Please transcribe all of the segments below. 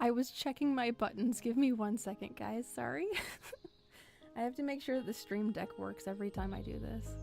I was checking my buttons. Give me 1 second, guys. Sorry. I have to make sure that the stream deck works every time I do this.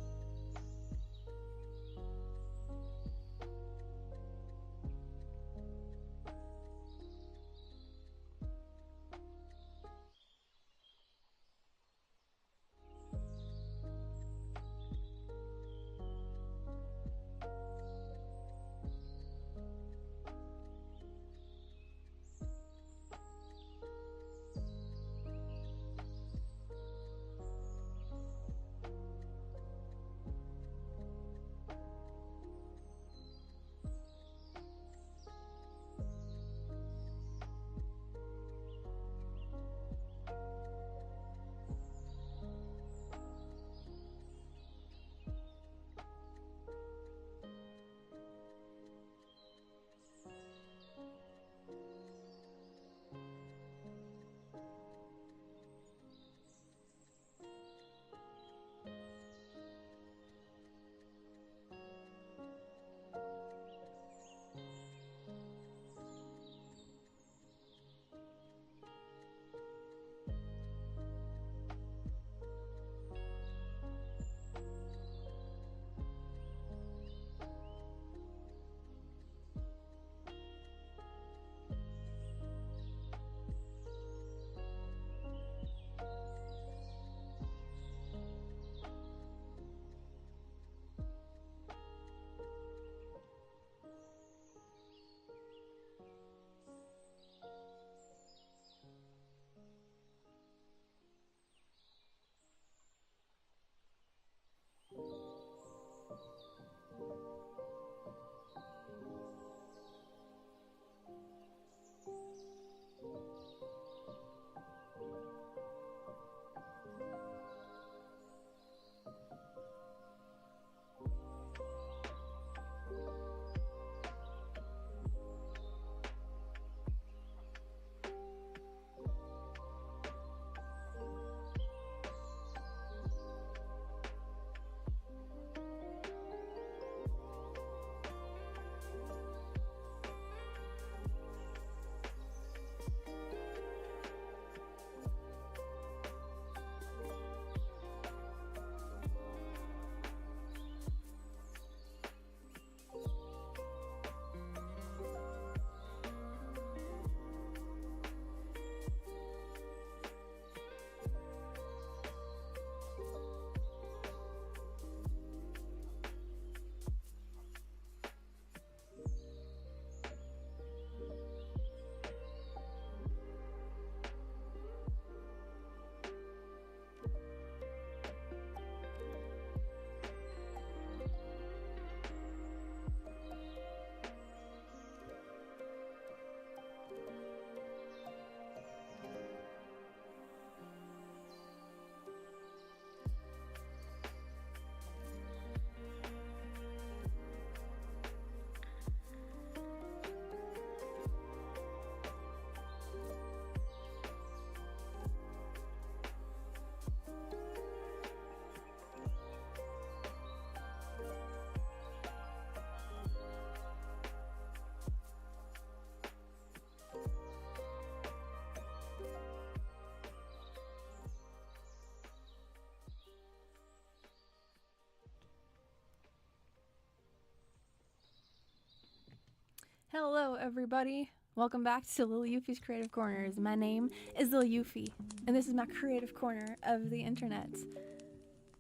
Hello, everybody. Welcome back to Lil Euphie's Creative Corners. My name is Lil Euphie, and this is my creative corner of the internet.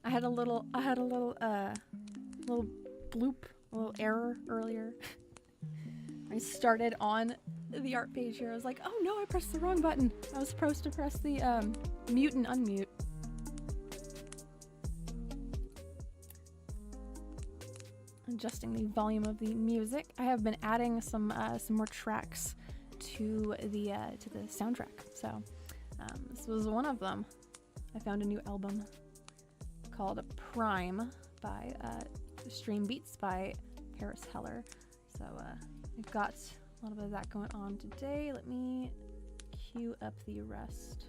I had a little bloop, a little error earlier. I started on the art page here. I was like, oh no, I pressed the wrong button. I was supposed to press the mute and unmute. Adjusting the volume of the music. I have been adding some more tracks to the soundtrack. So this was one of them. I found a new album called Prime by StreamBeats by Harris Heller. So we've got a little bit of that going on today. Let me cue up the rest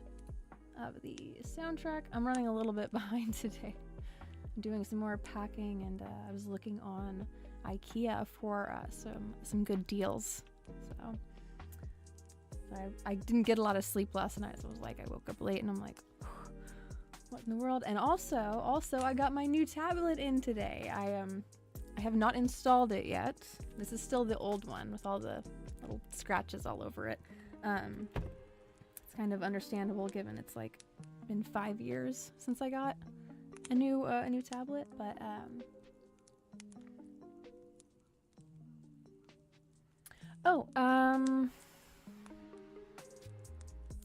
of the soundtrack. I'm running a little bit behind today. I'm doing some more packing, and I was looking on IKEA for some good deals. So I didn't get a lot of sleep last night, so I was like, I woke up late and I'm like, what in the world? And also I got my new tablet in today. I have not installed it yet. This is still the old one with all the little scratches all over it. It's kind of understandable given it's like been 5 years since I got a new tablet, but I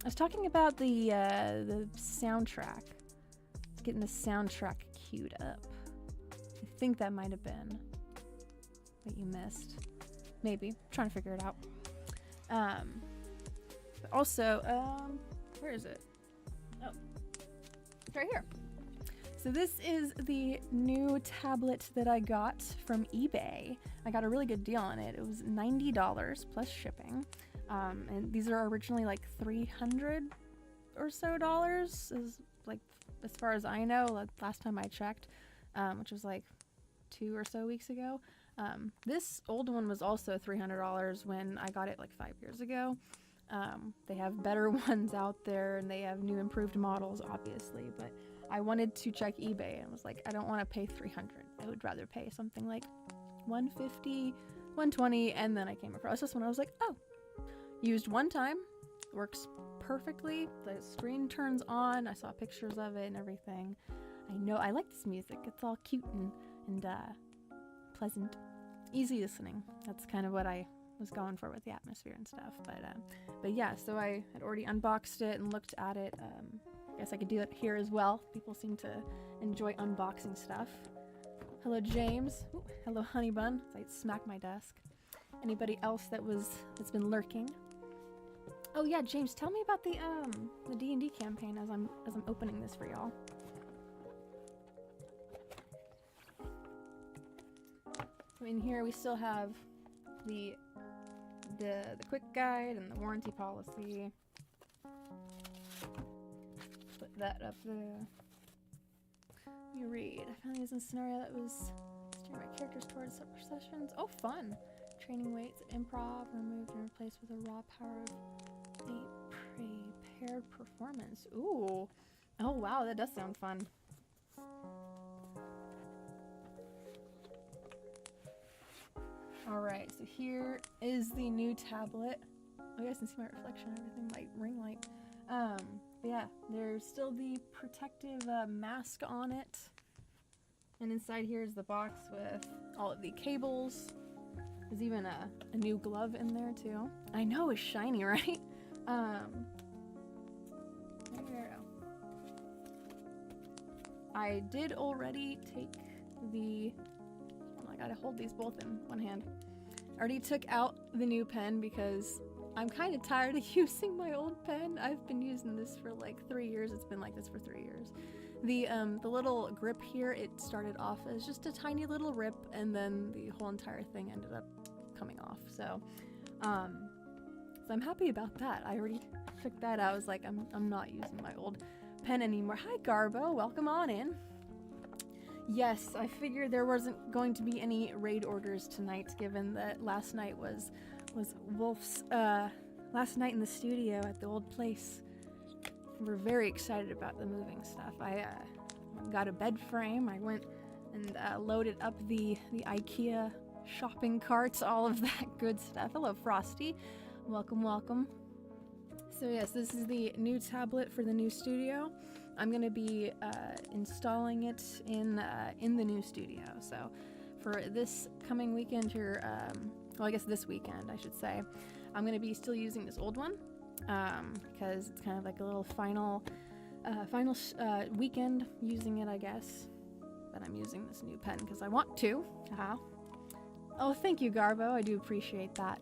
was talking about the soundtrack. Getting the soundtrack queued up. I think that might have been what you missed. Maybe. I'm trying to figure it out. But also, where is it? Oh, it's right here. So this is the new tablet that I got from eBay. I got a really good deal on it. It was $90 plus shipping. And these are originally like $300 or so dollars, is like as far as I know, like last time I checked, which was like 2 or so weeks ago. This old one was also $300 when I got it like 5 years ago. They have better ones out there and they have new improved models, obviously, but I wanted to check eBay and was like, I don't want to pay $300. I would rather pay something like $150, $120, and then I came across this one. I was like, oh, used one time, works perfectly. The screen turns on. I saw pictures of it and everything. I know I like this music. It's all cute and pleasant, easy listening. That's kind of what I was going for with the atmosphere and stuff. But yeah, so I had already unboxed it and looked at it. I guess I could do it here as well. People seem to enjoy unboxing stuff. Hello, James. Ooh, hello, Honey Bun. I smacked my desk. Anybody else that's been lurking? Oh yeah, James, tell me about the D&D campaign as I'm opening this for y'all. So in here we still have the quick guide and the warranty policy. Put that up there. Let me read. I found these in a scenario that was steering my characters towards separate sessions. Oh, fun! Training weights, improv, removed and replaced with a raw power of a prepared performance. Ooh. Oh wow, that does sound fun. Alright, so here is the new tablet. Oh, you guys can see my reflection and everything, my ring light. But yeah, there's still the protective mask on it. And inside here is the box with all of the cables. There's even a new glove in there too. I know, it's shiny, right? There. I did already take the... Oh, I gotta hold these both in one hand. I already took out the new pen because I'm kind of tired of using my old pen. I've been using this for like 3 years. It's been like this for 3 years. The little grip here, it started off as just a tiny little rip, and then the whole entire thing ended up coming off. So I'm happy about that. I already took that out. I was like, I'm not using my old pen anymore. Hi, Garbo. Welcome on in. Yes, I figured there wasn't going to be any raid orders tonight, given that last night was Wolf's last night in the studio at the old place. We're very excited about the moving stuff. I got a bed frame. I went and loaded up the IKEA shopping carts, all of that good stuff. Hello, Frosty. Welcome, welcome. So yes, this is the new tablet for the new studio. I'm gonna be installing it in the new studio. So for this coming weekend here, well, I guess this weekend I should say, I'm gonna be still using this old one because it's kind of like a little final weekend using it, I guess. But I'm using this new pen because I want to. Oh, thank you, Garbo. I do appreciate that.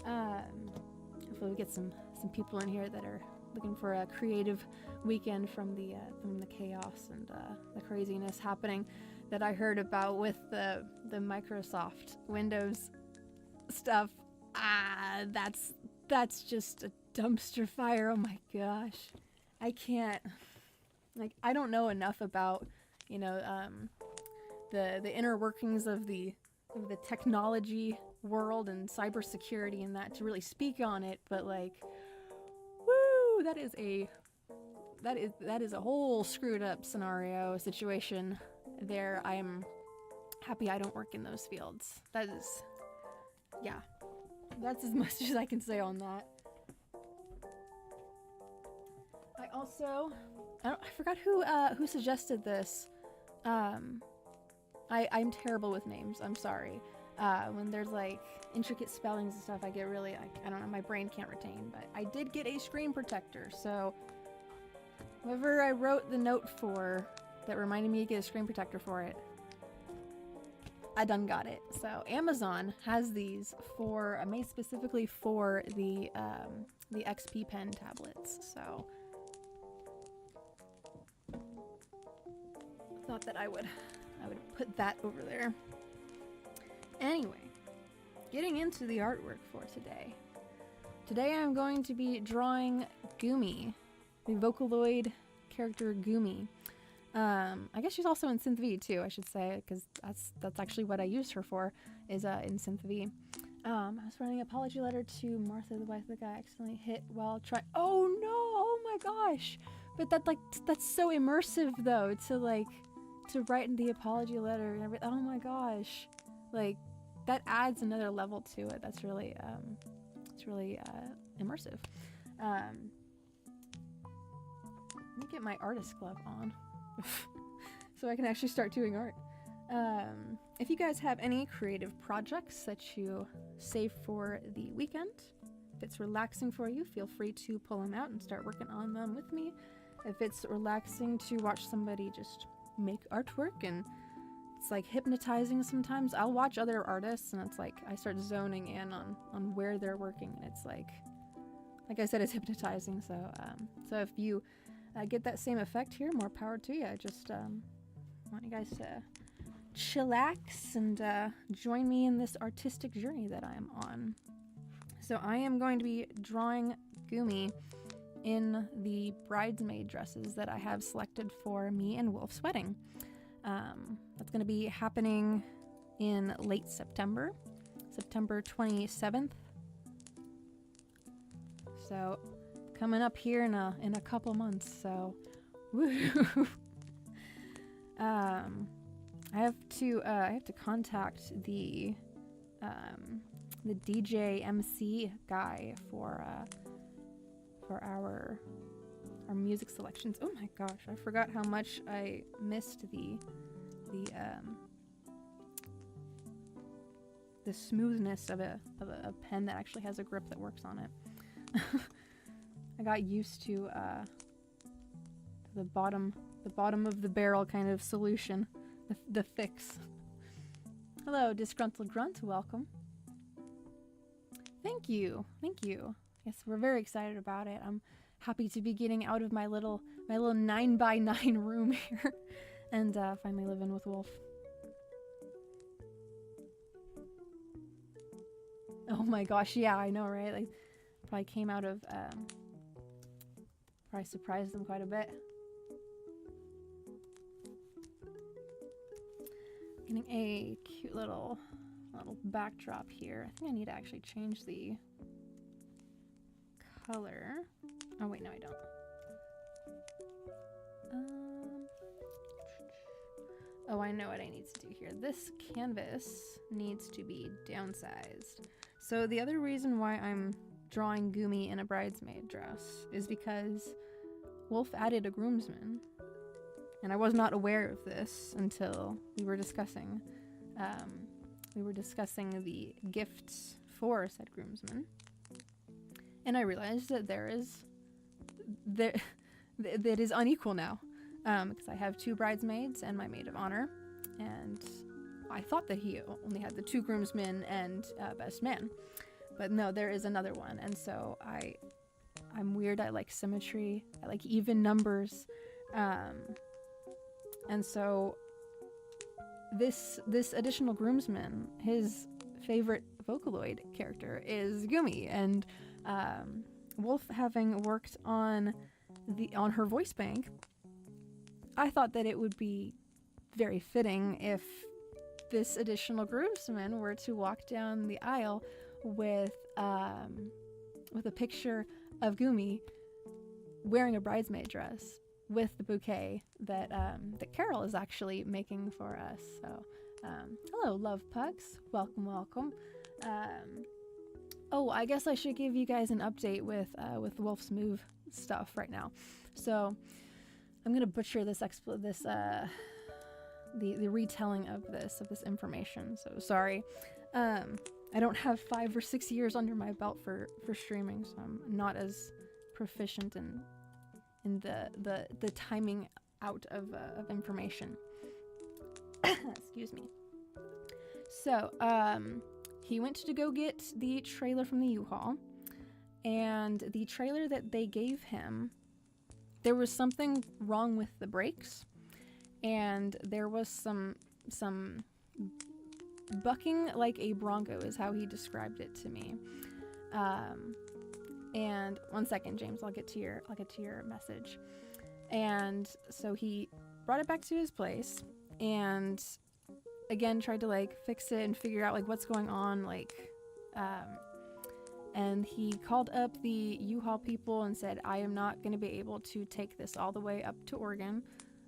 Hopefully we get some people in here that are looking for a creative weekend from the chaos and the craziness happening that I heard about with the Microsoft Windows stuff. That's just a dumpster fire. Oh my gosh, I can't. Like, I don't know enough about the inner workings of the technology world and cybersecurity and that to really speak on it, but like, that is a whole screwed up scenario situation there. I am happy I don't work in those fields. That is, yeah, that's as much as I can say on that. I forgot who suggested this. I'm terrible with names. I'm sorry. When there's like intricate spellings and stuff, I get really, I don't know, my brain can't retain. But I did get a screen protector, so whoever I wrote the note for that reminded me to get a screen protector for it, I done got it. So Amazon has these made specifically for the XP Pen tablets. So thought that I would put that over there. Anyway, getting into the artwork for today. Today I'm going to be drawing Gumi, the Vocaloid character Gumi. I guess she's also in Synth V too, I should say, because that's actually what I used her for, is in Synth V. I was writing an apology letter to Martha, the wife of the guy I accidentally hit while trying. Oh no! Oh my gosh! But that's so immersive though, to write in the apology letter and everything. Oh my gosh! Like, that adds another level to it. That's really it's really immersive. Let me get my artist glove on so I can actually start doing art. If you guys have any creative projects that you save for the weekend, if it's relaxing for you, feel free to pull them out and start working on them with me. If it's relaxing to watch somebody just make artwork and it's like hypnotizing sometimes, I'll watch other artists and it's like I start zoning in on where they're working, and it's like I said, it's hypnotizing. So if you get that same effect here, more power to you. I just want you guys to chillax and join me in this artistic journey that I am on. So I am going to be drawing Gumi in the bridesmaid dresses that I have selected for me and Wolf's wedding. That's going to be happening in late September, September 27th. So coming up here in a couple months. So woo. I have to contact the DJ MC guy for our music selections. Oh my gosh, I forgot how much I missed the smoothness of a pen that actually has a grip that works on it. I got used to the bottom of the barrel kind of solution, the fix. Hello, Disgruntled Grunt, welcome. Thank you. Yes, we're very excited about it. I'm happy to be getting out of my little 9x9 room here and finally living with Wolf. Oh my gosh, yeah, I know, right? Like, probably came out of probably surprised them quite a bit. Getting a cute little backdrop here. I think I need to actually change the color. Oh wait, no I don't. Oh, I know what I need to do here. This canvas needs to be downsized. So the other reason why I'm drawing Gumi in a bridesmaid dress is because Wolf added a groomsman, and I was not aware of this until we were discussing the gifts for said groomsman, and I realized that that is unequal now, because I have 2 bridesmaids and my maid of honor, and I thought that he only had the 2 groomsmen and best man, but no, there is another one, and so I'm weird. I like symmetry. I like even numbers, and so this additional groomsman, his favorite Vocaloid character is Gumi, and Wolf having worked on her voice bank, I thought that it would be very fitting if this additional groomsman were to walk down the aisle with a picture of Gumi wearing a bridesmaid dress with the bouquet that Carol is actually making for us. So hello, love pugs, welcome. Oh, I guess I should give you guys an update with Wolf's Move stuff right now. So I'm gonna butcher the retelling of this information. So sorry. I don't have 5 or 6 years under my belt for streaming, so I'm not as proficient in the timing out of information. Excuse me. So he went to go get the trailer from the U-Haul, and the trailer that they gave him, there was something wrong with the brakes, and there was some bucking like a Bronco is how he described it to me. And one second, James, I'll get to your message. And so he brought it back to his place and again tried to like fix it and figure out like what's going on, like and he called up the U-Haul people and said, I am not going to be able to take this all the way up to Oregon,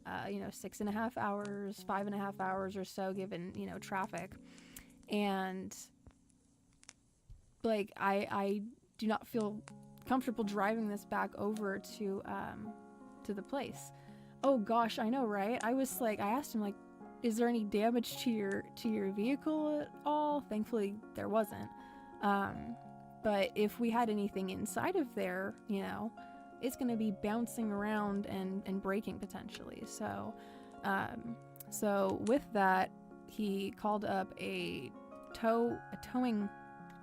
6.5 hours, 5.5 hours or so, given, traffic. And like, I do not feel comfortable driving this back over to the place. Oh gosh, I know, right? I asked him like, is there any damage to your vehicle at all? Thankfully there wasn't. But if we had anything inside of there, it's going to be bouncing around and breaking potentially. So with that, he called up a towing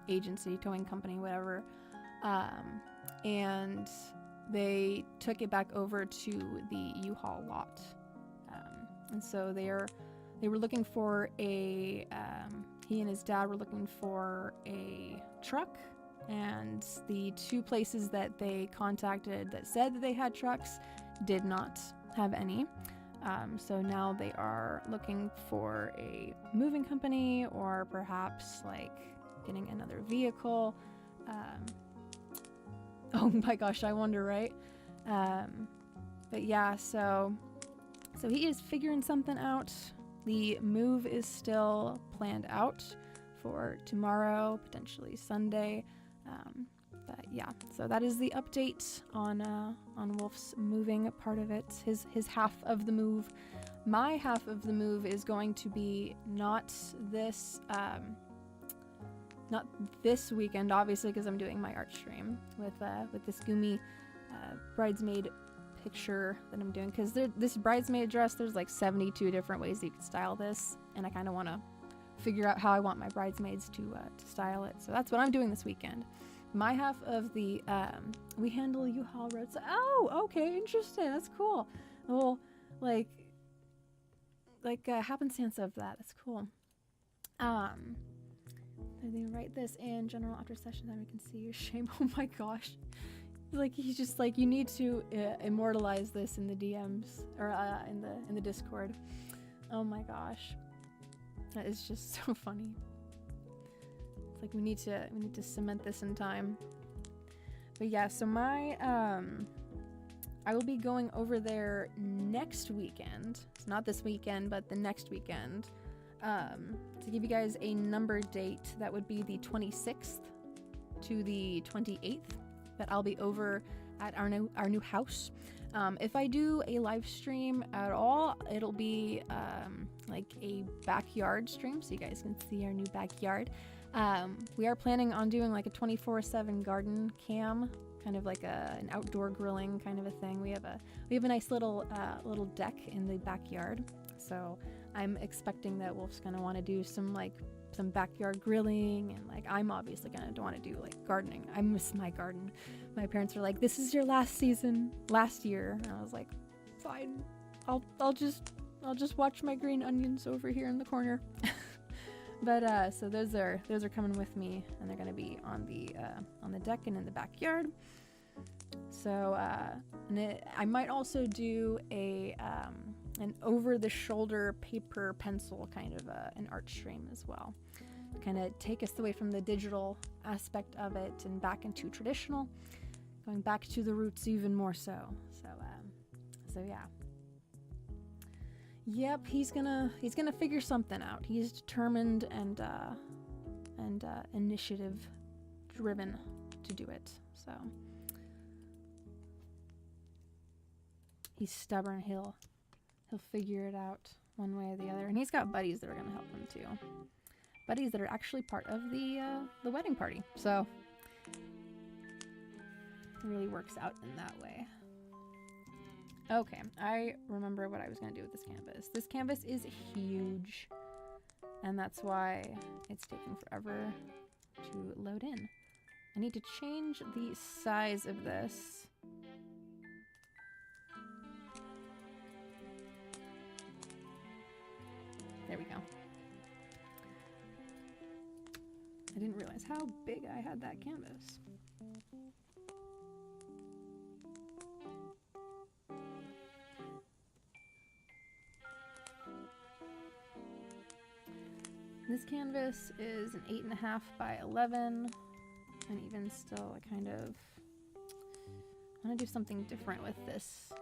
agency, towing company, whatever, and they took it back over to the U-Haul lot. And so they were looking for he and his dad were looking for a truck, and the 2 places that they contacted that said that they had trucks did not have any. So now they are looking for a moving company, or perhaps like getting another vehicle. Oh my gosh, I wonder, right? But yeah, so he is figuring something out. The move is still planned out for tomorrow, potentially Sunday. But yeah, so that is the update on Wolf's moving part of it, his half of the move. My half of the move is going to be not this weekend, obviously, because I'm doing my art stream with this Gumi bridesmaid picture that I'm doing, because this bridesmaid dress, there's like 72 different ways you could style this, and I kind of want to figure out how I want my bridesmaids to style it. So that's what I'm doing this weekend. My half of the we handle U-Haul roads. Oh, okay, interesting. That's cool. Well, like happenstance of that. That's cool. They write this in general after session, then we can see your shame. Oh my gosh. Like, he's just like, you need to immortalize this in the DMs or in the Discord. Oh my gosh, that is just so funny. It's like we need to cement this in time. But yeah, so my I will be going over there next weekend. It's not this weekend, but the next weekend. To give you guys a number date, that would be the 26th to the 28th. That I'll be over at our new house. If I do a live stream at all, it'll be like a backyard stream, so you guys can see our new backyard. We are planning on doing like a 24/7 garden cam, kind of like an outdoor grilling kind of a thing. We have a nice little deck in the backyard, so I'm expecting that Wolf's gonna want to do some backyard grilling, and like I'm obviously gonna want to do like gardening. I miss my garden. My parents were like, "This is your last year," and I was like, "Fine, I'll just watch my green onions over here in the corner." But so those are coming with me, and they're gonna be on the deck and in the backyard. So I might also do an over-the-shoulder paper pencil kind of an art stream as well, kind of take us away from the digital aspect of it and back into traditional, Going back to the roots even more so. So yeah. Yep, he's gonna figure something out. He's determined and initiative driven to do it. So he's stubborn. He'll figure it out one way or the other. And he's got buddies that are gonna help him too. Buddies that are actually part of the wedding party. So it really works out in that way. Okay, I remember what I was going to do with this canvas. This canvas is huge, and that's why it's taking forever to load in. I need to change the size of this. There we go. I didn't realize how big I had that canvas. This canvas is an 8.5 by 11, and even still, I kind of want to do something different with this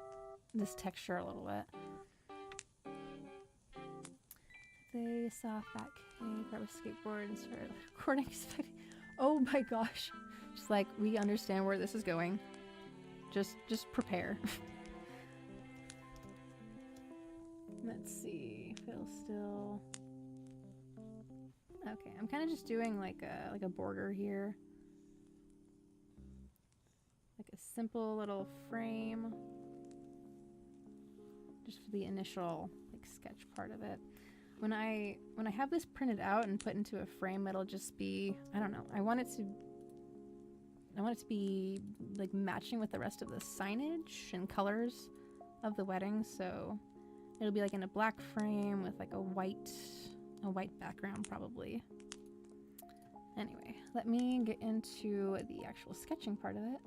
texture a little bit. They saw Fat K grab a skateboard and started recording. Oh my gosh! Just like, we understand where this is going. Just prepare. Let's see. Feel still. Okay, I'm kind of just doing like a border here. Like a simple little frame. Just for the initial like sketch part of it. When I have this printed out and put into a frame, it'll just be, I don't know, I want it to be like matching with the rest of the signage and colors of the wedding, so it'll be like in a black frame with like a white background probably. Anyway, let me get into the actual sketching part of it.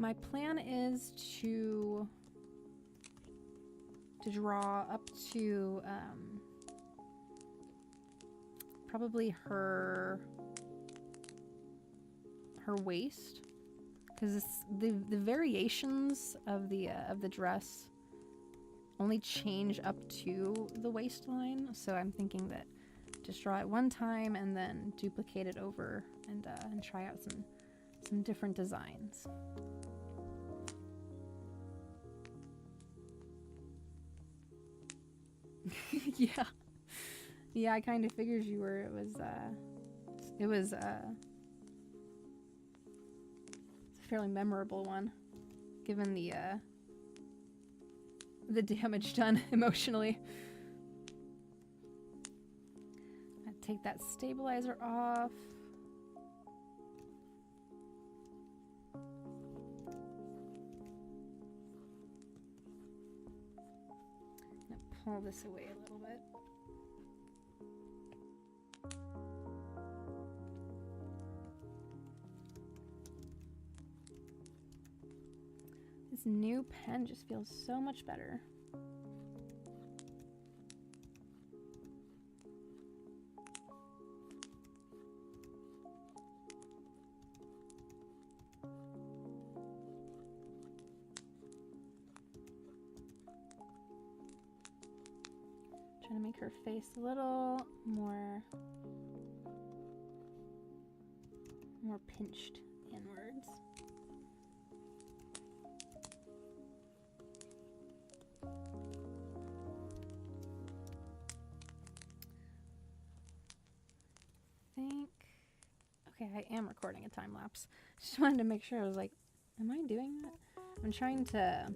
My plan is to draw up to probably her waist, because the variations of the dress only change up to the waistline. So I'm thinking that just draw it one time and then duplicate it over and try out some different designs. Yeah, I kind of figured you were. It was a fairly memorable one, given the damage done emotionally. I take that stabilizer off. Pull this away a little bit. This new pen just feels so much better. Trying to make her face a little more pinched inwards. Okay, I am recording a time lapse. Just wanted to make sure. I was like, am I doing that? I'm trying to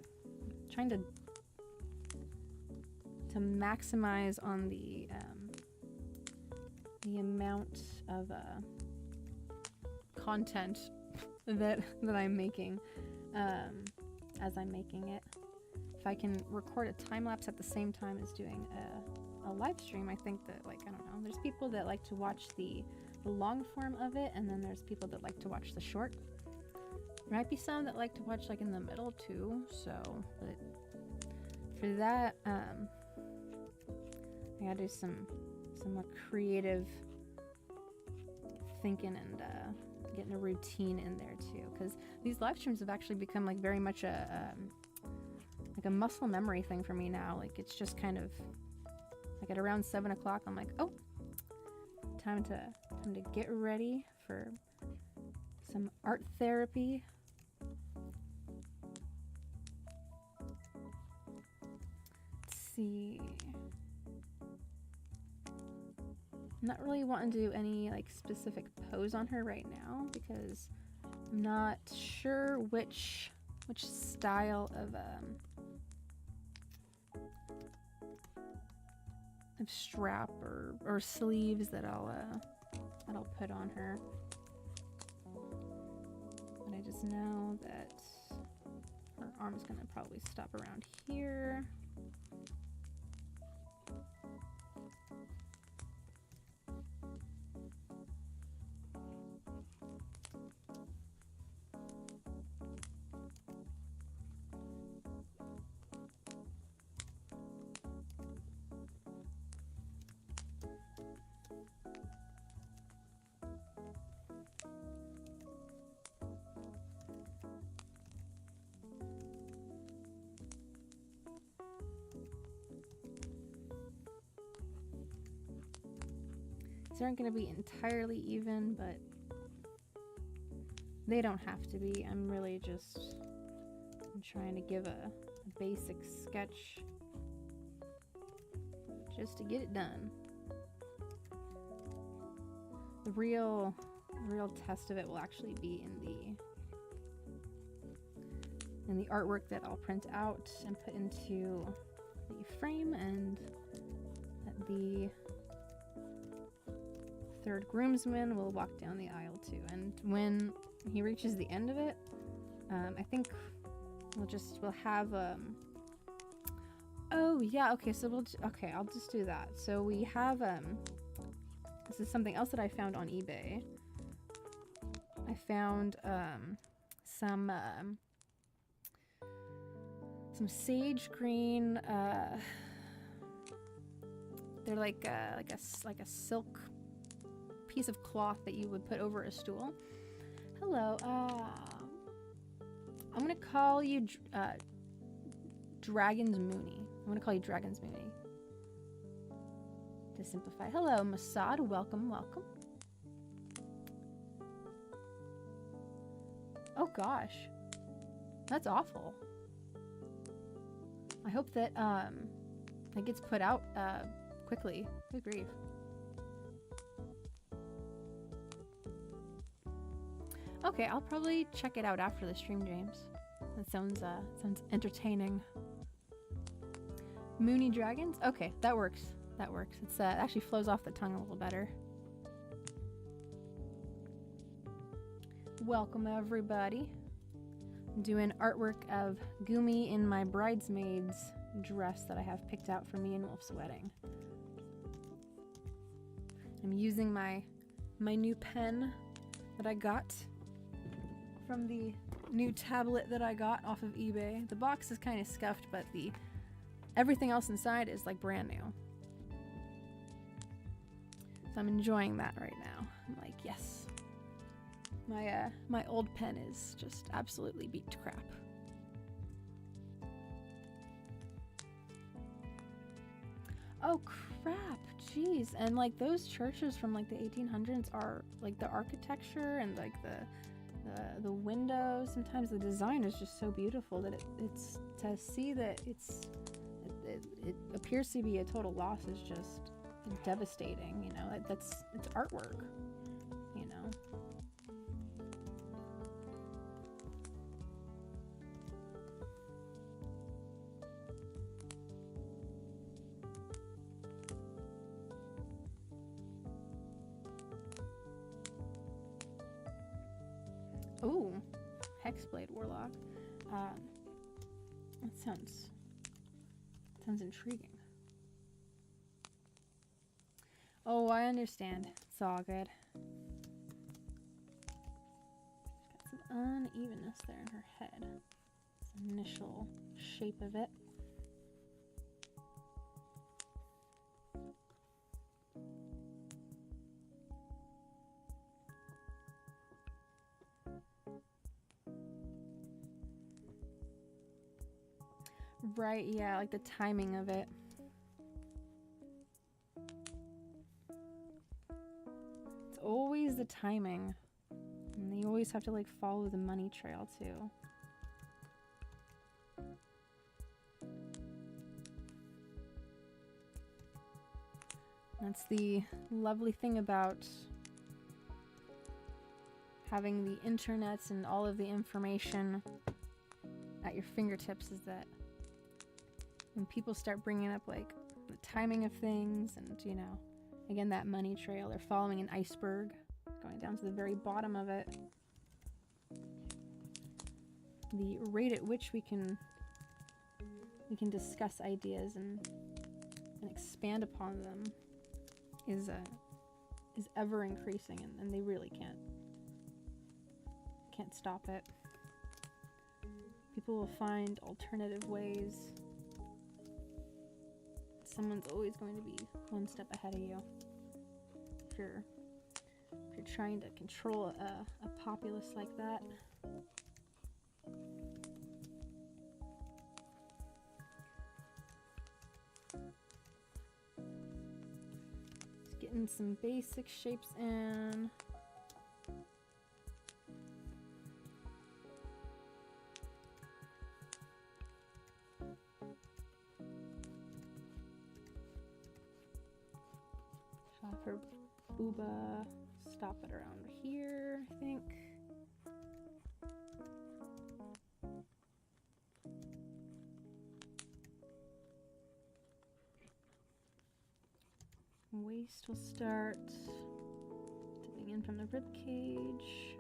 maximize on the amount of content that I'm making as I'm making it. If I can record a time lapse at the same time as doing a live stream, I think that, like, I don't know, there's people that like to watch the long form of it, and then there's people that like to watch the short. There might be some that like to watch like in the middle too, so, but for that, I gotta do some more creative thinking and getting a routine in there too, because these live streams have actually become like very much like a muscle memory thing for me now. Like it's just kind of like at around 7 o'clock, I'm like, oh, time to get ready for some art therapy. Let's see. I'm not really wanting to do any like specific pose on her right now because I'm not sure which style of strap or sleeves that I'll put on her. But I just know that her arm's gonna probably stop around here. These aren't going to be entirely even, but they don't have to be. I'm really just trying to give a basic sketch just to get it done. The real test of it will actually be in the artwork that I'll print out and put into the frame, and that the third groomsman will walk down the aisle too. And when he reaches the end of it, I think we'll have oh yeah, okay, so I'll just do that. So we have this is something else that I found on eBay. I found some sage green, they're like a silk piece of cloth that you would put over a stool. Hello, I'm gonna call you Dragon's Mooney. I'm gonna call you Dragon's Mooney to simplify. Hello, Masad. Welcome, welcome. Oh gosh, that's awful. I hope that it gets put out quickly. Good grief. Okay, I'll probably check it out after the stream, James. That sounds entertaining. Moony dragons? Okay, that works. That works. It's it actually flows off the tongue a little better. Welcome everybody. I'm doing artwork of Gumi in my bridesmaid's dress that I have picked out for me and Wolf's wedding. I'm using my new pen that I got from the new tablet that I got off of eBay. The box is kind of scuffed, but everything else inside is like brand new. So I'm enjoying that right now. I'm like, yes. My old pen is just absolutely beat to crap. Oh crap, jeez. And like those churches from like the 1800s are like the architecture and like the windows, sometimes the design is just so beautiful that it's to see that it appears to be a total loss is just devastating, you know. It's artwork, you know. Ooh, Hexblade Warlock. That sounds intriguing. Oh, I understand. It's all good. Got some unevenness there in her head. This initial shape of it. Right, yeah, like the timing of it. It's always the timing. And you always have to like follow the money trail too. That's the lovely thing about having the internet and all of the information at your fingertips, is that when people start bringing up like the timing of things and, you know, again, that money trail, they're following an iceberg going down to the very bottom of it. The rate at which we can discuss ideas and expand upon them is ever increasing, and they really can't stop it. People will find alternative ways. Someone's always going to be one step ahead of you. If you're trying to control a populace like that. Just getting some basic shapes in. For booba, stop it around here, I think. Waist will start dipping in from the rib cage.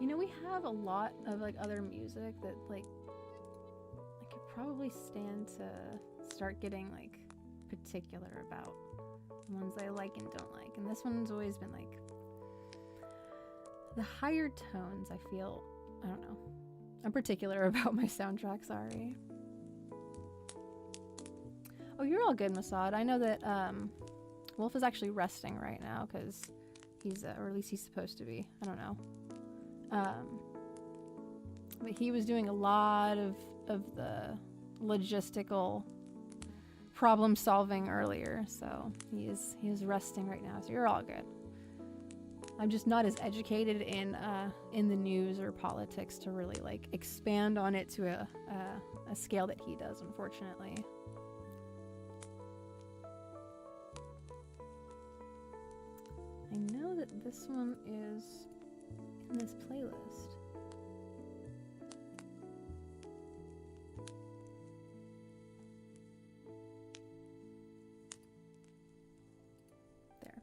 You know, we have a lot of like other music that like I could probably stand to start getting like particular about the ones I like and don't like. And this one's always been like the higher tones. I feel, I don't know, I'm particular about my soundtrack, sorry. Oh, you're all good, Masad. I know that Wolf is actually resting right now because he's, or at least he's supposed to be. I don't know. But he was doing a lot of the logistical problem solving earlier, so he is resting right now. So you're all good. I'm just not as educated in the news or politics to really like expand on it to a scale that he does, unfortunately. I know that this one is in this playlist. There.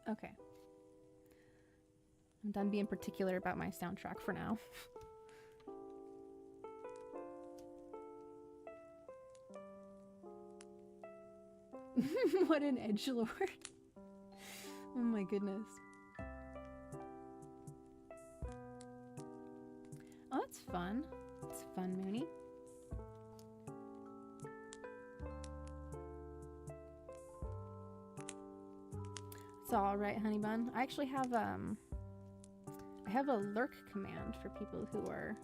Okay. I'm done being particular about my soundtrack for now. What an edgelord. Oh my goodness. Oh, that's fun. It's fun, Mooney. It's all right, honey bun. I actually have I have a lurk command for people who are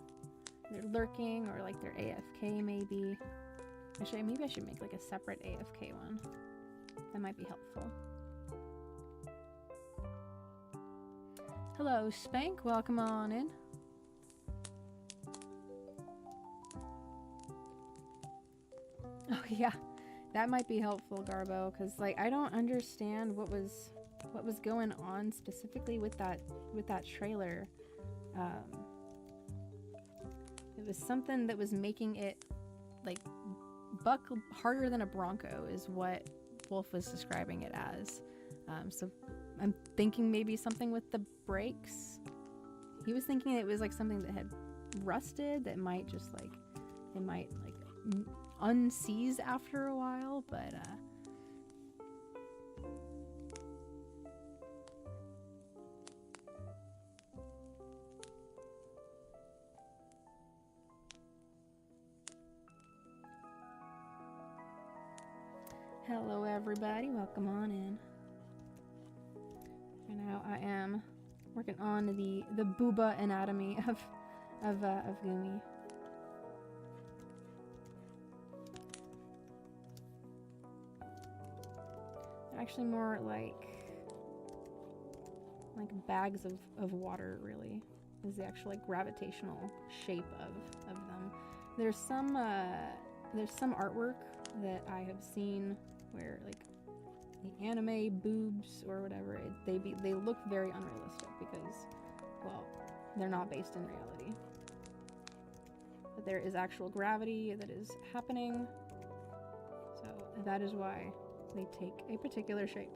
they're lurking or like they're AFK maybe. Actually, maybe I should make like a separate AFK one. That might be helpful. Hello, Spank. Welcome on in. Oh yeah, that might be helpful, Garbo, because like I don't understand what was going on specifically with that trailer. It was something that was making it like buck harder than a bronco is what Wolf was describing it as. So I'm thinking maybe something with the brakes. He was thinking it was like something that had rusted that might just like it might like unseize after a while, but hello everybody, welcome on in. And now I am Working on the booba anatomy of Gumi. They're actually more like bags of water, really, is the actual like gravitational shape of them. There's some artwork that I have seen where like the anime boobs or whatever, they look very unrealistic because, well, they're not based in reality. But there is actual gravity that is happening, so that is why they take a particular shape.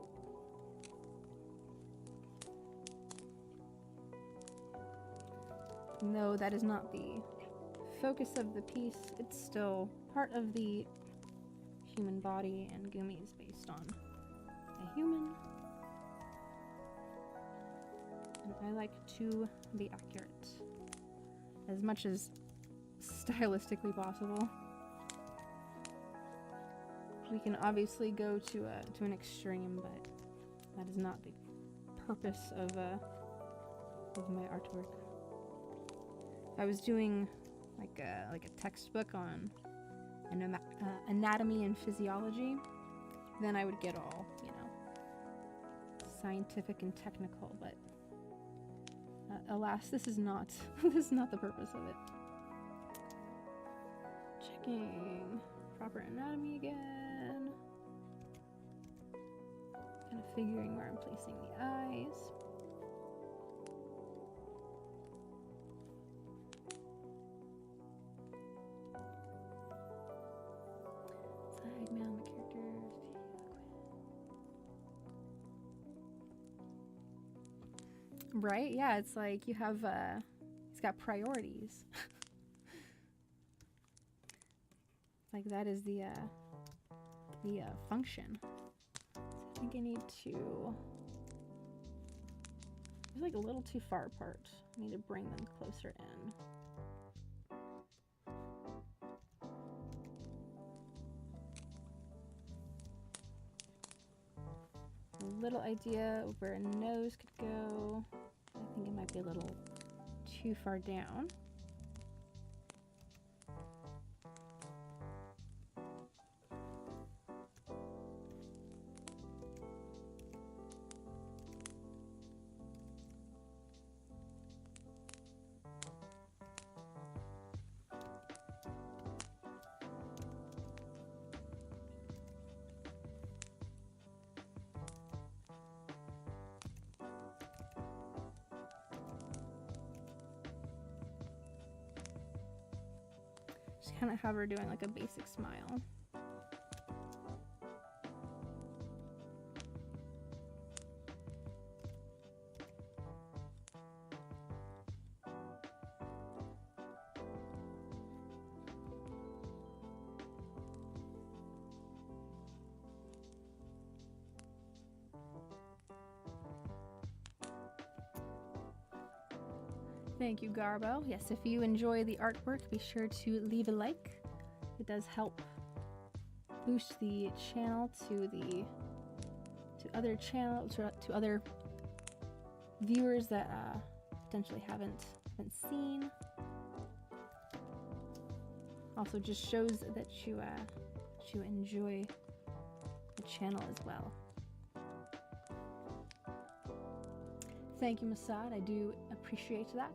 No, that is not the focus of the piece. It's still part of the human body, and Gumi is based on a human. And I like to be accurate as much as stylistically possible. We can obviously go to an extreme, but that is not the purpose of my artwork. If I was doing like a textbook on anatomy and physiology, then I would get all, you know, scientific and technical, but alas, this is not this is not the purpose of it. Checking proper anatomy again. Kind of figuring where I'm placing the eyes. Diagram the characters. Right? Yeah, it's like you have it's got priorities. Like that is the function. So I think I need to. It's like a little too far apart. I need to bring them closer in. A little idea of where a nose could go. I think it might be a little too far down. Just kind of have her doing like a basic smile. Thank you, Garbo. Yes, if you enjoy the artwork, be sure to leave a like. It does help boost the channel to other viewers that potentially haven't seen. Also, just shows that you enjoy the channel as well. Thank you, Masad. I do appreciate that.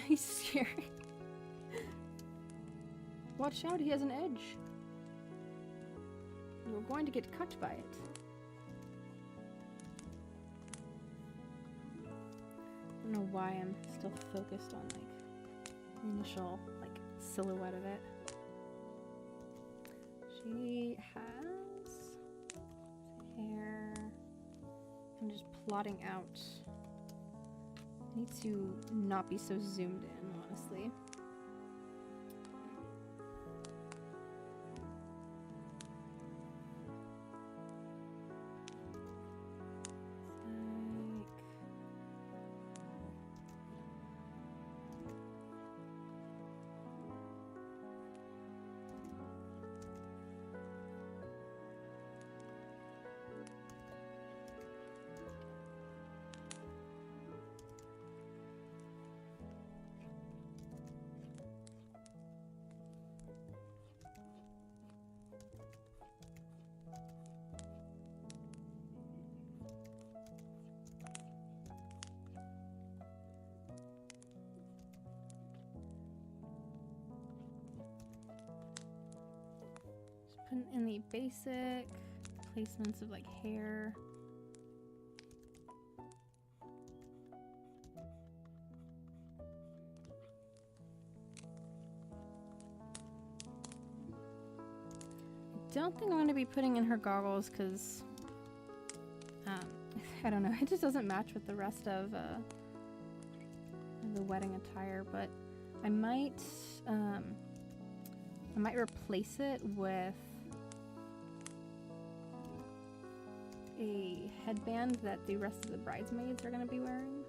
He's scary. Watch out, he has an edge. You're going to get cut by it. I don't know why I'm still focused on like the initial like silhouette of it. She has hair. I'm just plotting out. I need to not be so zoomed in, honestly. Putting in the basic placements of like hair. I don't think I'm going to be putting in her goggles because I don't know, it just doesn't match with the rest of the wedding attire, but I might replace it with a headband that the rest of the bridesmaids are going to be wearing.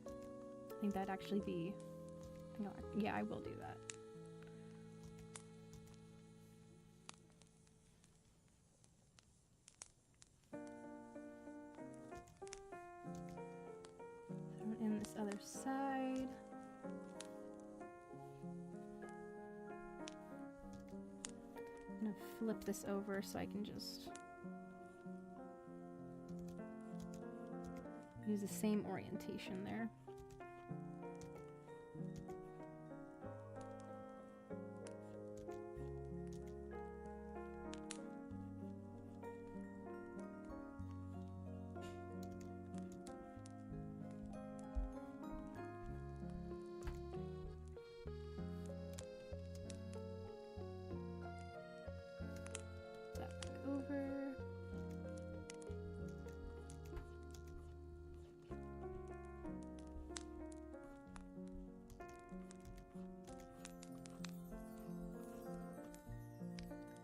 I think that'd actually be, no, yeah, I will do that. In this other side. I'm gonna flip this over so I can just use the same orientation there.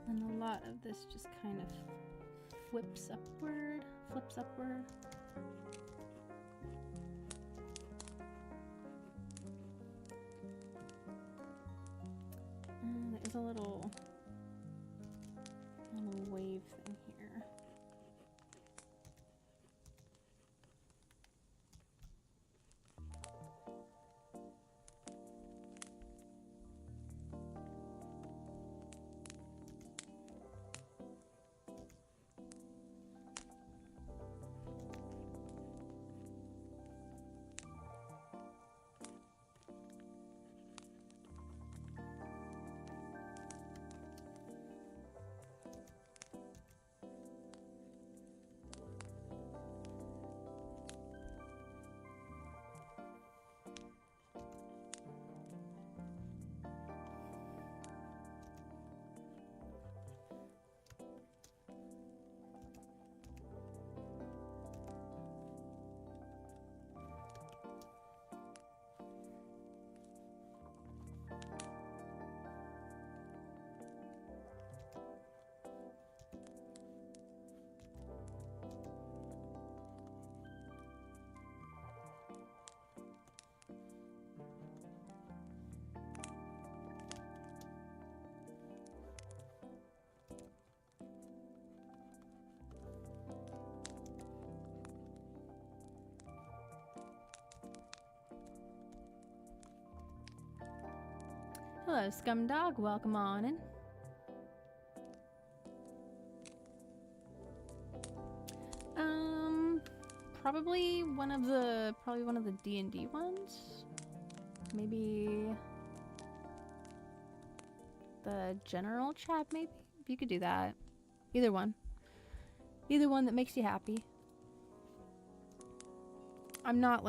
And a lot of this just kind of flips upward. And there's a little wave thing here. Hello, Scumdog. Welcome on in. Probably one of the D&D ones. Maybe the general chat. Maybe if you could do that. Either one that makes you happy. I'm not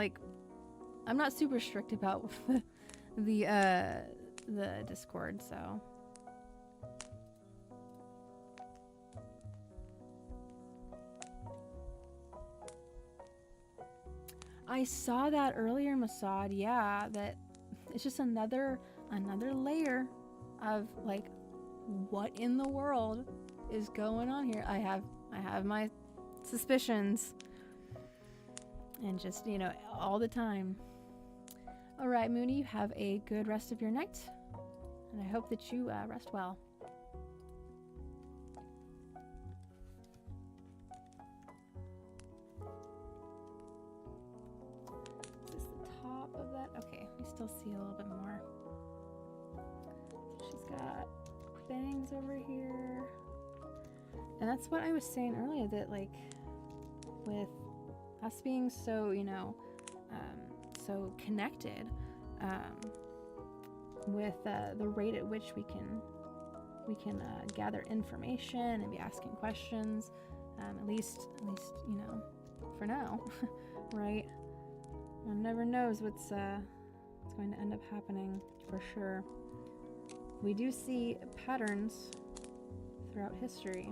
super strict about the Discord, so. I saw that earlier, Masad. Yeah, that it's just another layer of like, what in the world is going on here? I have my suspicions, and just, you know, all the time. All right, Mooney, you have a good rest of your night, and I hope that you rest well. Is this the top of that? Okay, we still see a little bit more. So she's got bangs over here. And that's what I was saying earlier, that like with us being so, you know, so connected, with the rate at which we can we can gather information and be asking questions. At least, you know, for now, right? One never knows what's going to end up happening for sure. We do see patterns throughout history.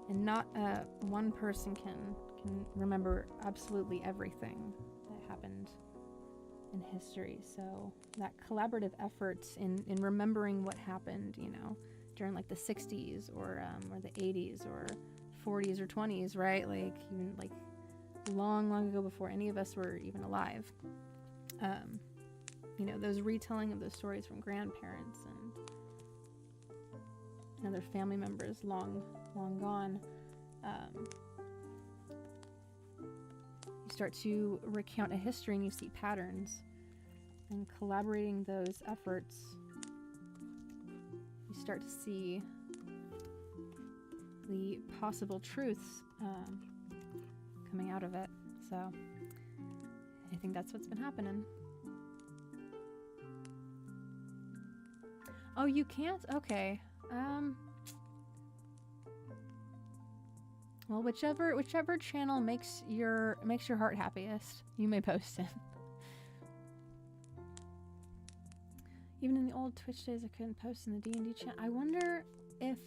And not one person can remember absolutely everything that happened in history. So that collaborative efforts in remembering what happened, you know, during like the 60s or the 80s or 40s or 20s, right? Like even like long ago before any of us were even alive. You know, those retelling of those stories from grandparents and other family members long gone. You start to recount a history and you see patterns, and collaborating those efforts, you start to see the possible truths coming out of it. So I think that's what's been happening. Oh, you can't? Okay. Well, whichever channel makes your heart happiest, you may post it. Even in the old Twitch days, I couldn't post in the D&D channel. I wonder if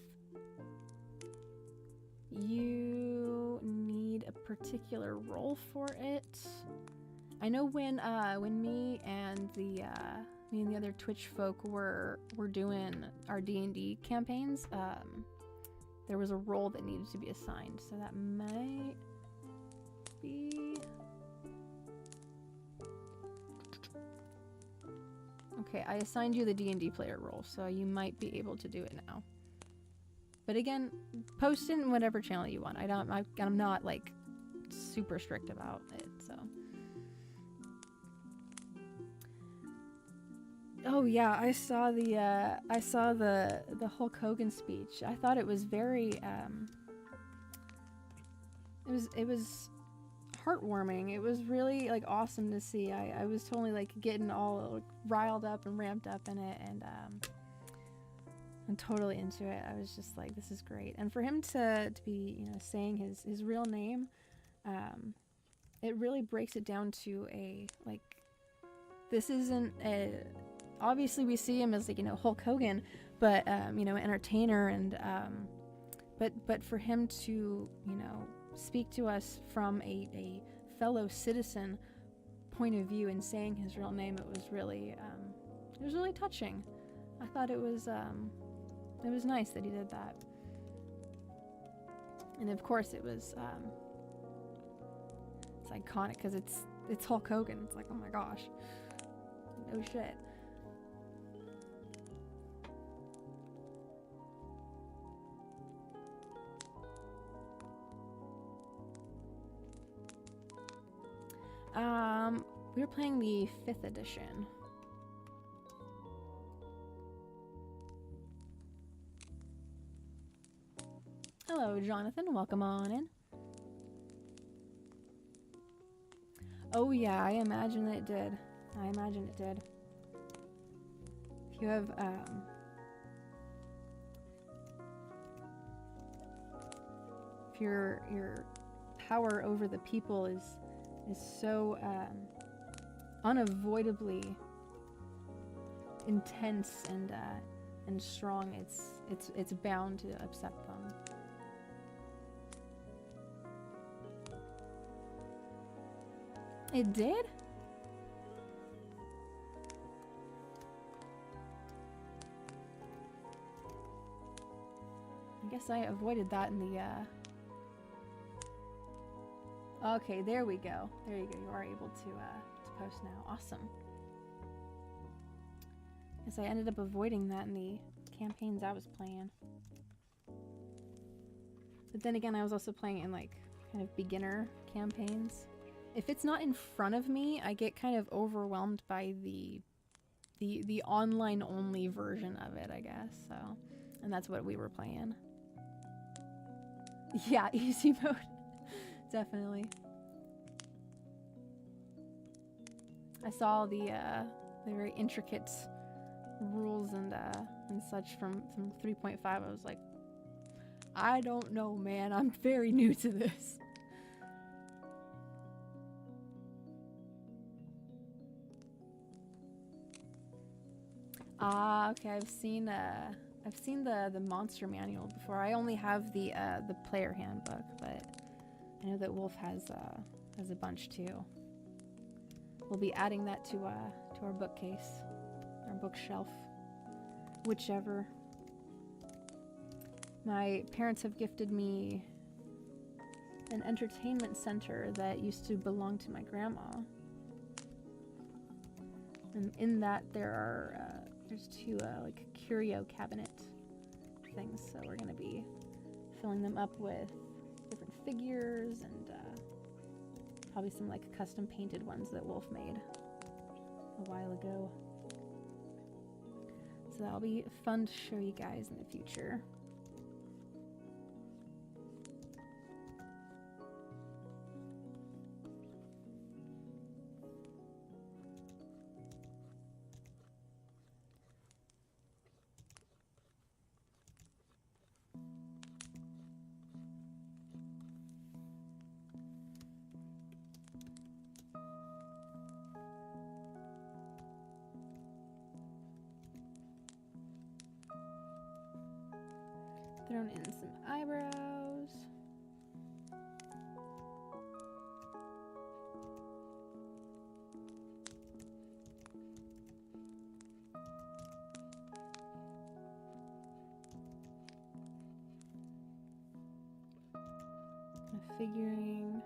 you need a particular role for it. I know when me and the other Twitch folk were doing our D&D campaigns, there was a role that needed to be assigned, so that might be... Okay, I assigned you the D&D player role, so you might be able to do it now. But again, post in whatever channel you want. I'm not like super strict about it, so. Oh yeah, I saw the Hulk Hogan speech. I thought it was very it was heartwarming. It was really like awesome to see. I was totally like getting all like, riled up and ramped up in it, and I'm totally into it. I was just like, this is great. And for him to be, you know, saying his real name, it really breaks it down to a like, this isn't a, obviously we see him as like, you know, Hulk Hogan, but you know, entertainer, and but for him to, you know, speak to us from a fellow citizen point of view and saying his real name, it was really touching. I thought it was nice that he did that. And of course it was it's iconic because it's Hulk Hogan. It's like, oh my gosh, no shit. We were playing the 5th edition. Hello, Jonathan. Welcome on in. Oh yeah, I imagine it did. If you have if your power over the people is so unavoidably intense and strong, it's bound to upset them. It did? I guess I avoided that in the Okay, there we go. There you go. You are able to post now. Awesome. Guess I ended up avoiding that in the campaigns I was playing. But then again, I was also playing in like kind of beginner campaigns. If it's not in front of me, I get kind of overwhelmed by the online only version of it, I guess. So, and that's what we were playing. Yeah, easy mode. Definitely. I saw the very intricate rules and such from 3.5. I was like, I don't know, man. I'm very new to this. Ah, okay. I've seen the monster manual before. I only have the player handbook, but I know that Wolf has a bunch too. We'll be adding that to our bookcase, our bookshelf, whichever. My parents have gifted me an entertainment center that used to belong to my grandma, and in that there's two like curio cabinet things. So we're gonna be filling them up with different figures and probably some like custom painted ones that Wolf made a while ago. So that'll be fun to show you guys in the future. Thrown in some eyebrows. A figuring.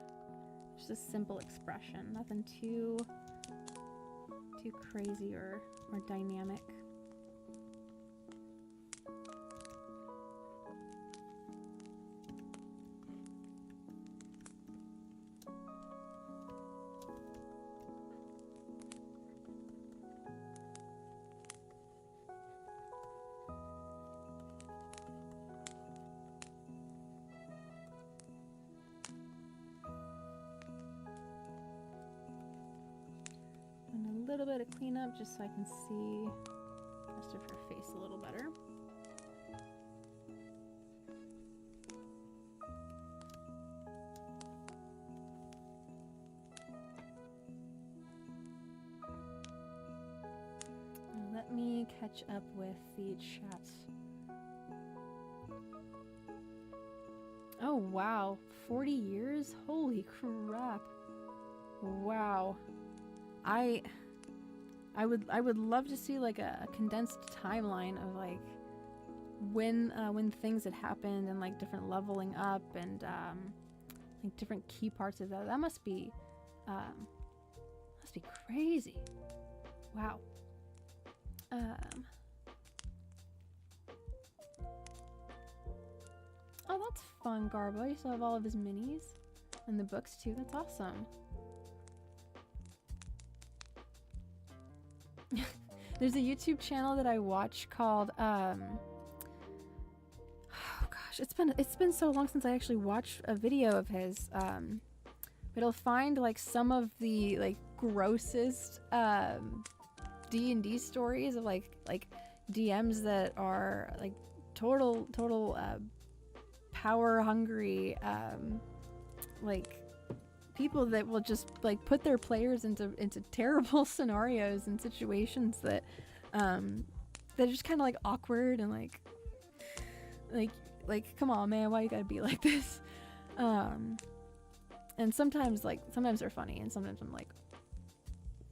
Just a simple expression. Nothing too crazy or dynamic. A little bit of cleanup just so I can see the rest of her face a little better. And let me catch up with the chat. Oh wow, 40 years? Holy crap. Wow. I would love to see like a condensed timeline of like when things had happened and like different leveling up and like different key parts of that. That must be crazy. Wow. Oh, that's fun, Garbo. You still have all of his minis and the books too. That's awesome. There's a YouTube channel that I watch called oh gosh, it's been so long since I actually watched a video of his, but it'll find like some of the like grossest D&D stories of like DMs that are like total power hungry, like people that will just like put their players into terrible scenarios and situations that that are just kind of like awkward and like come on, man, why you gotta be like this? And sometimes they're funny and sometimes I'm like,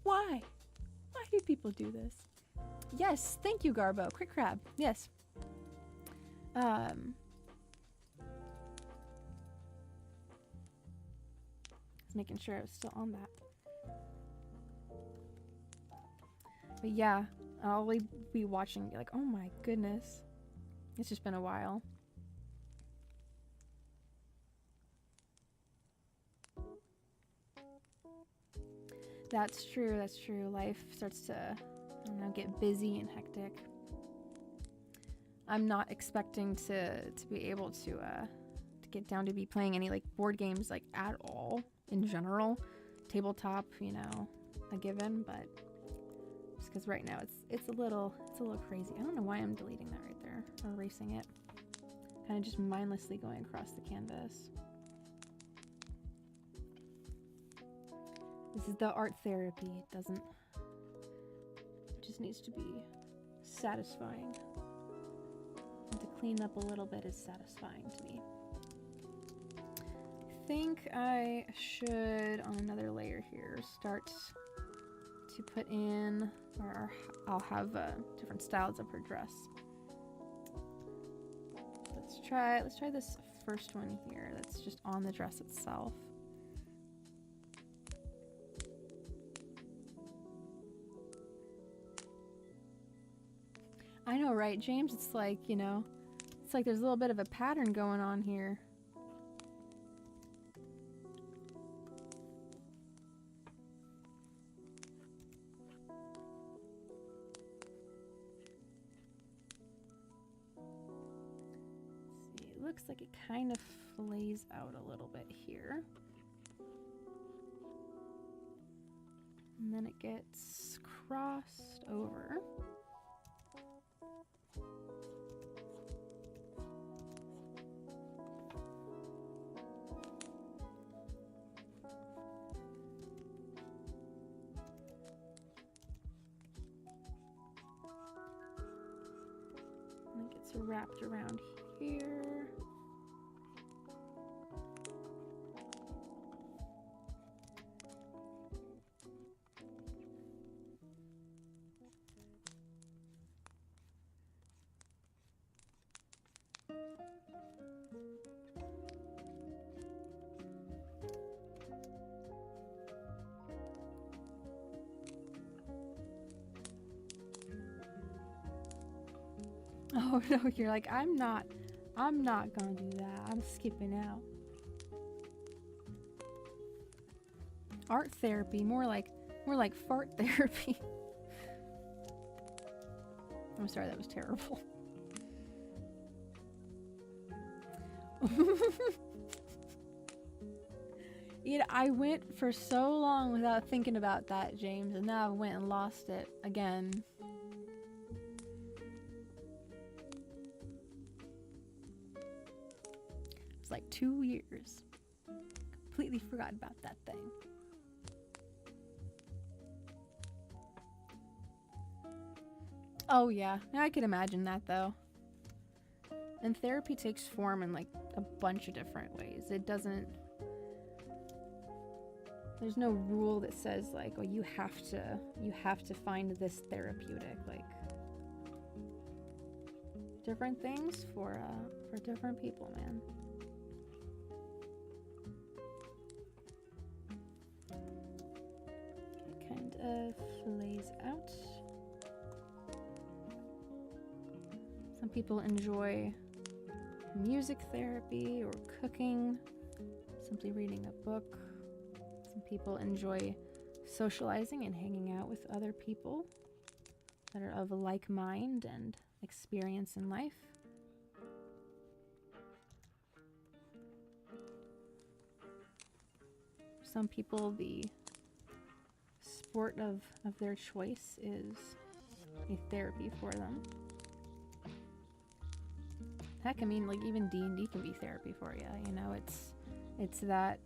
why do people do this? Yes, thank you, Garbo. Quick crab. Yes. Making sure I was still on that. But yeah, I'll be watching like, oh my goodness. It's just been a while. That's true, that's true. Life starts to, I don't know, get busy and hectic. I'm not expecting to be able to get down to be playing any like board games like at all in general. Tabletop, you know, a given, but just because right now it's a little crazy. I don't know why I'm deleting that right there, or erasing it. Kind of just mindlessly going across the canvas. This is the art therapy. It just needs to be satisfying. And to clean up a little bit is satisfying to me. I think I should, on another layer here, start to put in, or I'll have different styles of her dress. Let's try this first one here that's just on the dress itself. I know, right, James? It's like, you know, it's like there's a little bit of a pattern going on here. Let's see, it looks like it kind of flays out a little bit here. And then it gets crossed over. Wrapped around here. Oh no, you're like, I'm not gonna do that. I'm skipping out. Art therapy, more like fart therapy. I'm sorry, that was terrible. I went for so long without thinking about that, James, and now I went and lost it again. Like 2 years. Completely forgot about that thing. Oh yeah, I could imagine that though. And therapy takes form in like a bunch of different ways. It doesn't, there's no rule that says like, oh, you have to find this therapeutic. Like, different things for different people, man. Kind of flays out. Some people enjoy music therapy or cooking, simply reading a book. Some people enjoy socializing and hanging out with other people that are of a like mind and experience in life. Some people, the sport of their choice is a therapy for them. Heck, I mean, like even D&D can be therapy for you. You know, it's that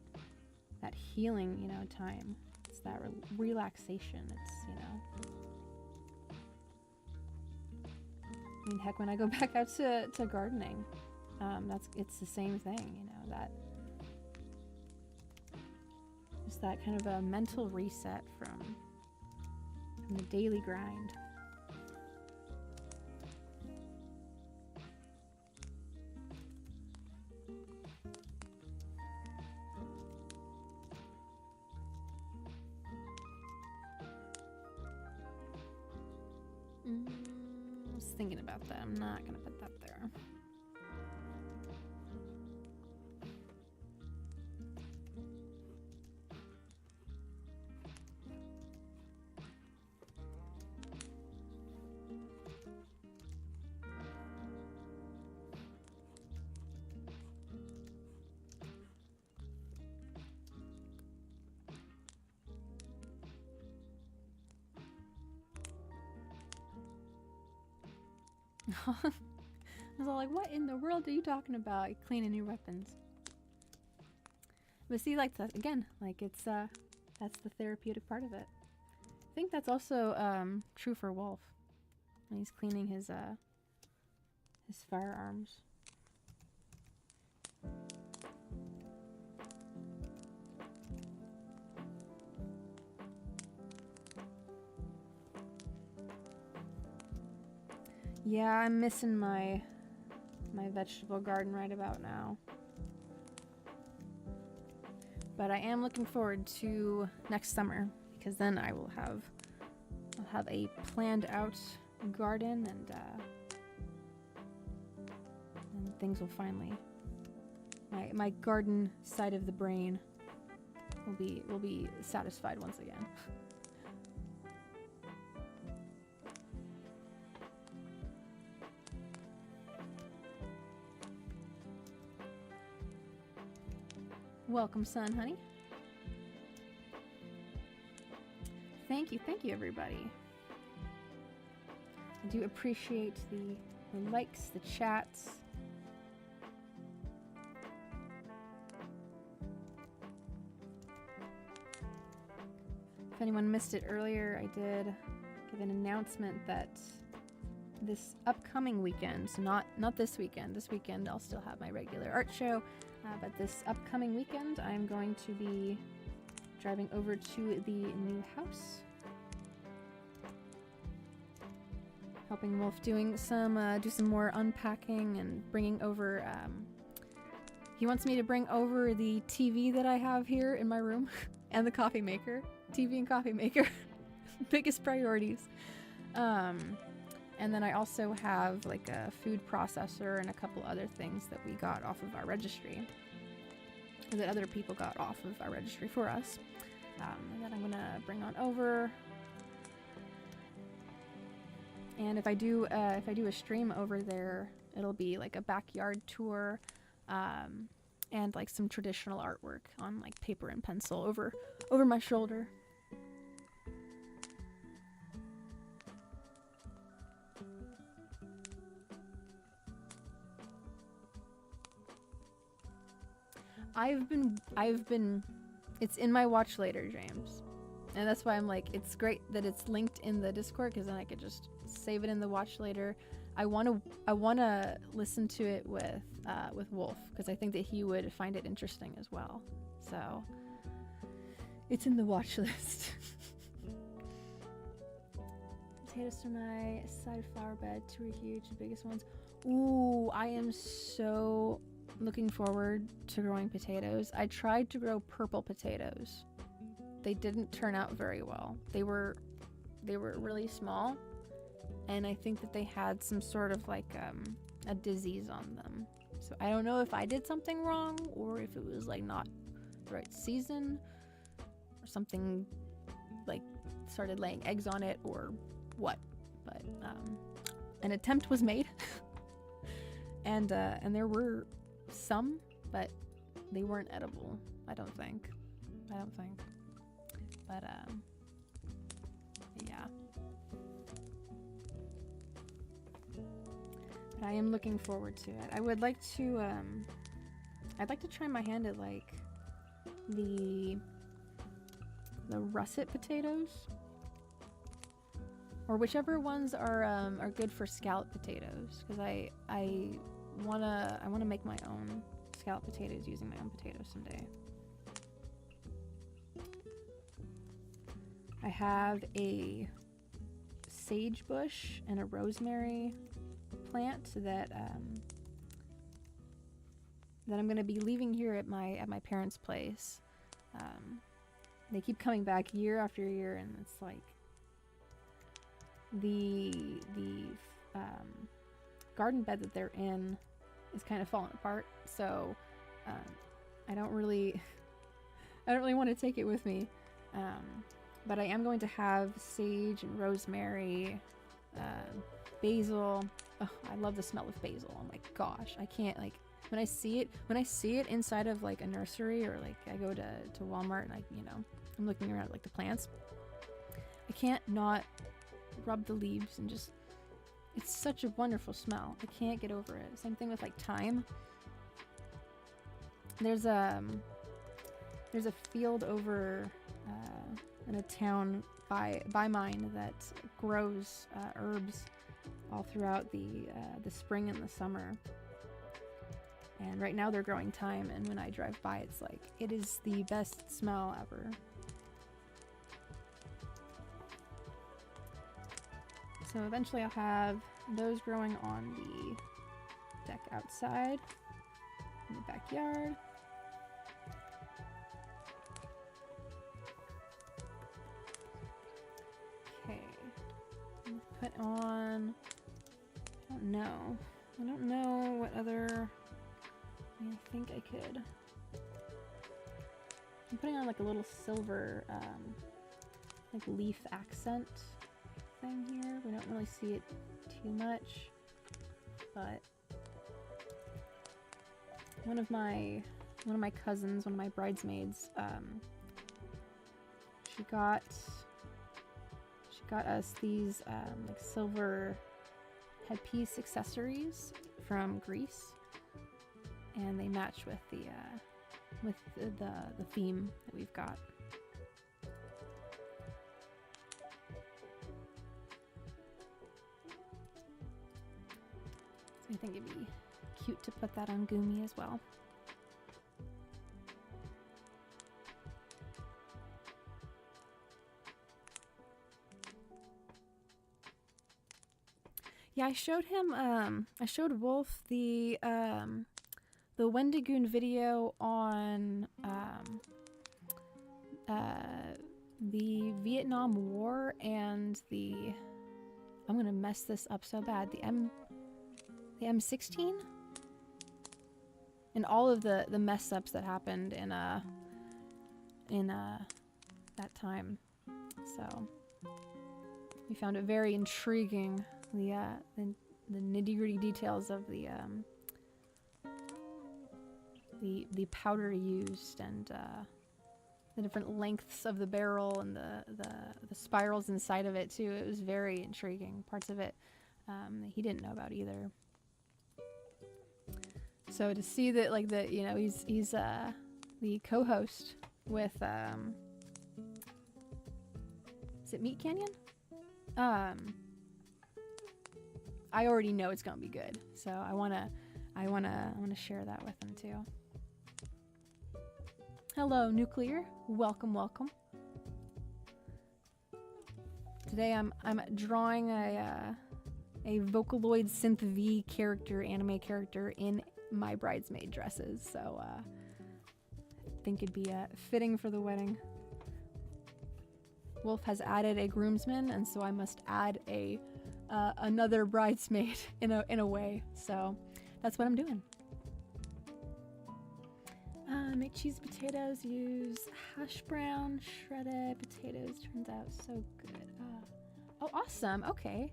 healing, you know, time. It's that relaxation. It's, you know. I mean, heck, when I go back out to gardening, it's the same thing. You know, that just that kind of a mental reset from the daily grind. I was thinking about that. I'm not gonna put that there. I was all like, what in the world are you talking about? Cleaning your weapons. But see, like, that, again, like, it's, that's the therapeutic part of it. I think that's also, true for Wolf. When he's cleaning his firearms. Yeah, I'm missing my vegetable garden right about now. But I am looking forward to next summer, because then I'll have a planned out garden, and things will finally, my garden side of the brain will be satisfied once again. Welcome, son, honey. Thank you, everybody. I do appreciate the likes, the chats. If anyone missed it earlier, I did give an announcement that this upcoming weekend, so not this weekend. This weekend I'll still have my regular art show, but this upcoming weekend I'm going to be driving over to the new house, helping Wolf do some more unpacking and bringing over. He wants me to bring over the TV that I have here in my room and the coffee maker. TV and coffee maker, biggest priorities. And then I also have like a food processor and a couple other things that we got off of our registry, that other people got off of our registry for us, that I'm gonna bring on over. And if I do a stream over there, it'll be like a backyard tour, and like some traditional artwork on like paper and pencil over my shoulder. I've been, it's in my watch later, James. And that's why I'm like, it's great that it's linked in the Discord, because then I could just save it in the watch later. I wanna listen to it with Wolf, because I think that he would find it interesting as well. So it's in the watch list. Potatoes to my side flower bed, 2 are huge, the biggest ones. Ooh, I am so looking forward to growing potatoes. I tried to grow purple potatoes. They didn't turn out very well. They were really small, and I think that they had some sort of like a disease on them. So I don't know if I did something wrong, or if it was like not the right season, or something like started laying eggs on it, or what. But an attempt was made. and there were some, but they weren't edible, I don't think. But yeah. But I am looking forward to it. I would like to I'd like to try my hand at like the russet potatoes, or whichever ones are good for scallop potatoes, because I wanna make my own scallop potatoes using my own potatoes someday. I have a sage bush and a rosemary plant that I'm gonna be leaving here at my parents' place. They keep coming back year after year, and it's like the garden bed that they're in is kind of falling apart, so I don't really want to take it with me, but I am going to have sage and rosemary, basil. Oh, I love the smell of basil. Oh my gosh, I can't, like, when I see it inside of like a nursery, or like I go to Walmart and I'm looking around at like the plants, I can't not rub the leaves and just It's such a wonderful smell. I can't get over it. Same thing with like thyme. There's a field over in a town by mine that grows herbs all throughout the spring and the summer. And right now they're growing thyme, and when I drive by, it's like, it is the best smell ever. So eventually I'll have those growing on the deck outside, in the backyard. Okay, put on, I don't know what other, I think I could. I'm putting on like a little silver, like leaf accent thing here. We don't really see it too much, but one of my cousins, one of my bridesmaids, she got us these like silver headpiece accessories from Greece, and they match with the theme that we've got. So I think it'd be cute to put that on Gumi as well. Yeah, I showed him, I showed Wolf the Wendigoon video on, the Vietnam War and the, I'm gonna mess this up so bad, the M16? And all of the mess ups that happened in that time. So, we found it very intriguing. The nitty-gritty details of the powder used, and the different lengths of the barrel, and the spirals inside of it too. It was very intriguing. Parts of it that he didn't know about either. So to see that, like, he's the co-host with is it Meat Canyon? I already know it's gonna be good, so I wanna share that with them too. Hello, Nuclear. Welcome, welcome. Today I'm drawing a Vocaloid Synth V character, anime character, in my bridesmaid dresses, so I think it'd be fitting for the wedding. Wolf has added a groomsman, and so I must add another bridesmaid in a way. So that's what I'm doing. Make cheese potatoes. Use hash brown shredded potatoes. Turns out so good. Oh, awesome. Okay,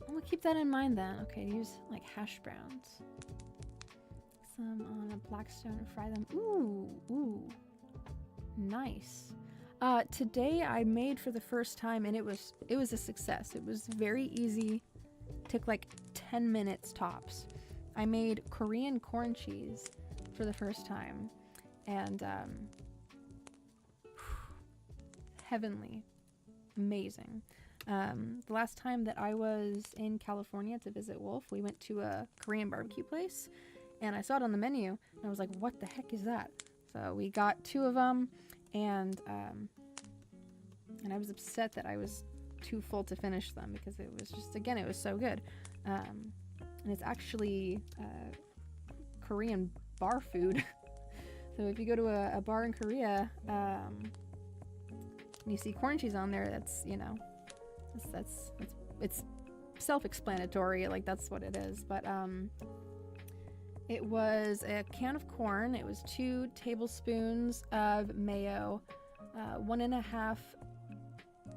I'm gonna keep that in mind then. Okay, use like hash browns. Some on a Blackstone and fry them. Ooh, nice. Today I made for the first time, and it was a success. It was very easy. Took like 10 minutes tops. I made Korean corn cheese for the first time, and heavenly, amazing. The last time that I was in California to visit Wolf, we went to a Korean barbecue place, and I saw it on the menu, and I was like, what the heck is that? So we got 2 of them, and I was upset that I was too full to finish them, because it was just, again, it was so good. And it's actually Korean bar food. So if you go to a bar in Korea, and you see corn cheese on there, that's, you know, it's self-explanatory, like that's what it is. But it was a can of corn. It was 2 tablespoons of mayo, 1.5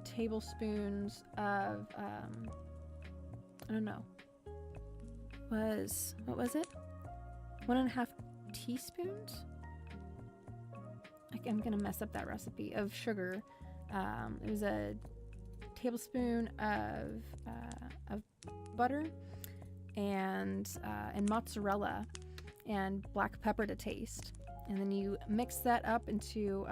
tablespoons of I don't know, what was it? 1.5 teaspoons? I'm gonna mess up that recipe, of sugar. It was a tablespoon of butter and mozzarella and black pepper to taste. And then you mix that up into,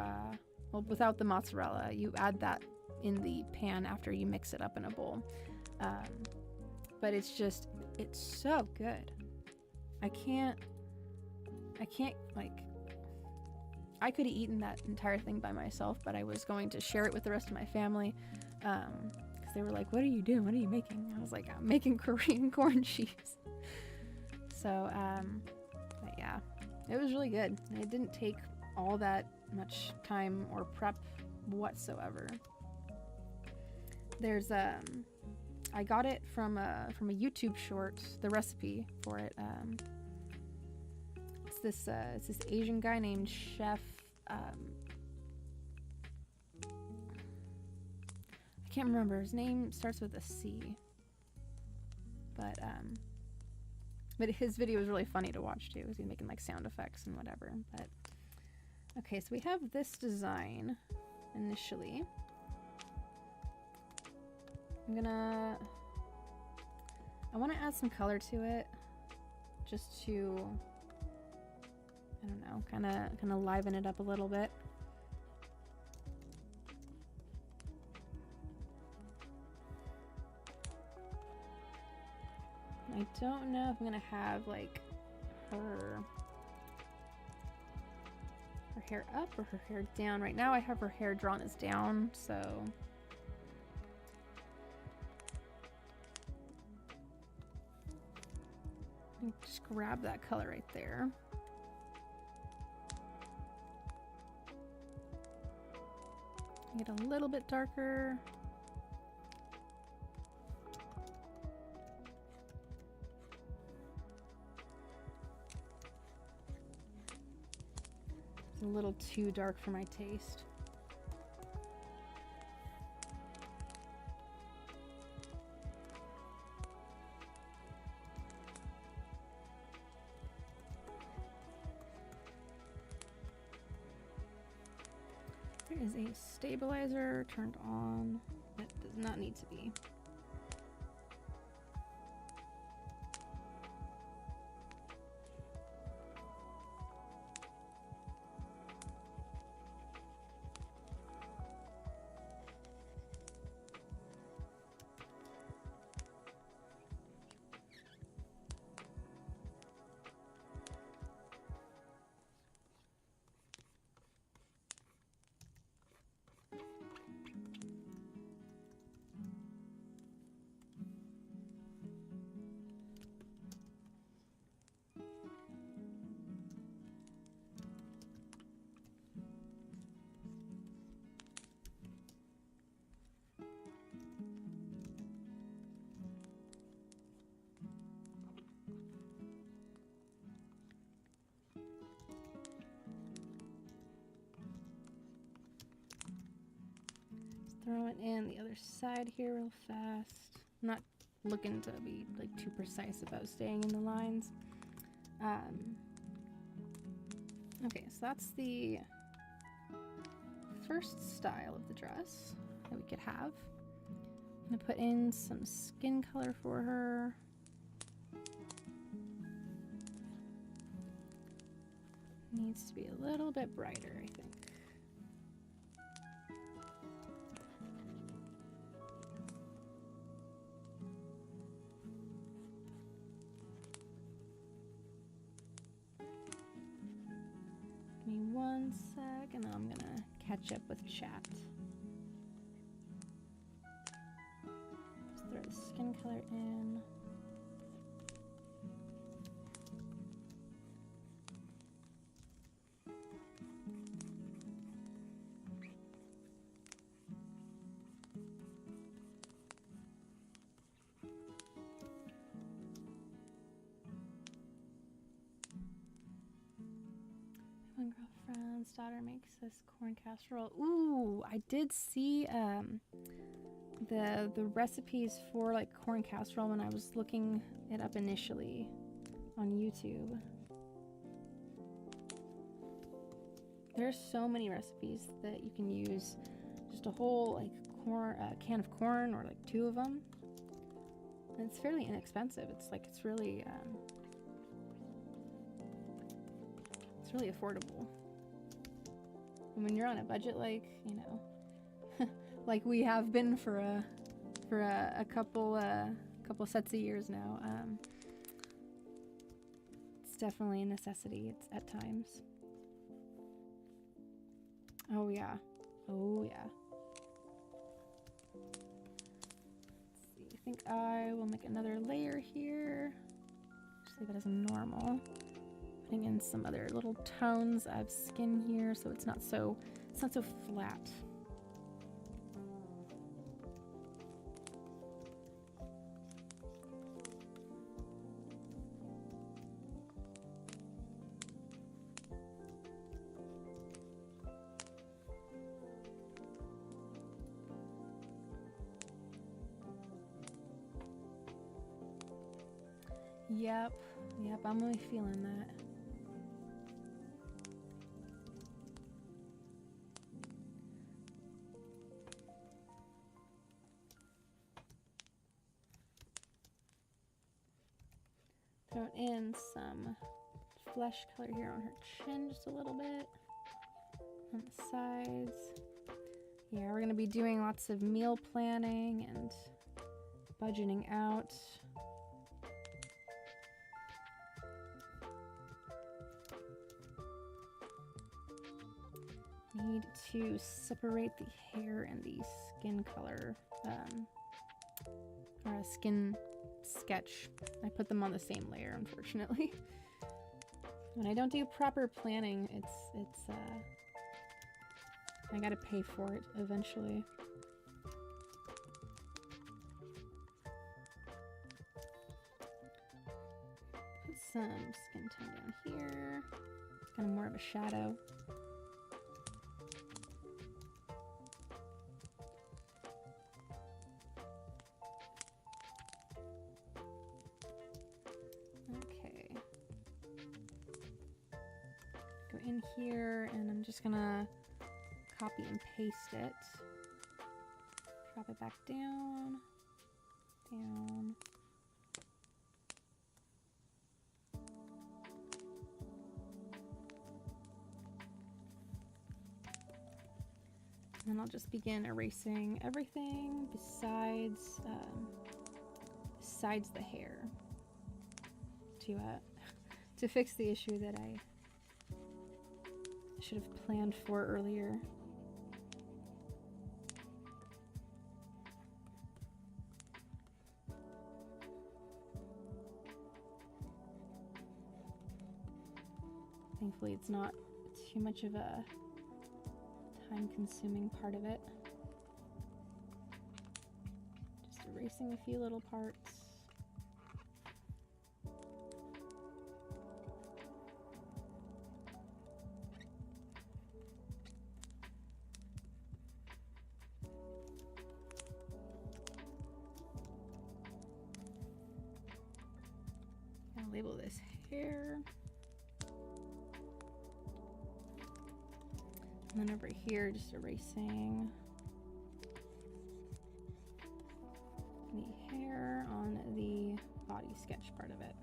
well, without the mozzarella, you add that in the pan after you mix it up in a bowl. But it's so good. I can't, like, I could have eaten that entire thing by myself, but I was going to share it with the rest of my family, because they were like, what are you doing? What are you making? I was like, I'm making Korean corn cheese. So, but yeah, it was really good. It didn't take all that much time or prep whatsoever. There's, I got it from a YouTube short, the recipe for it. It's this Asian guy named Chef, I can't remember, his name starts with a C, but his video was really funny to watch too. He's making like sound effects and whatever. But okay, so we have this design initially. I want to add some color to it, just to, I don't know, kind of liven it up a little bit. I don't know if I'm gonna have like her hair up or her hair down. Right now I have her hair drawn as down, so just grab that color right there. Get a little bit darker. It's a little too dark for my taste. There is a stabilizer turned on that does not need to be. Throw it in the other side here real fast. I'm not looking to be like too precise about staying in the lines. Okay, so that's the first style of the dress that we could have. I'm gonna put in some skin color for her. Needs to be a little bit brighter, I think. Give me 1 sec, and then I'm gonna catch up with chat. Just throw the skin color in. My girlfriend's daughter makes this corn casserole. Ooh, I did see the recipes for like corn casserole when I was looking it up initially on YouTube. There's so many recipes that you can use just a whole like can of corn or like 2 of them, And it's fairly inexpensive. It's really affordable. And when you're on a budget, like, you know, like we have been for a couple sets of years now, it's definitely a necessity. It's at times. Oh yeah, oh yeah. Let's see. I think I will make another layer here. Just leave it as normal. Putting in some other little tones of skin here, so it's not so flat. Yep, I'm really feeling that. Throw in some flesh color here on her chin just a little bit. On the sides. Yeah, we're gonna be doing lots of meal planning and budgeting out. Need to separate the hair and the skin color, or a skin sketch. I put them on the same layer, unfortunately. When I don't do proper planning, it's I gotta pay for it eventually. Put some skin tone down here. It's kind of more of a shadow. In here, and I'm just gonna copy and paste it. Drop it back down, down. And then I'll just begin erasing everything besides the hair to fix the issue that I should have planned for earlier. Thankfully, it's not too much of a time-consuming part of it. Just erasing a few little parts. Label this hair. And then over here, just erasing the hair on the body sketch part of it.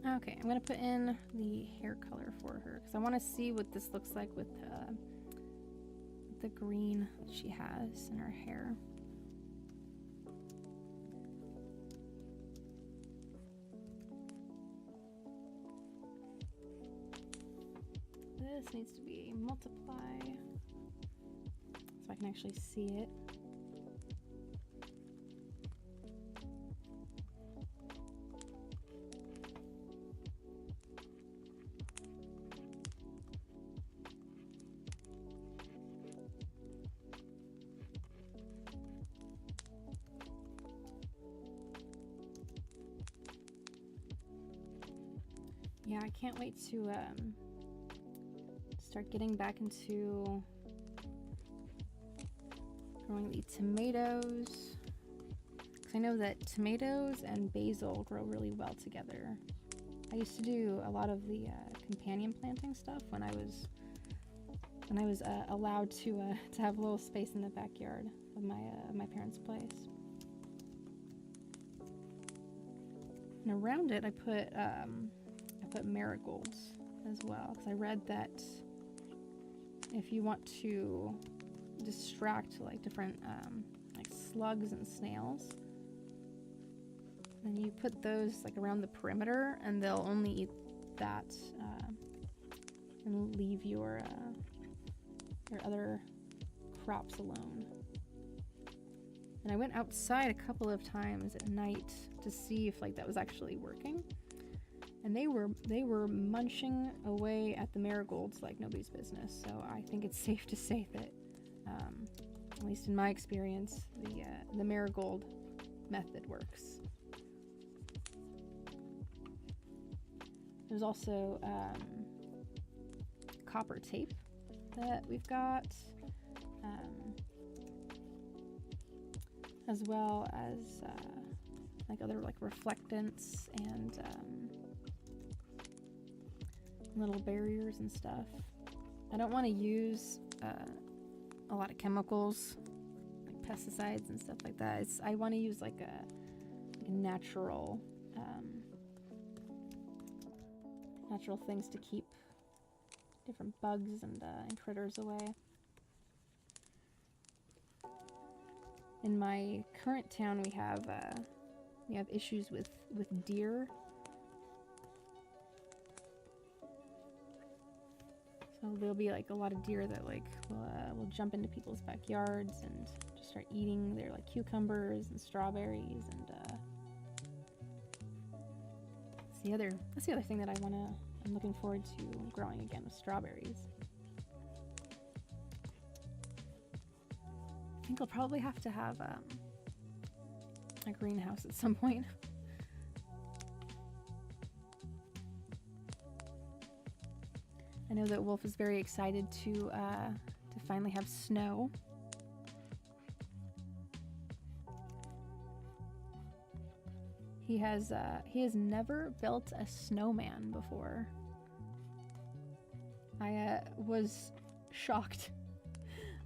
Okay, I'm gonna put in the hair color for her because I want to see what this looks like with the green that she has in her hair. This needs to be multiply so I can actually see it. yeah, I can't wait to start getting back into growing the tomatoes. Because I know that tomatoes and basil grow really well together. I used to do a lot of the companion planting stuff when I was allowed to have a little space in the backyard of my parents' place. And around it, I put marigolds as well, because I read that if you want to distract like different like slugs and snails, then you put those like around the perimeter, and they'll only eat that and leave your other crops alone. And I went outside a couple of times at night to see if like that was actually working. And they were munching away at the marigolds like nobody's business. So I think it's safe to say that, at least in my experience, the marigold method works. There's also copper tape that we've got, as well as like other like reflectants and little barriers and stuff. I don't want to use a lot of chemicals like pesticides and stuff like that. I want to use like a natural natural things to keep different bugs and critters away. In my current town, we have issues with deer. So there'll be like a lot of deer that like will jump into people's backyards and just start eating their like cucumbers and strawberries, and that's the other thing that I'm looking forward to growing again, with strawberries. I think I'll probably have to have a greenhouse at some point. I know that Wolf is very excited to finally have snow. He has never built a snowman before. I was shocked.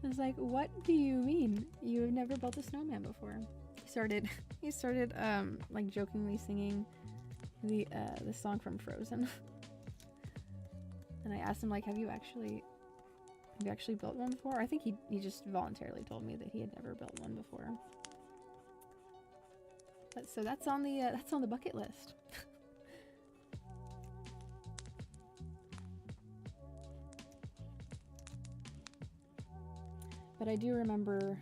I was like, "What do you mean? You've never built a snowman before?" He started like jokingly singing the song from Frozen. And I asked him like, "Have you actually built one before?" I think he just voluntarily told me that he had never built one before. So that's on the bucket list. But I do remember,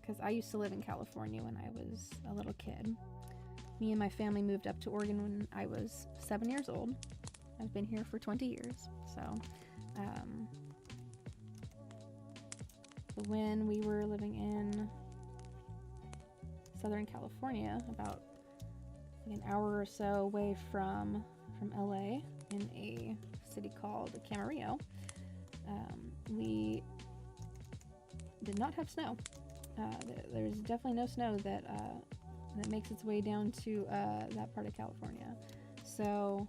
because I used to live in California when I was a little kid. Me and my family moved up to Oregon when I was 7 years old. I've been here for 20 years. So when we were living in Southern California, about like an hour or so away from LA, in a city called Camarillo, we did not have snow. There's definitely no snow that makes its way down to that part of California. So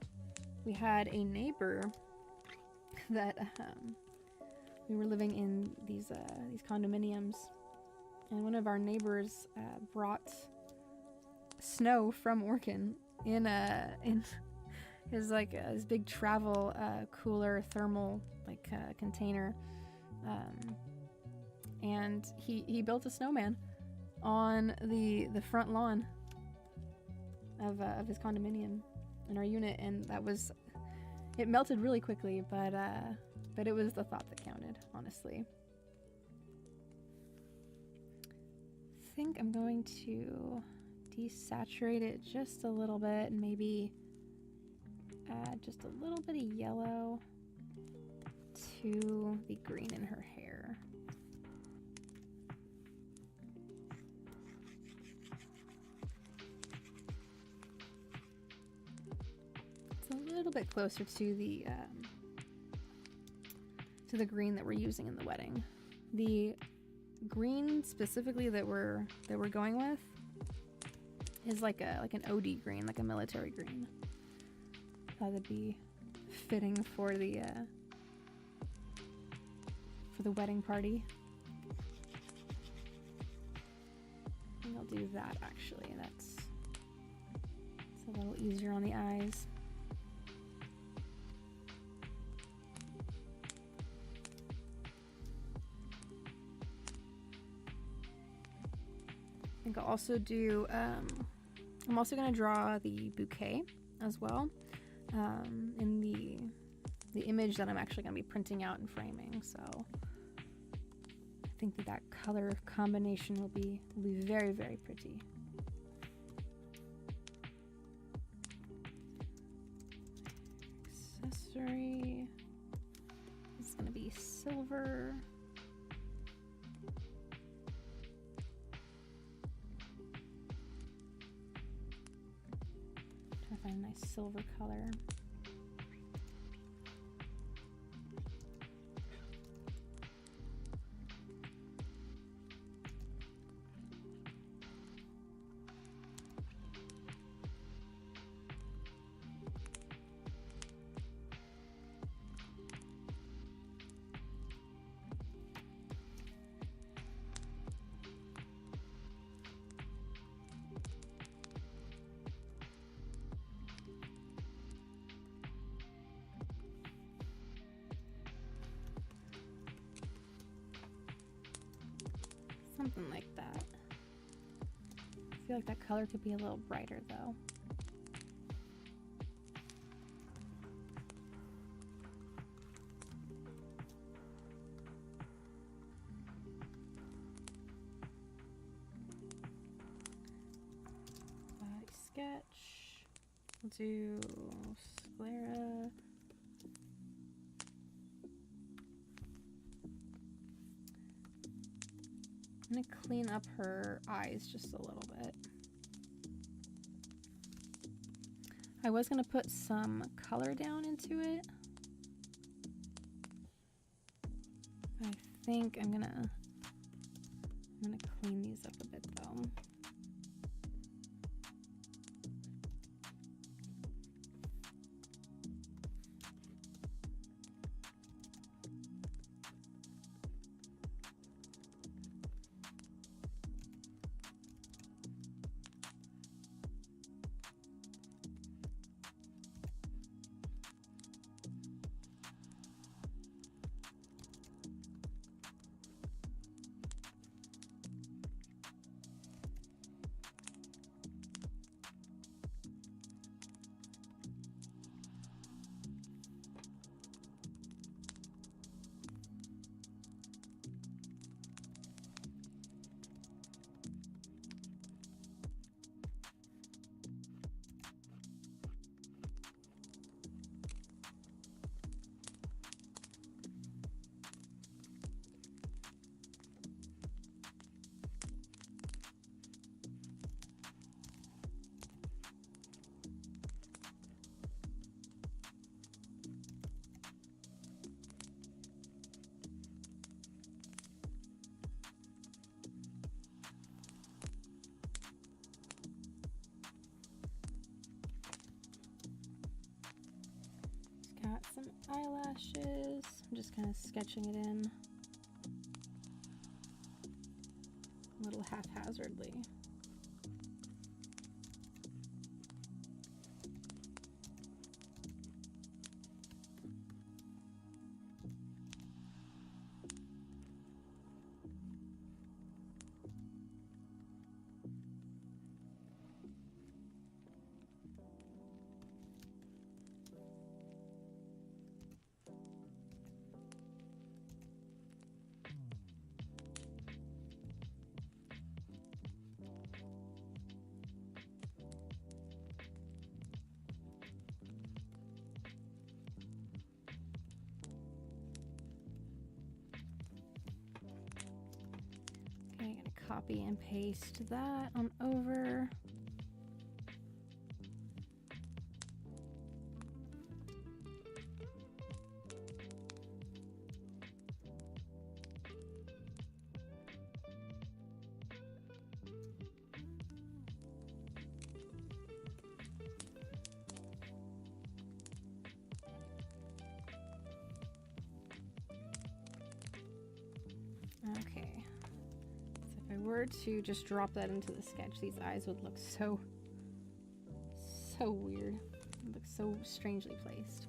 we had a neighbor that we were living in these condominiums, and one of our neighbors brought snow from Oregon in his like his big travel cooler thermal like container, and he built a snowman on the front lawn of his condominium in our unit, and it melted really quickly, but it was the thought that counted, honestly. I think I'm going to desaturate it just a little bit and maybe add just a little bit of yellow to the green in her hair. a little bit closer to the green that we're using in the wedding. The green specifically that we're going with is like an OD green, like a military green. Thought it'd be fitting for the wedding party. I think I'll do that actually. That's a little easier on the eyes. I think I'll also do, I'm also going to draw the bouquet as well in the image that I'm actually going to be printing out and framing. So I think that color combination will be very, very pretty. Accessory is going to be silver. Try to find a nice silver color. Something like that. I feel like that color could be a little brighter though. Body sketch. We'll do sclera. I'm gonna clean up her eyes just a little bit. I was gonna put some color down into it. I think I'm gonna clean these up a bit though. Got some eyelashes. I'm just kind of sketching it in a little haphazardly. I'm gonna copy and paste that on over. were to just drop that into the sketch, these eyes would look so weird. It looks so strangely placed.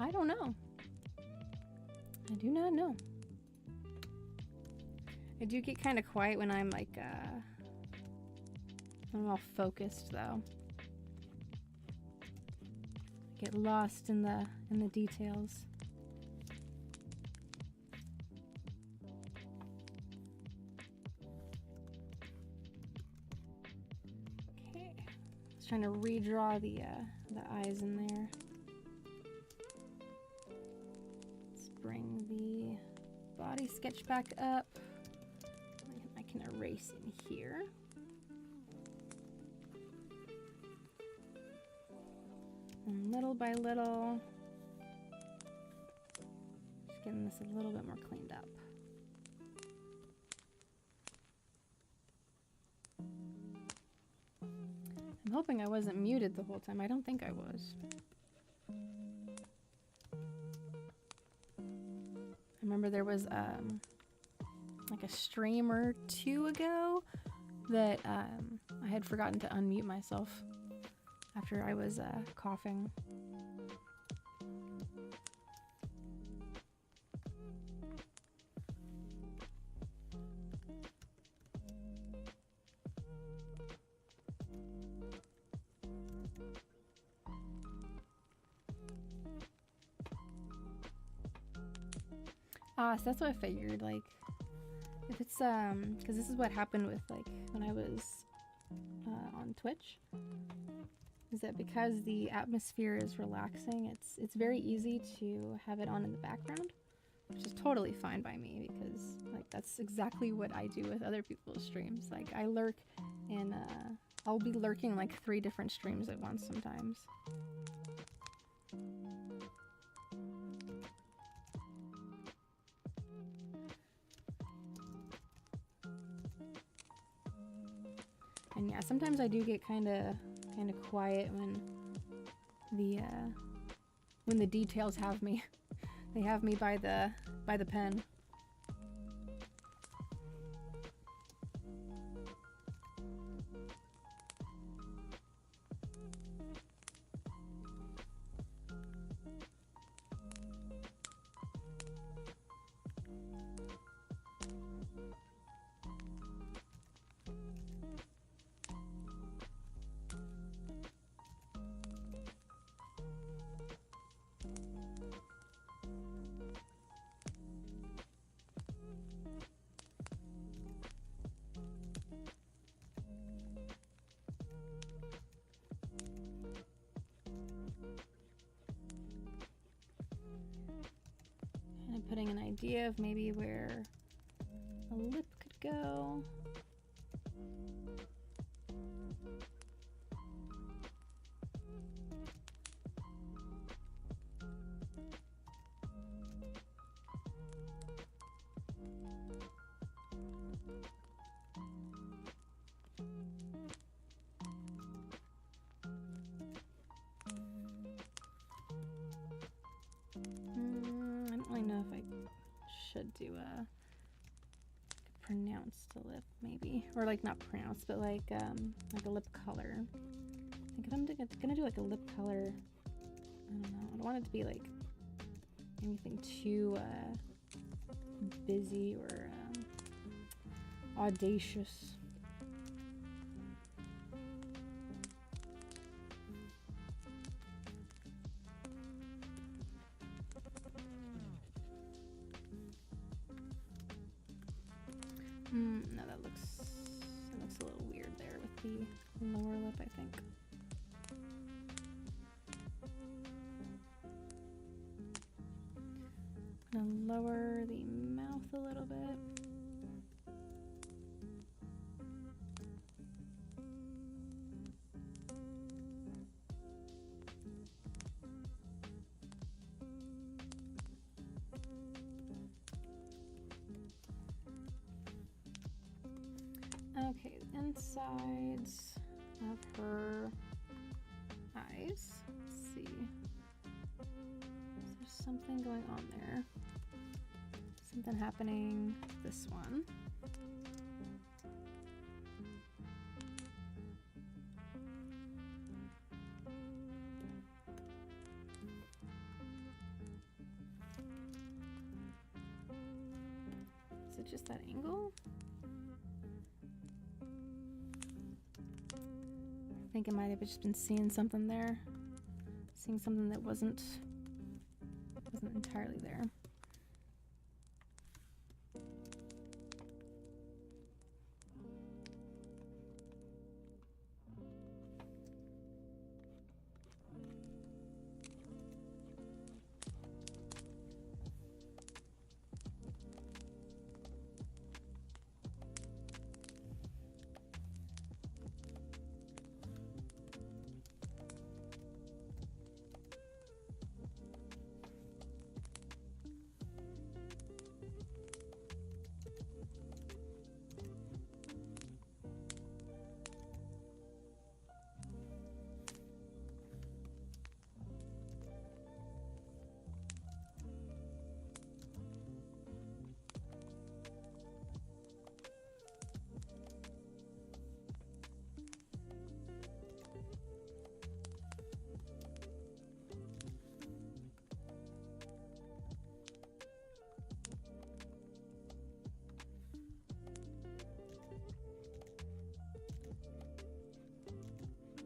I don't know. I do not know. I do get kind of quiet when I'm like, I'm all focused though. Get lost in the details. Okay. Just trying to redraw the eyes in there. Bring the body sketch back up. I can erase in here. And little by little, just getting this a little bit more cleaned up. I'm hoping I wasn't muted the whole time. I don't think I was. I remember there was like a stream or two ago that I had forgotten to unmute myself after I was coughing. So that's what I figured, like, if it's, because this is what happened with, like, when I was on Twitch, is that because the atmosphere is relaxing, it's very easy to have it on in the background, which is totally fine by me, because, like, that's exactly what I do with other people's streams. Like, I lurk in, I'll be lurking, like, 3 different streams at once sometimes. And yeah, sometimes I do get kind of quiet when the details have me. They have me by the pen. Putting an idea of maybe where a lip could go. I don't really know if I should do a pronounced lip, maybe, or like not pronounced, but like a lip color. I think if I'm gonna do like a lip color, I don't know. I don't want it to be like anything too busy or audacious. No, that looks a little weird there with the lower lip, I think. I'm gonna lower the mouth a little bit. Okay, the insides of her eyes. Let's see. There's something going on there. Something happening with this one. Is it just that angle? I think I might have just been seeing something there. Seeing something that wasn't entirely there.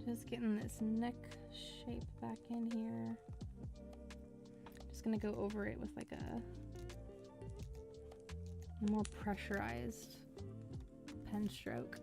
Just getting this neck shape back in here. Just gonna go over it with like a more pressurized pen stroke.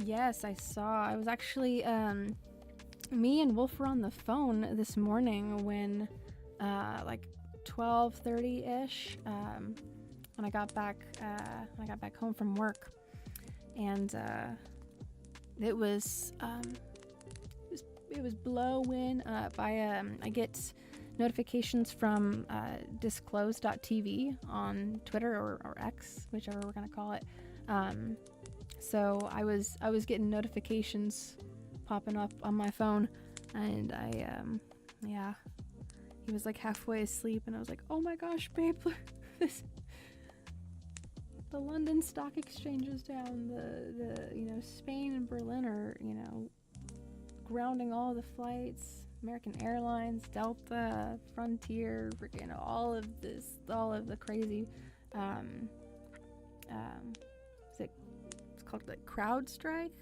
Yes, I saw. I was actually, me and Wolf were on the phone this morning when, like 12:30-ish, when I got back home from work, and it was blowing up. I get notifications from disclose.tv on Twitter or X, whichever we're gonna call it. So I was getting notifications popping up on my phone, and yeah, he was like halfway asleep, and I was like, oh my gosh, babe, the London Stock Exchange is down, the Spain and Berlin are grounding all the flights, American Airlines, Delta, Frontier, freaking all of the crazy it's called like CrowdStrike.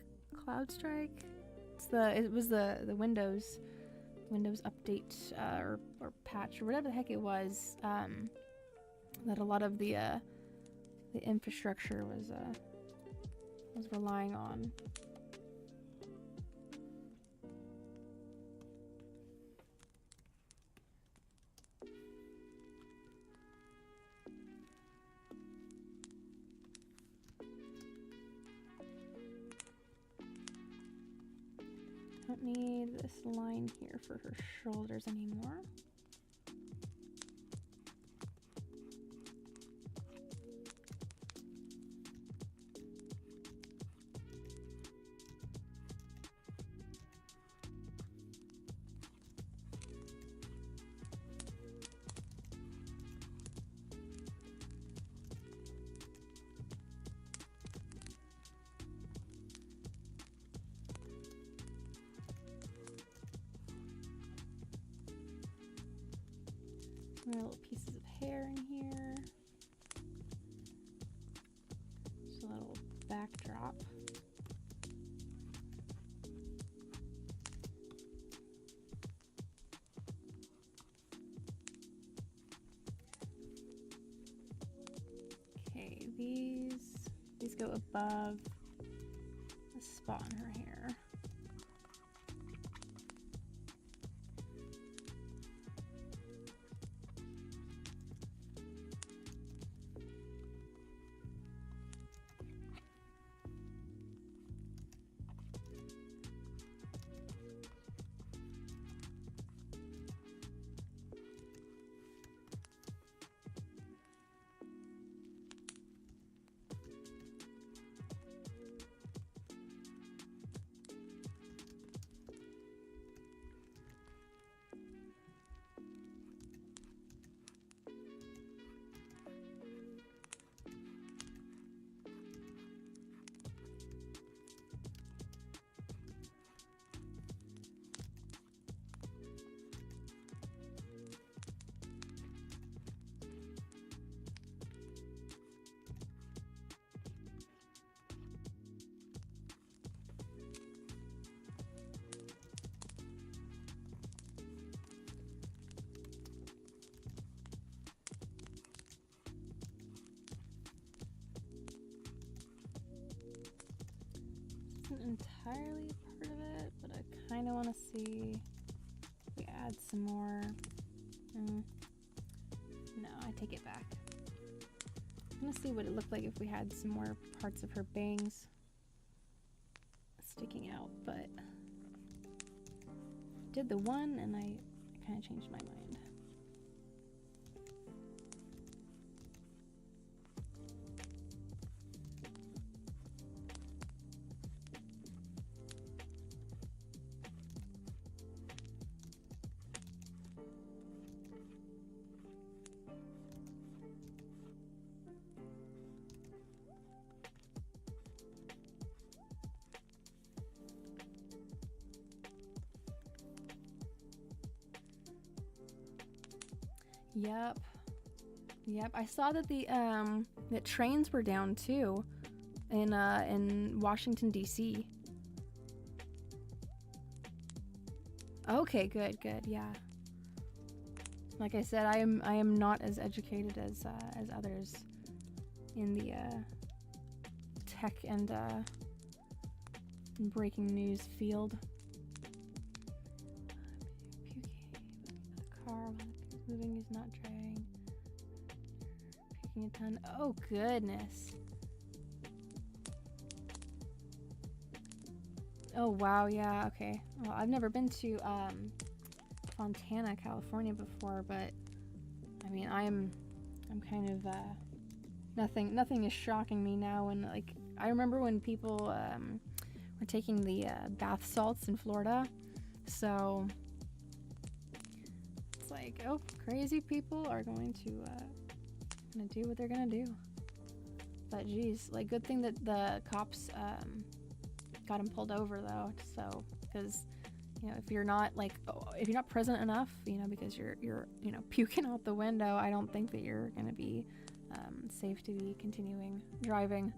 It was the Windows update or patch or whatever the heck it was, that a lot of the infrastructure was relying on. Don't need this line here for her shoulders anymore. Little pieces of hair in here. Just a little backdrop. Okay, these go above the spot in her hair. Entirely part of it, but I kind of want to see if we add some more. No, I take it back. I'm gonna see what it looked like if we had some more parts of her bangs sticking out, but I did the one and I kind of changed my mind. Yep. I saw that that trains were down too in Washington D.C. Okay, good. Yeah. Like I said, I am not as educated as others in the tech and breaking news field. The car moving is not driving. Picking a ton. Oh goodness. Oh wow, yeah, okay. Well, I've never been to Fontana, California before, but I mean, I'm kind of nothing is shocking me now. And like, I remember when people were taking the bath salts in Florida, so it's like, oh, crazy people are going to gonna do what they're gonna do. But geez, like, good thing that the cops got him pulled over though, so, because if you're not present enough, because you're puking out the window, I don't think that you're gonna be safe to be continuing driving.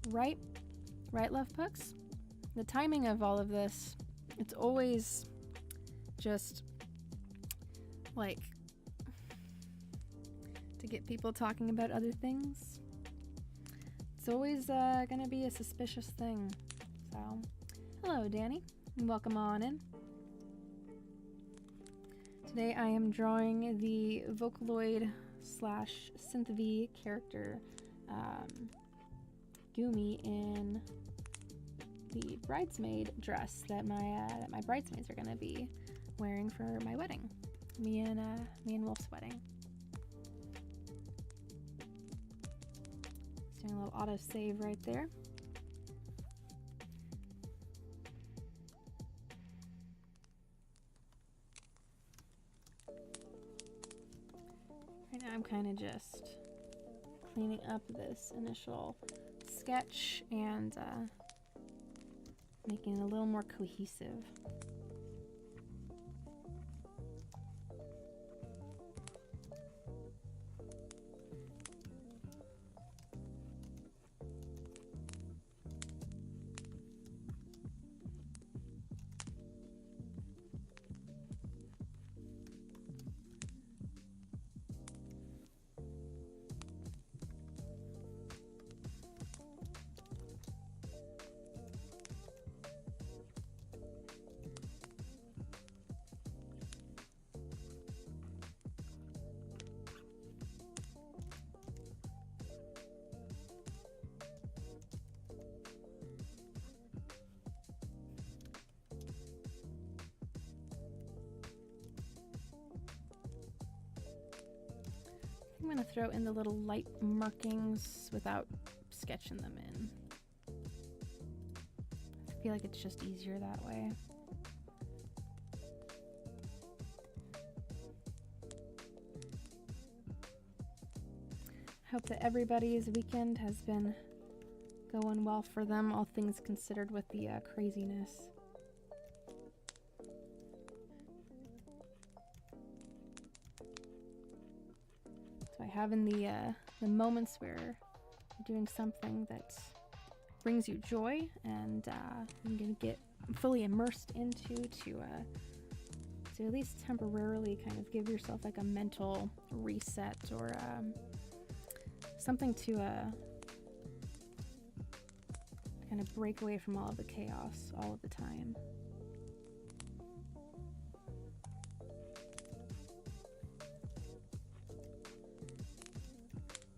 Right, Love Pucks? The timing of all of this, it's always just like to get people talking about other things. It's always gonna be a suspicious thing. So, hello Danny, and welcome on in. Today I am drawing the Vocaloid / Synth-V character Gumi in the bridesmaid dress that my bridesmaids are gonna be wearing for my wedding. Me and Wolf's wedding. Just doing a little auto save right there. Right now I'm kind of just cleaning up this initial sketch and making it a little more cohesive. I'm gonna throw in the little light markings without sketching them in. I feel like it's just easier that way. I hope that everybody's weekend has been going well for them, all things considered with the craziness. So I have in the moments where you're doing something that brings you joy and you're gonna get fully immersed into to at least temporarily kind of give yourself like a mental reset or something to kind of break away from all of the chaos all of the time.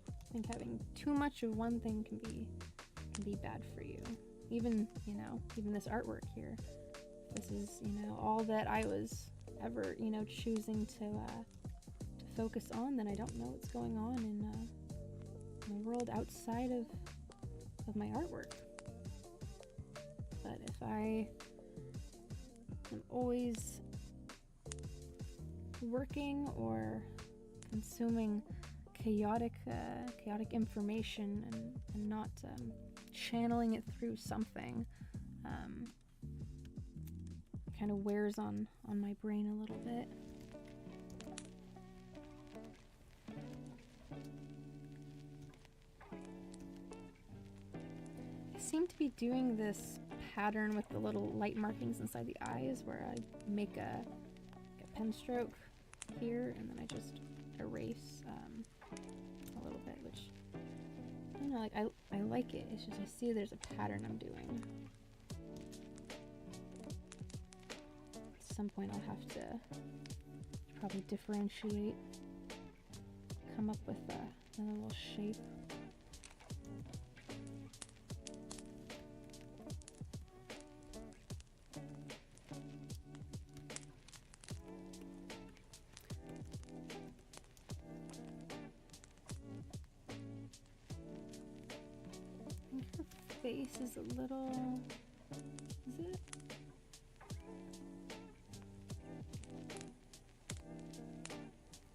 I think having too much of one thing can be bad for you. Even, you know, even this artwork here. This is, you know, all that I was ever, you know, choosing to focus on, then I don't know what's going on in the world outside of my artwork. But if I am always working or consuming chaotic information and not channeling it through something, kind of wears on my brain a little bit. I seem to be doing this pattern with the little light markings inside the eyes where I make a pen stroke here and then I just erase a little bit, which I don't know, like I like it. It's just I see there's a pattern I'm doing. At some point I'll have to probably differentiate, come up with another little shape. Face is a little, is it?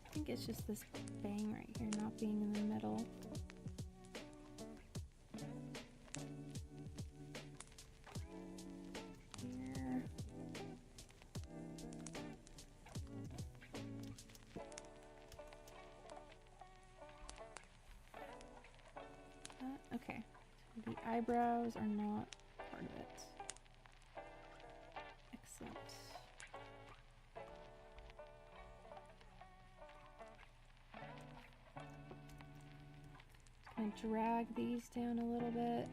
I think it's just this bang right here not being in the middle. Here. Okay. The eyebrows are not part of it. Excellent. Just gonna drag these down a little bit.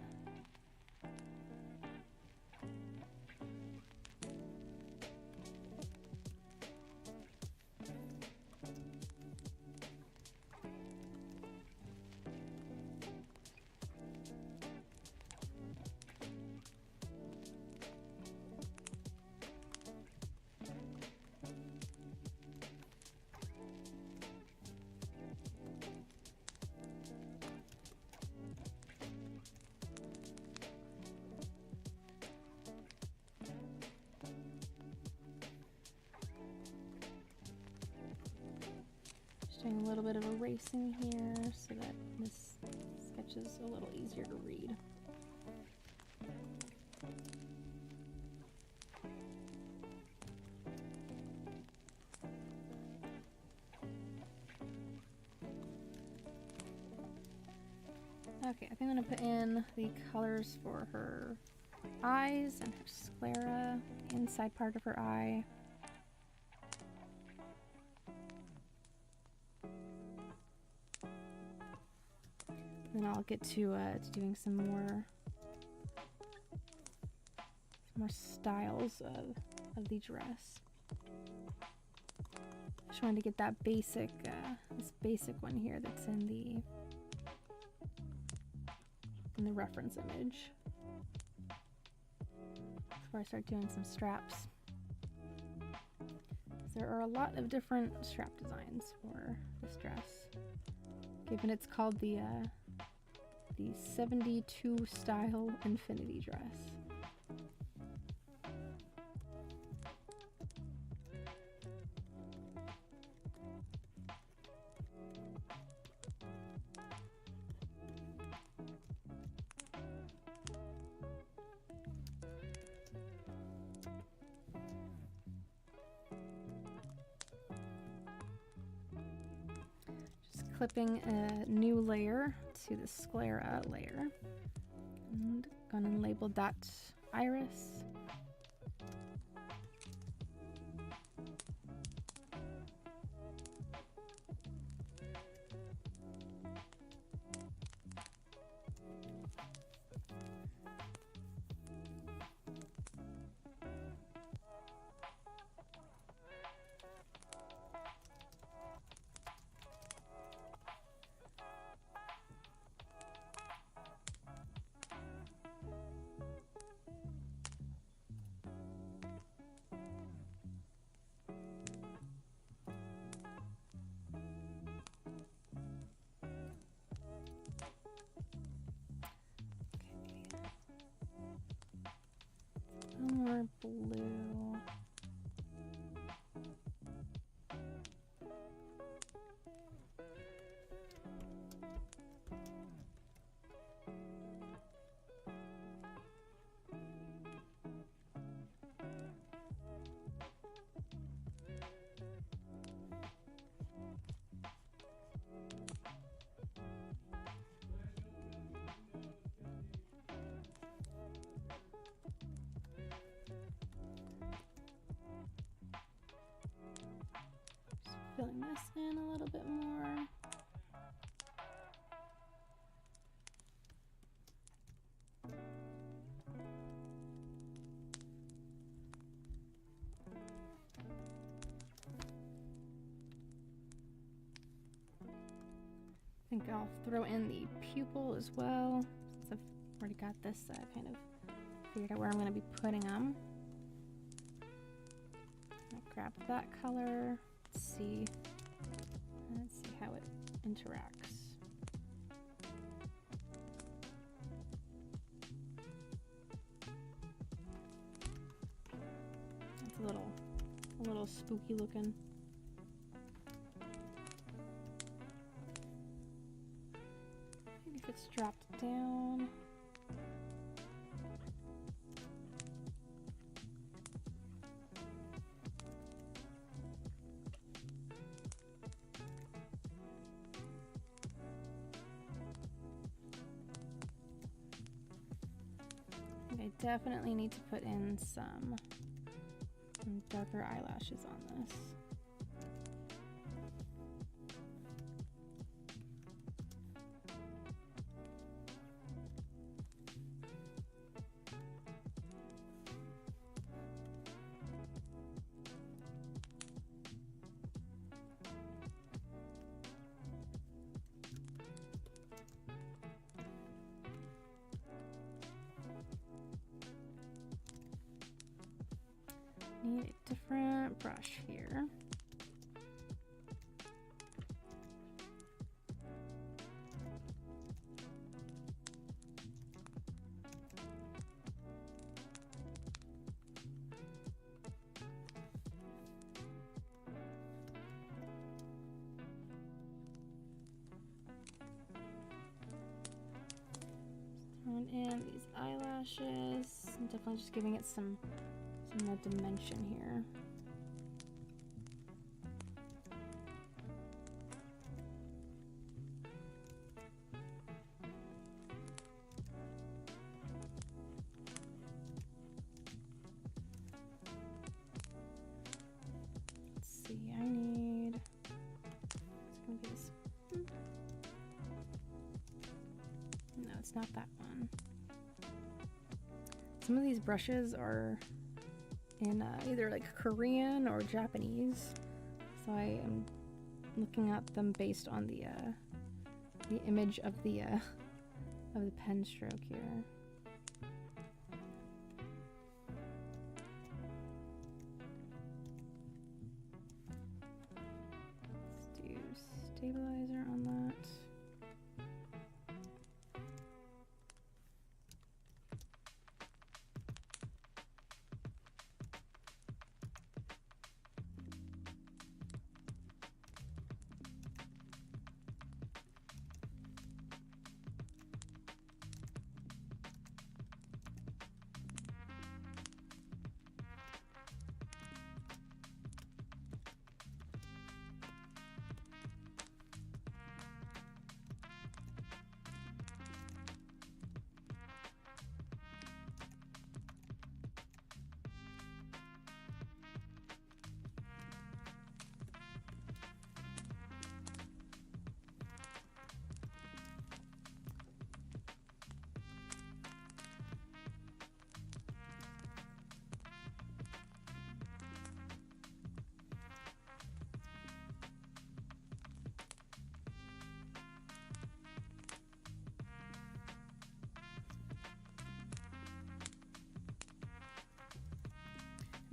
Doing a little bit of erasing here so that this sketch is a little easier to read. Okay, I think I'm gonna put in the colors for her eyes and her sclera, inside part of her eye. Then I'll get to doing some more styles of the dress. Just wanted to get that basic, this basic one here that's in the reference image before I start doing some straps. There are a lot of different strap designs for this dress. Given it's called the 72 style infinity dress. Clipping a new layer to the sclera layer, and gonna label that iris. More blue. Filling this in a little bit more. I think I'll throw in the pupil as well, since I've already got this kind of figured out where I'm going to be putting them. I'll grab that color. Let's see how it interacts. It's a little spooky looking. Maybe if it's dropped down. I definitely need to put in some darker eyelashes on this. Need a different brush here. Throwing in these eyelashes. I'm definitely just giving it some more dimension here. Let's see, I need, it's gonna be this. No, it's not that one. Some of these brushes are in either like Korean or Japanese, so I am looking at them based on the image of the pen stroke here. Let's do stabilizer on that.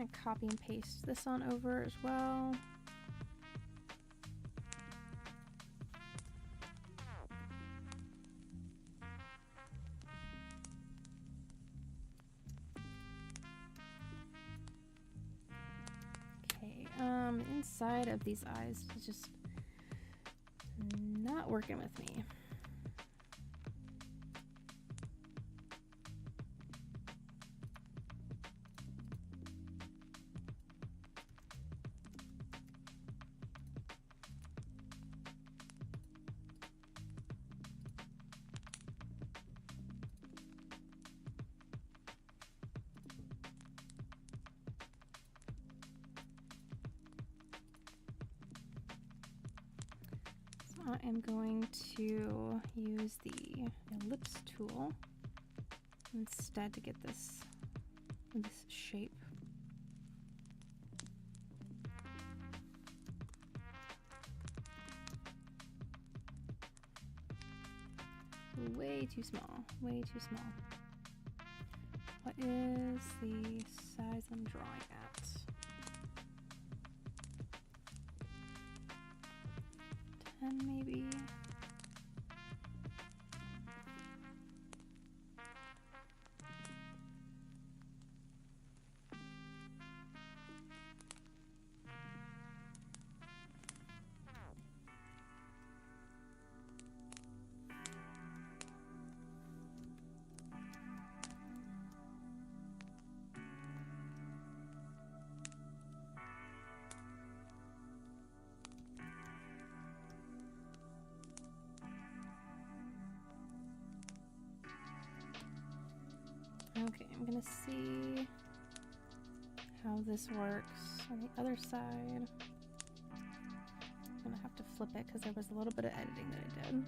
gonna copy and paste this on over as well. Okay, inside of these eyes is just not working with me. I am going to use the ellipse tool instead to get this shape. Way too small, way too small. What is the size I'm drawing at? 10 maybe. Okay, I'm gonna see how this works on the other side. I'm gonna have to flip it because there was a little bit of editing that I did.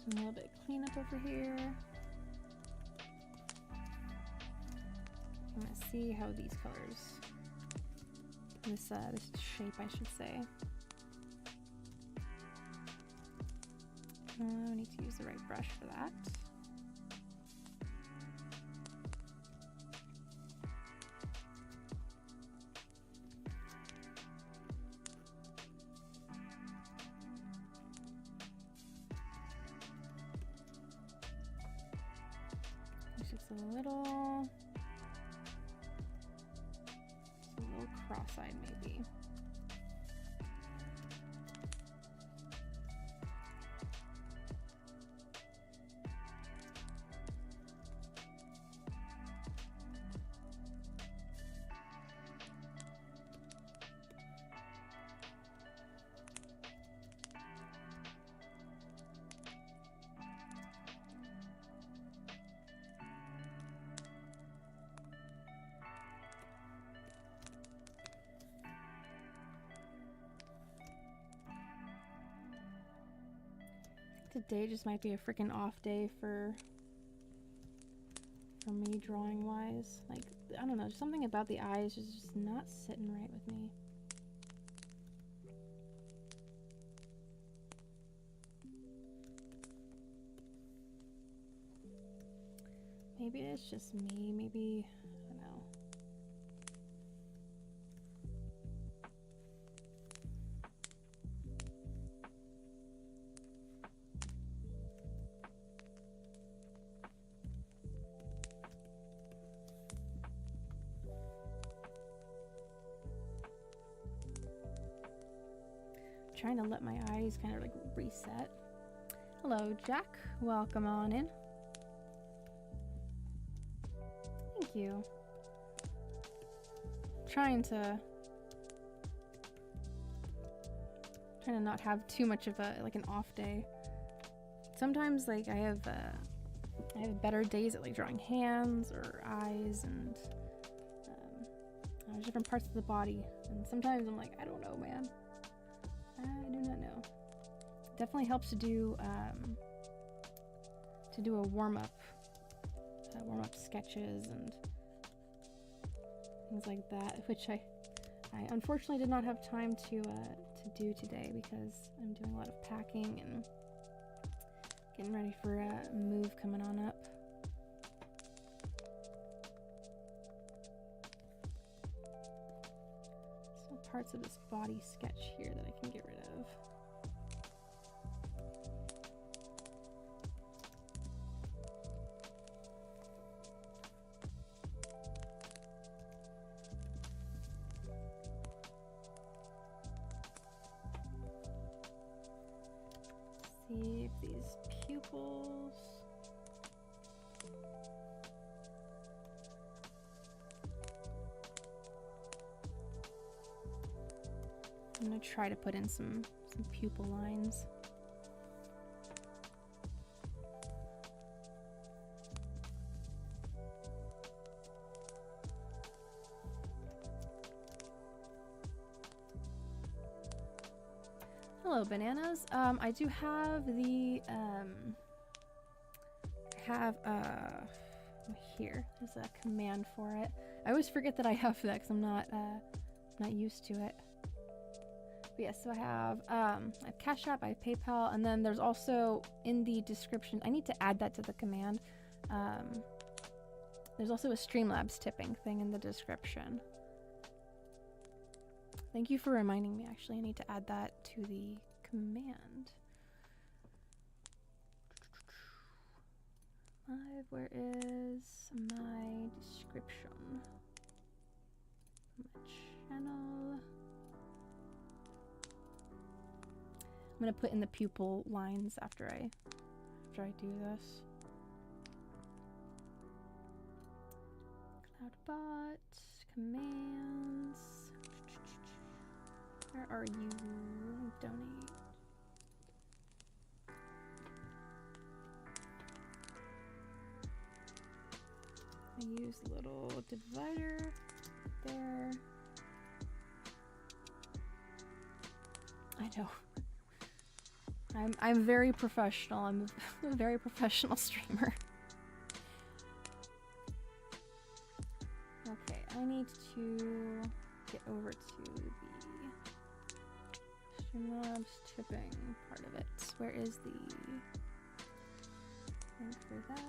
A little bit of cleanup over here. I'm gonna see how these colors, this shape I should say. I need to use the right brush for that. A little cross-eyed maybe. Today just might be a freaking off day for me drawing wise. Like, I don't know, something about the eyes is just not sitting right with me. Maybe it's just me, maybe, I don't know. trying to let my eyes kind of like reset. Hello, Jack. Welcome on in. Thank you. Trying to not have too much of a like an off day. Sometimes like I have better days at like drawing hands or eyes and different parts of the body, and sometimes I'm like, I don't know, man. I do not know. Definitely helps to do a warm-up sketches and things like that, which I unfortunately did not have time to do today because I'm doing a lot of packing and getting ready for a move coming on up. Some parts of this body sketch here that I can get rid of. See if these pupils. I'm gonna try to put in some pupil lines. Hello, bananas. I do have the here. There's a command for it. I always forget that I have that because I'm not used to it. But yeah, so I have Cash App, I have PayPal, and then there's also in the description. I need to add that to the command. There's also a Streamlabs tipping thing in the description. Thank you for reminding me, actually. I need to add that to the command. Live, where is my description? My channel. I'm gonna put in the pupil lines after I do this. Cloudbot, commands. Where are you? Donate. I use the little divider there. I know. I'm very professional. I'm a very professional streamer. Okay, I need to get over to the Streamlabs tipping part of it. Where is the link for that?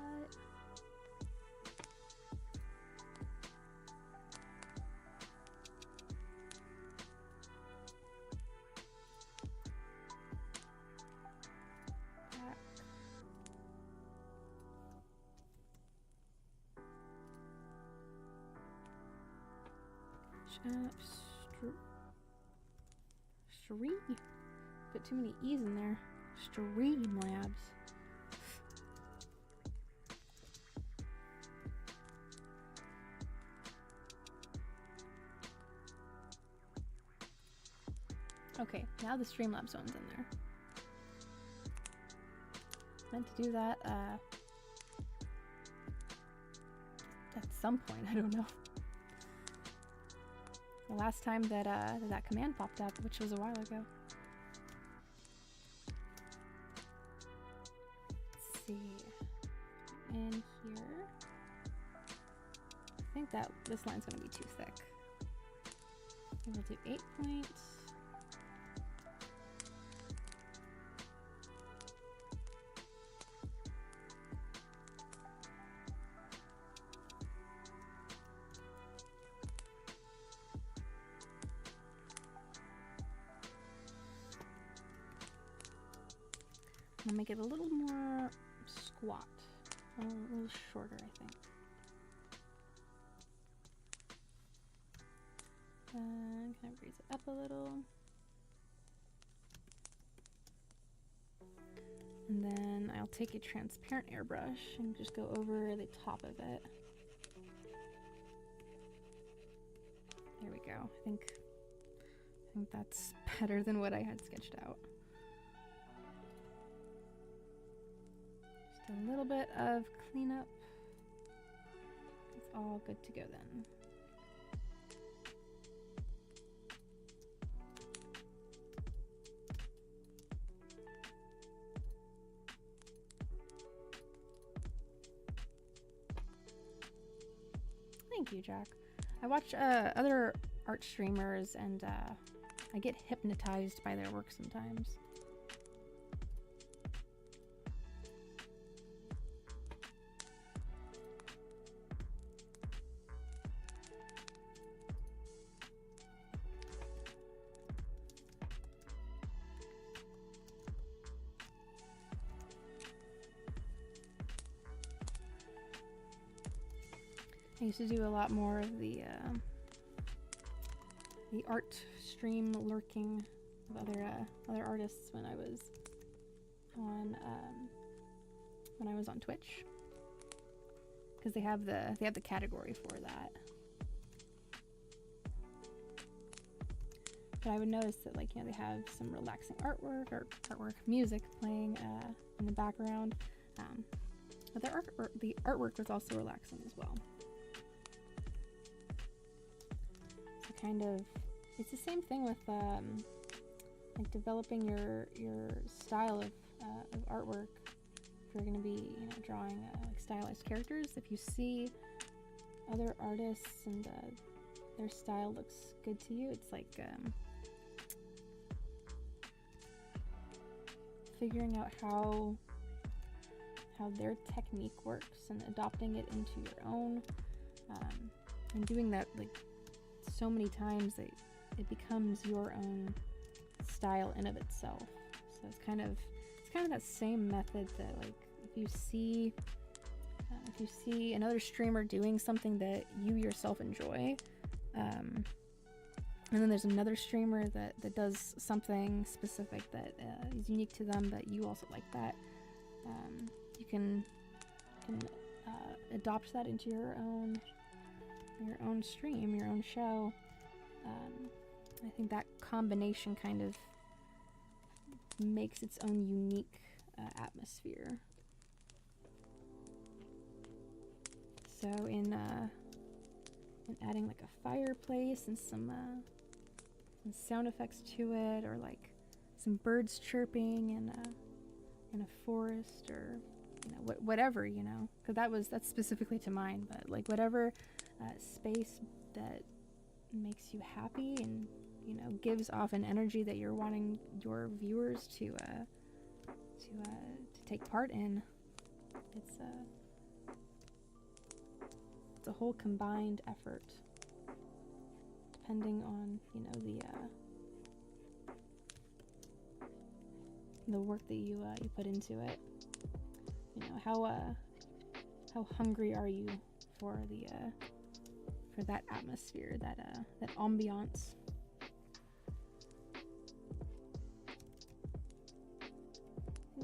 Put too many E's in there. Streamlabs. Okay, now the Streamlabs one's in there. Meant to do that at some point, I don't know. The last time that that command popped up, which was a while ago. Let's see. In here. I think that this line's gonna be too thick. We'll do 8 points. I'll make it a little more squat, a little shorter, I think. And kind of raise it up a little. I'll take a transparent airbrush and just go over the top of it. There we go. I think that's better than what I had sketched out. Just a little bit of cleanup. It's all good to go then. Thank you, Jack. I watch other art streamers and I get hypnotized by their work sometimes. I used to do a lot more of the art stream lurking of other artists when I was on Twitch, because they have the category for that. But I would notice that, like, you know, they have some relaxing artwork, music playing in the background, but the artwork was also relaxing as well. Kind of, it's the same thing with like developing your style of artwork. If you're going to be, you know, drawing like stylized characters, if you see other artists and their style looks good to you, it's like figuring out how their technique works and adopting it into your own, and doing that like so many times that it becomes your own style in of itself. So it's kind of that same method that, like, if you see another streamer doing something that you yourself enjoy, and then there's another streamer that does something specific that is unique to them, but you also like that, you can adopt that into your own stream, your own show. I think that combination kind of makes its own unique atmosphere. So in adding like a fireplace and some sound effects to it, or like some birds chirping in a forest, or, you know, whatever, you know, because that's specifically to mine, but like whatever space that makes you happy and, you know, gives off an energy that you're wanting your viewers to take part in. It's a whole combined effort, depending on, you know, the work that you put into it. You know, how hungry are you for that atmosphere, that ambiance.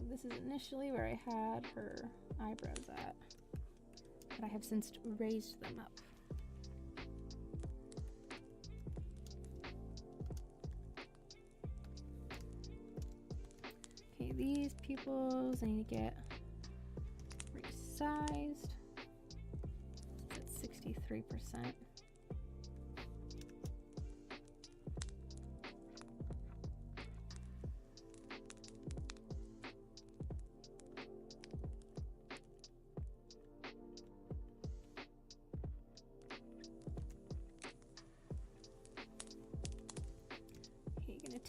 This is initially where I had her eyebrows at, but I have since raised them up. Okay, these pupils I need to get resized. It's at 63%.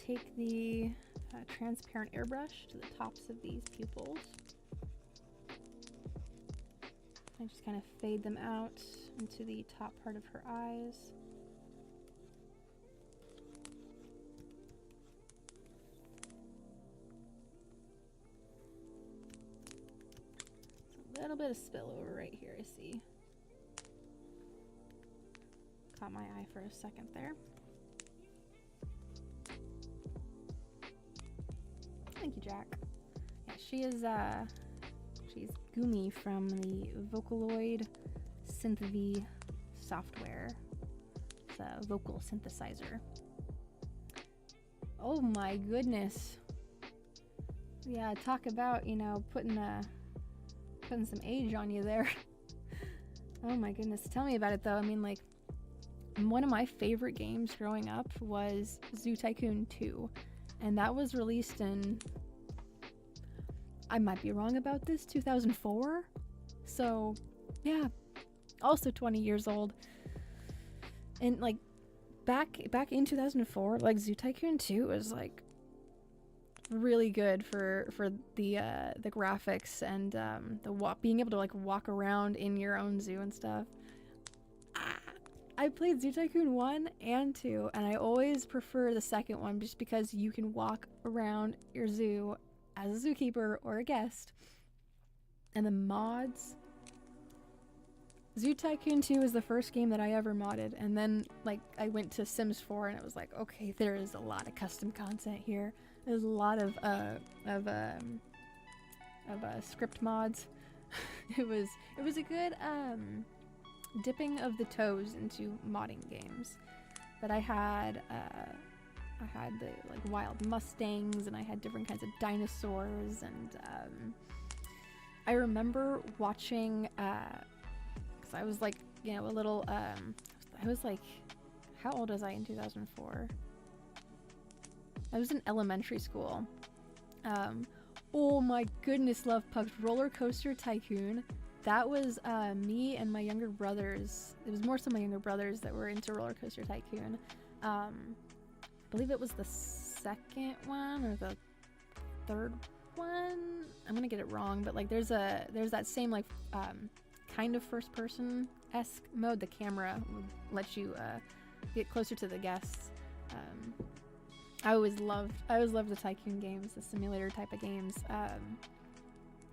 Take the transparent airbrush to the tops of these pupils. I just kind of fade them out into the top part of her eyes. It's a little bit of spillover right here, I see. Caught my eye for a second there. Thank you, Jack. Yeah, She's Gumi from the Vocaloid Synth V software. It's a vocal synthesizer. Oh my goodness. Yeah, talk about, you know, putting some age on you there. Oh my goodness. Tell me about it though. I mean, like, one of my favorite games growing up was Zoo Tycoon 2. And that was released in, I might be wrong about this, 2004? So, yeah, also 20 years old. And like, back in 2004, like, Zoo Tycoon 2 was like really good for the graphics and being able to like walk around in your own zoo and stuff. I played Zoo Tycoon 1 and 2, and I always prefer the second one just because you can walk around your zoo as a zookeeper or a guest. And the mods. Zoo Tycoon 2 was the first game that I ever modded, and then like I went to Sims 4 and it was like, okay, there is a lot of custom content here. There's a lot of script mods. It was a good dipping of the toes into modding games. But I had the like wild mustangs, and I had different kinds of dinosaurs, and I remember watching because I was like, you know, a little I was like, how old was I in 2004? I was in elementary school. Oh my goodness, love pugs. Roller Coaster Tycoon. That was me and my younger brothers. It was more so my younger brothers that were into Roller Coaster Tycoon. I believe it was the second one or the third one. I'm gonna get it wrong, but like there's that same like kind of first person-esque mode. The camera would let you get closer to the guests. I always loved the Tycoon games, the simulator type of games.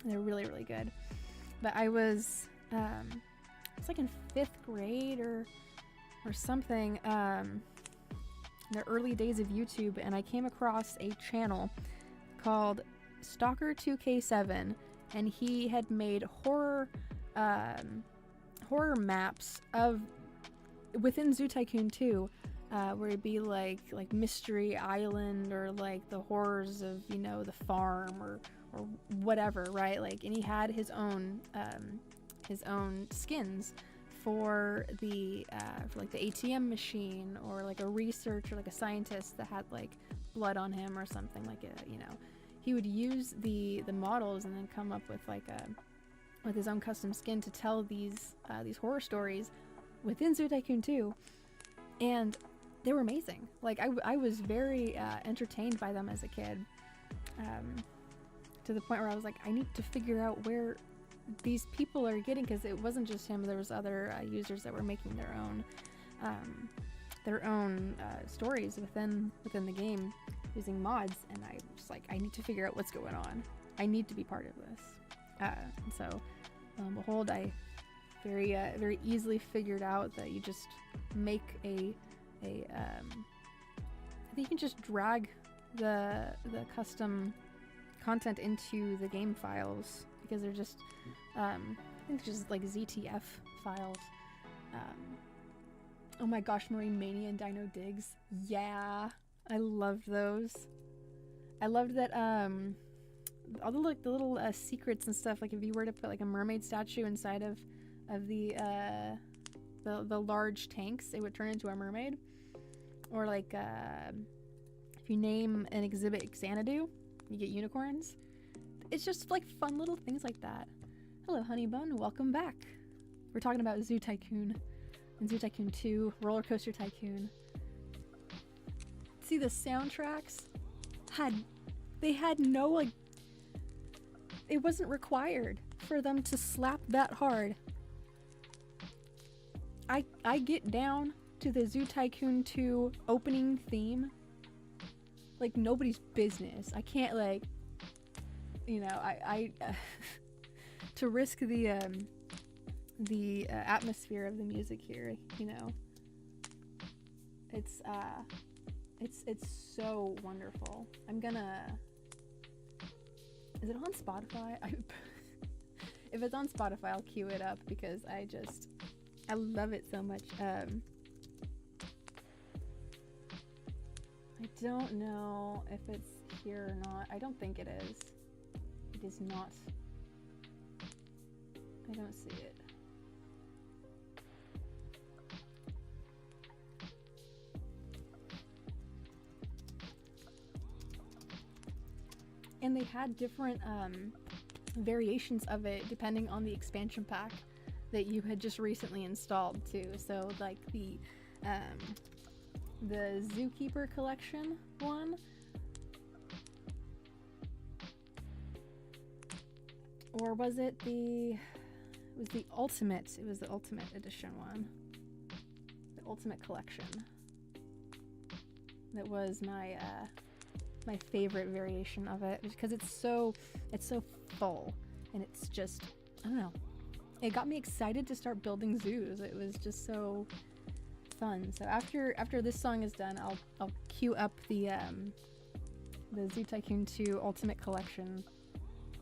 They're really, really good. But I was like in 5th grade or something, in the early days of YouTube, and I came across a channel called Stalker 2K7, and he had made horror maps of within Zoo Tycoon 2, where it'd be like Mystery Island or like the horrors of, you know, the farm or whatever, right? Like, and he had his own skins for the like the ATM machine, or like a researcher, like a scientist that had like blood on him or something, like you know, he would use the models and then come up with like with his own custom skin to tell these horror stories within Zoo Tycoon 2, and they were amazing. Like I was very entertained by them as a kid, to the point where I was like, I need to figure out where these people are getting, because it wasn't just him. There was other users that were making their own stories within the game using mods, and I was like, I need to figure out what's going on. I need to be part of this. And so, behold, I very easily figured out that you just make I think you can just drag the custom content into the game files, because they're just I think it's just like ZTF files. Oh my gosh, Marine Mania and Dino Digs. Yeah, I loved those. I loved that all the little secrets and stuff. Like if you were to put like a mermaid statue inside of the large tanks, it would turn into a mermaid. Or like if you name an exhibit Xanadu, you get unicorns. It's just like fun little things like that. Hello, Honey Bun, welcome back. We're talking about Zoo Tycoon and Zoo Tycoon 2, Roller Coaster Tycoon. See, the soundtracks had no, like, it wasn't required for them to slap that hard. I get down to the Zoo Tycoon 2 opening theme like nobody's business. I can't, like, you know, I to risk the atmosphere of the music here, you know, it's so wonderful. I'm gonna, is it on Spotify? If it's on Spotify, I'll cue it up because I love it so much. I don't know if it's here or not. I don't think it is. It is not. I don't see it. And they had different variations of it depending on the expansion pack that you had just recently installed too. So like the Zookeeper collection one, or was it the ultimate? It was the ultimate edition one, the ultimate collection. That was my my favorite variation of it because it's so full and it's just, I don't know, it got me excited to start building zoos. It was just so fun. So after this song is done, I'll queue up the Zoo Tycoon 2 Ultimate Collection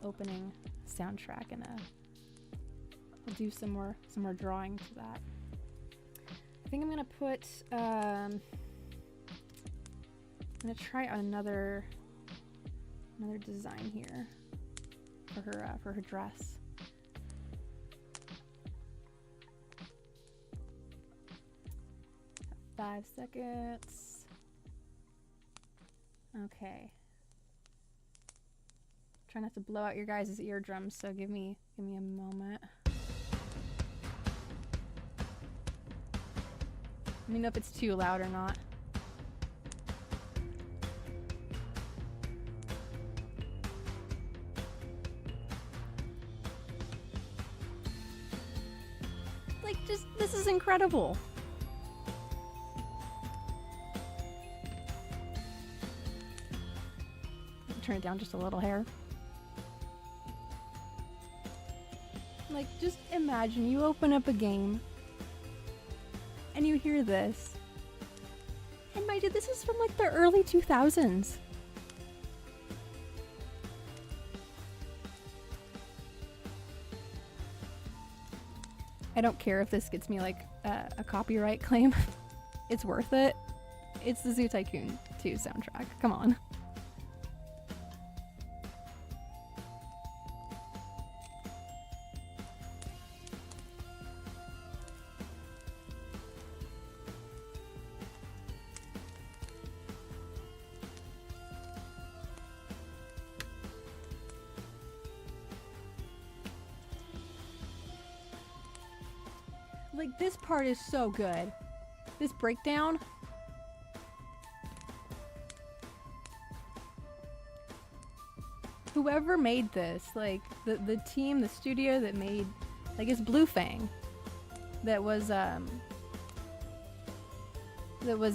opening soundtrack, and I'll do some more drawing to that. I think I'm gonna put I'm gonna try out another design here for her dress. 5 seconds. Okay. Try not to blow out your guys' eardrums, so give me a moment. Let me know if it's too loud or not. Like, just, this is incredible. Turn it down just a little hair. Like, just imagine you open up a game and you hear this. And mind you, this is from like the early 2000s. I don't care if this gets me like a copyright claim. It's worth it. It's the Zoo Tycoon 2 soundtrack. Come on. Like, this part is so good. This breakdown. Whoever made this, like, the team, the studio that made, like, it's Blue Fang. That was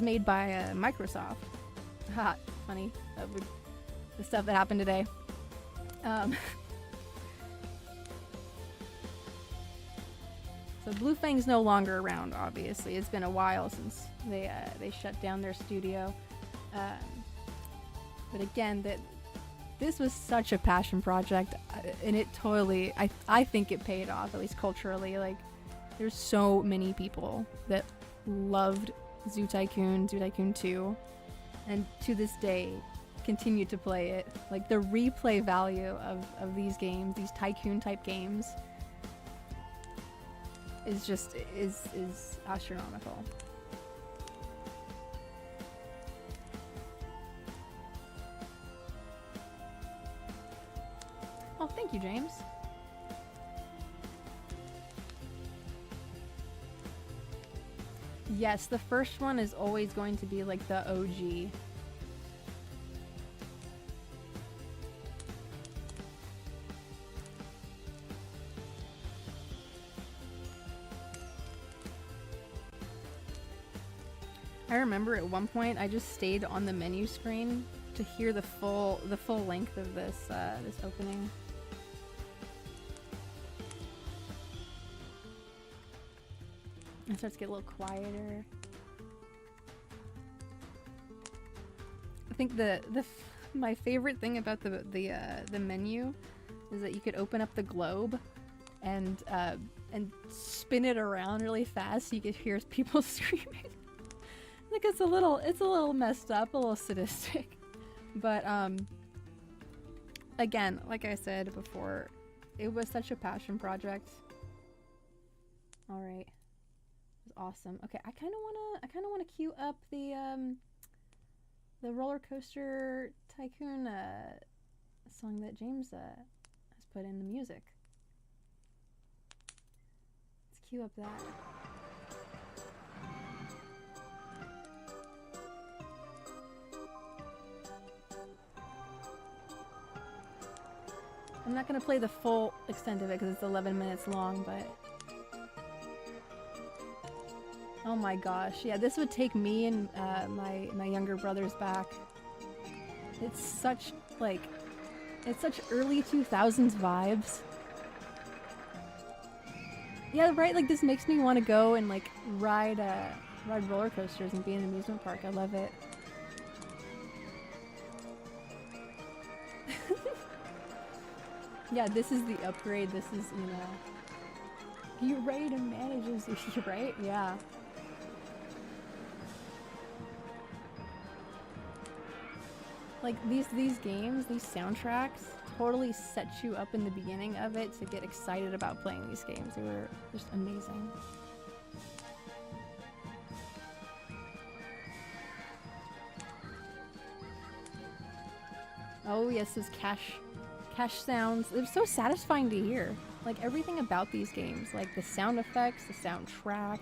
made by Microsoft. Ha, funny. That would, the stuff that happened today. So Blue Fang's no longer around, obviously. It's been a while since they shut down their studio. But again, this was such a passion project, and it totally, I think it paid off, at least culturally. Like, there's so many people that loved Zoo Tycoon 2, and to this day continue to play it. Like, the replay value of these games, these tycoon type games, is just is astronomical. Oh, thank you, James. Yes, the first one is always going to be like the OG. I remember at one point I just stayed on the menu screen to hear the full length of this this opening. It starts to get a little quieter. I think my favorite thing about the menu is that you could open up the globe and spin it around really fast so you could hear people screaming. Like it's a little messed up, a little sadistic. But again, like I said before, it was such a passion project. All right, it was awesome. Okay, I kind of wanna queue up the roller coaster tycoon song that James has put in the music. Let's queue up that. I'm not gonna play the full extent of it because it's 11 minutes long, but oh my gosh, yeah, this would take me and my younger brothers back. It's such early 2000s vibes. Yeah, right. Like this makes me want to go and like ride roller coasters and be in an amusement park. I love it. Yeah, this is the upgrade. This is, you know, you're ready to manage this, right? Yeah. Like these games, these soundtracks totally set you up in the beginning of it to get excited about playing these games. They were just amazing. Oh yes, those cash sounds. It was so satisfying to hear. Like everything about these games, like the sound effects, the soundtrack,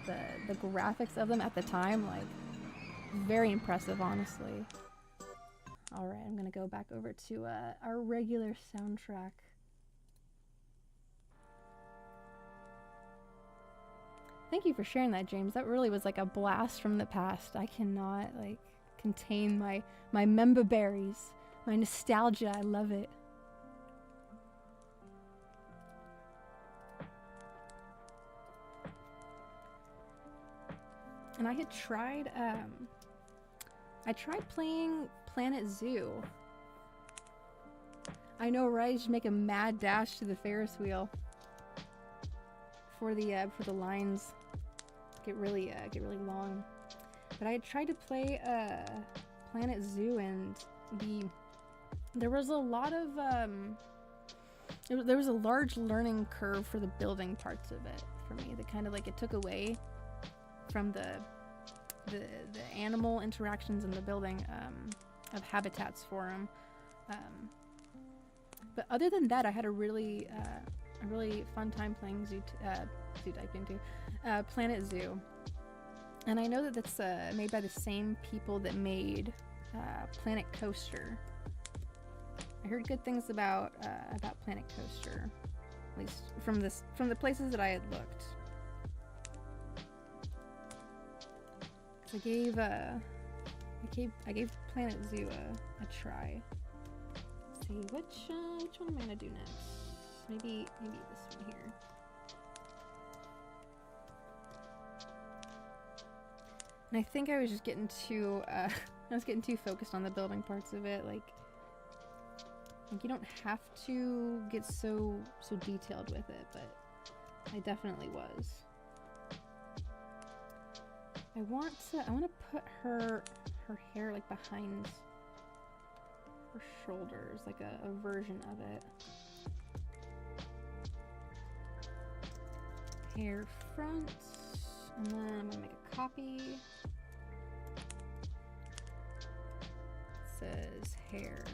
the graphics of them at the time, like very impressive, honestly. All right, I'm gonna go back over to our regular soundtrack. Thank you for sharing that, James. That really was like a blast from the past. I cannot like contain my member berries, my nostalgia. I love it. And I had tried playing Planet Zoo. I know, right? You should make a mad dash to the Ferris wheel for the lines get really long. But I had tried to play Planet Zoo, and there was a lot of there was a large learning curve for the building parts of it for me. That kind of like it took away from the animal interactions in the building of habitats for them. But other than that, I had a really fun time playing Zoo Tycoon 2, Planet Zoo. And I know that that's made by the same people that made Planet Coaster. I heard good things about Planet Coaster, at least from the places that I had looked. I gave Planet Zoo a try. Let's see which one am I gonna do next? Maybe this one here. And I think I was just getting too focused on the building parts of it. Like you don't have to get so detailed with it, but I definitely was. I want to put her hair like behind her shoulders, like a version of it. Hair front, and then I'm gonna make a copy. It says hair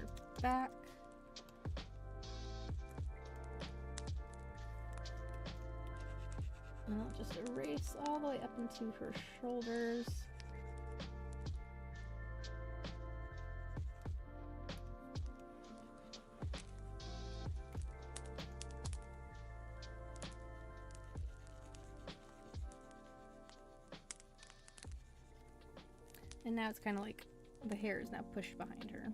back. And I'll just erase all the way up into her shoulders. And now it's kind of like the hair is now pushed behind her.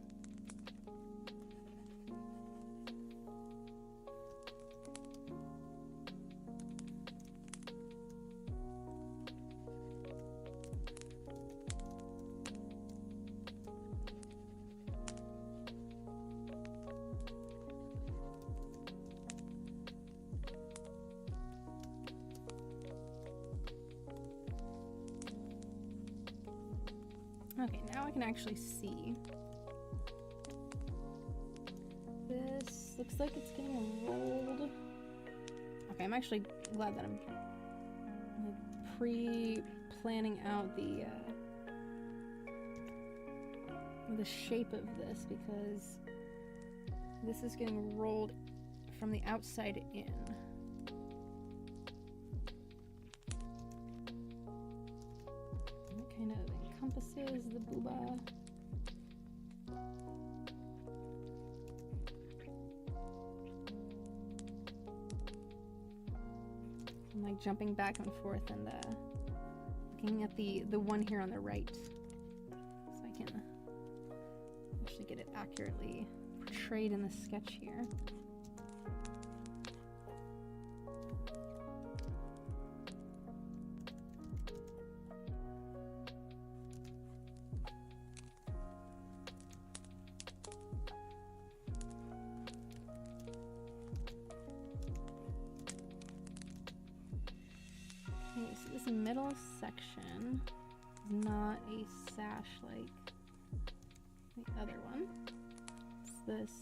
Okay, now I can actually see. This looks like it's getting rolled. Okay, I'm actually glad that I'm like, pre-planning out the shape of this, because this is getting rolled from the outside in. It kind of encompasses the booba. I'm like jumping back and forth and looking at the one here on the right, so I can actually get it accurately portrayed in the sketch here. Okay, so this middle section is not a sash like the other one. It's this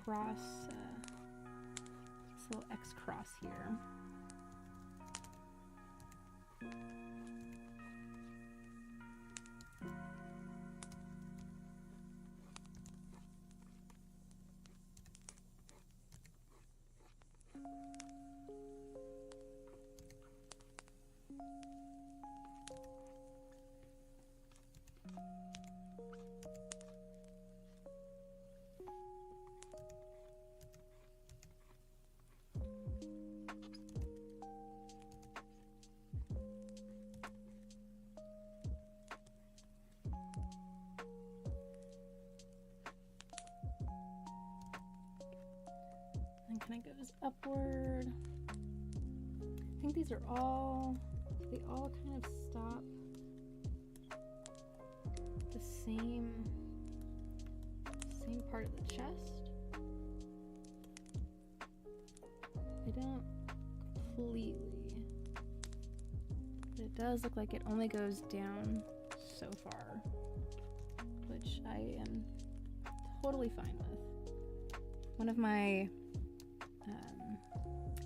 cross, this little X cross here. Kind of goes upward. I think these are all, they all kind of stop the same part of the chest. They don't completely, but it does look like it only goes down so far, which I am totally fine with. One of my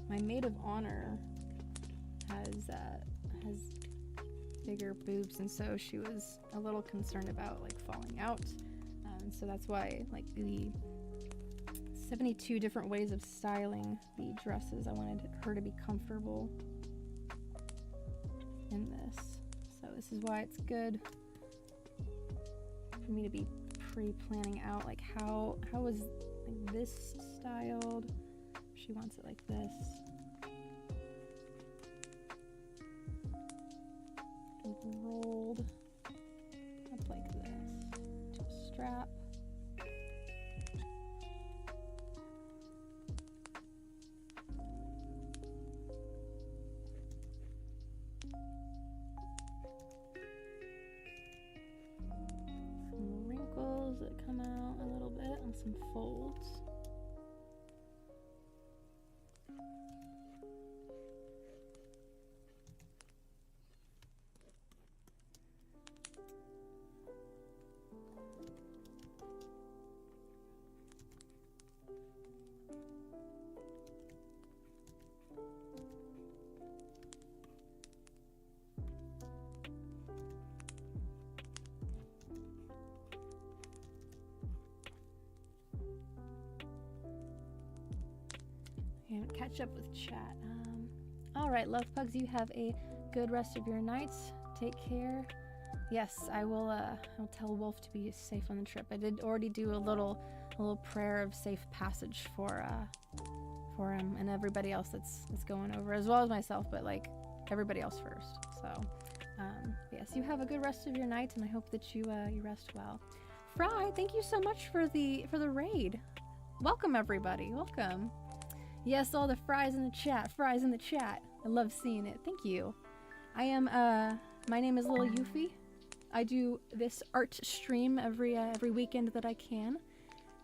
my maid of honor has bigger boobs, and so she was a little concerned about like falling out, so that's why like the 72 different ways of styling the dresses, I wanted her to be comfortable in this. So this is why it's good for me to be pre-planning out like how is like this styled. She wants it like this. Rolled up like this to a strap. Some wrinkles that come out a little bit and some folds. And catch up with chat. All right, love pugs, you have a good rest of your nights. Take care. Yes, I will. I'll tell Wolf to be safe on the trip. I did already do a little prayer of safe passage for him and everybody else that's going over, as well as myself, but like everybody else first. So yes, you have a good rest of your night, and I hope that you rest well. Fry, thank you so much for the raid. Welcome everybody. Welcome. Yes, all the fries in the chat. Fries in the chat. I love seeing it. Thank you. I am my name is Lil Euphie. I do this art stream every weekend that I can.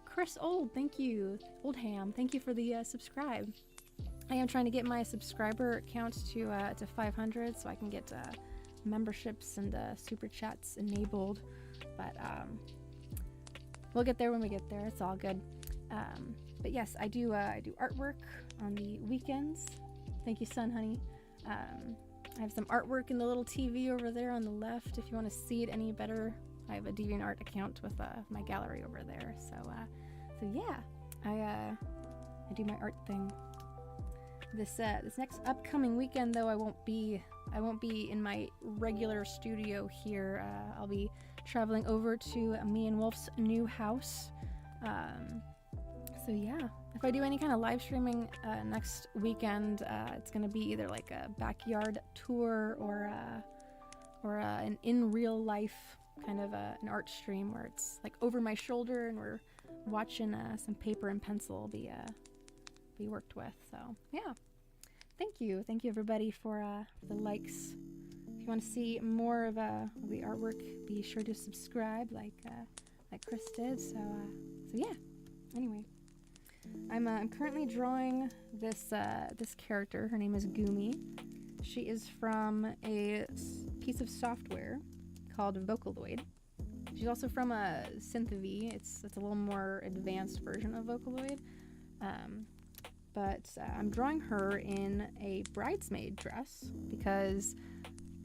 Chris Old, thank you. Oldham, thank you for the subscribe. I am trying to get my subscriber count to 500 so I can get memberships and super chats enabled. But we'll get there when we get there. It's all good. But yes, I do artwork on the weekends. Thank you, Sun Honey. I have some artwork in the little TV over there on the left. If you want to see it any better, I have a DeviantArt account with my gallery over there. So yeah, I do my art thing. This next upcoming weekend, though, I won't be in my regular studio here. I'll be traveling over to me and Wolf's new house. So yeah, if I do any kind of live streaming next weekend, it's gonna be either like a backyard tour or an in real life kind of an art stream where it's like over my shoulder and we're watching some paper and pencil be worked with. So yeah, thank you everybody for the likes. If you want to see more of the artwork, be sure to subscribe like Chris did. So yeah. Anyway, I'm currently drawing this character. Her name is Gumi. She is from a piece of software called Vocaloid. She's also from a Synthv. It's a little more advanced version of Vocaloid. But I'm drawing her in a bridesmaid dress because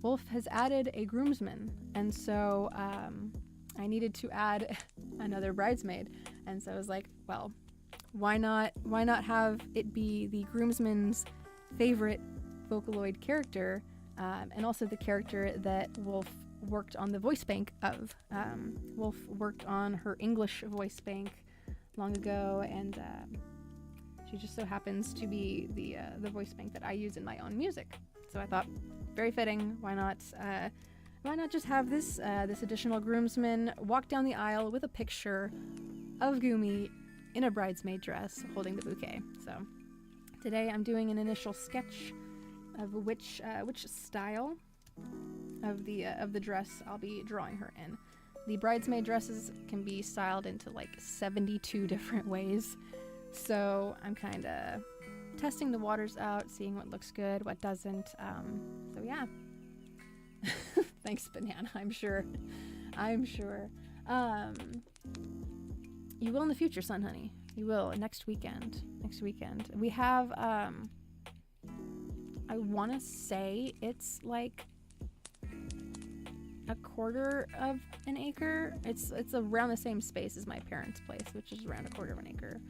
Wolf has added a groomsman, and so I needed to add another bridesmaid, and so I was like, well, why not have it be the groomsman's favorite Vocaloid character, and also the character that Wolf worked on the voice bank of. Wolf worked on her English voice bank long ago, and she just so happens to be the voice bank that I use in my own music. So I thought, very fitting. Why not just have this additional groomsman walk down the aisle with a picture of Gumi in a bridesmaid dress holding the bouquet. So today I'm doing an initial sketch of which style of the dress I'll be drawing her in. The bridesmaid dresses can be styled into like 72 different ways. So I'm kind of testing the waters out, seeing what looks good, what doesn't. So yeah. Thanks, Banana. I'm sure. You will in the future, Sun Honey. You will next weekend. We have I want to say it's like a quarter of an acre. It's around the same space as my parents' place, which is around a quarter of an acre.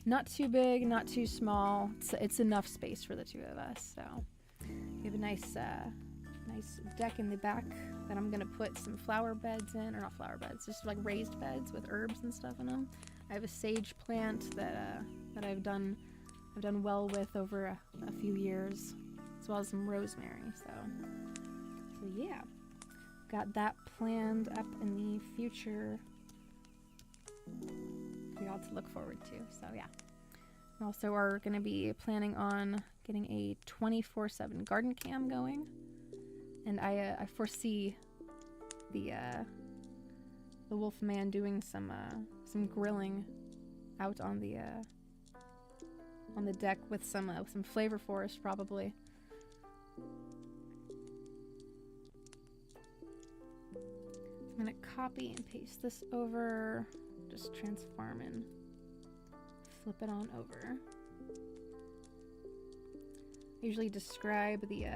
Not too big, not too small. It's enough space for the two of us. So we have a nice deck in the back that I'm gonna put some flower beds in, or not flower beds, just like raised beds with herbs and stuff in them. I have a sage plant that I've done well with over a few years, as well as some rosemary. So yeah, got that planned up in the future. We all to look forward to. So yeah, we also are going to be planning on getting a 24/7 garden cam going, and I foresee the wolf man doing some grilling out on the deck with some flavor forest probably. I'm gonna copy and paste this over. Just transform and flip it on over. I usually describe the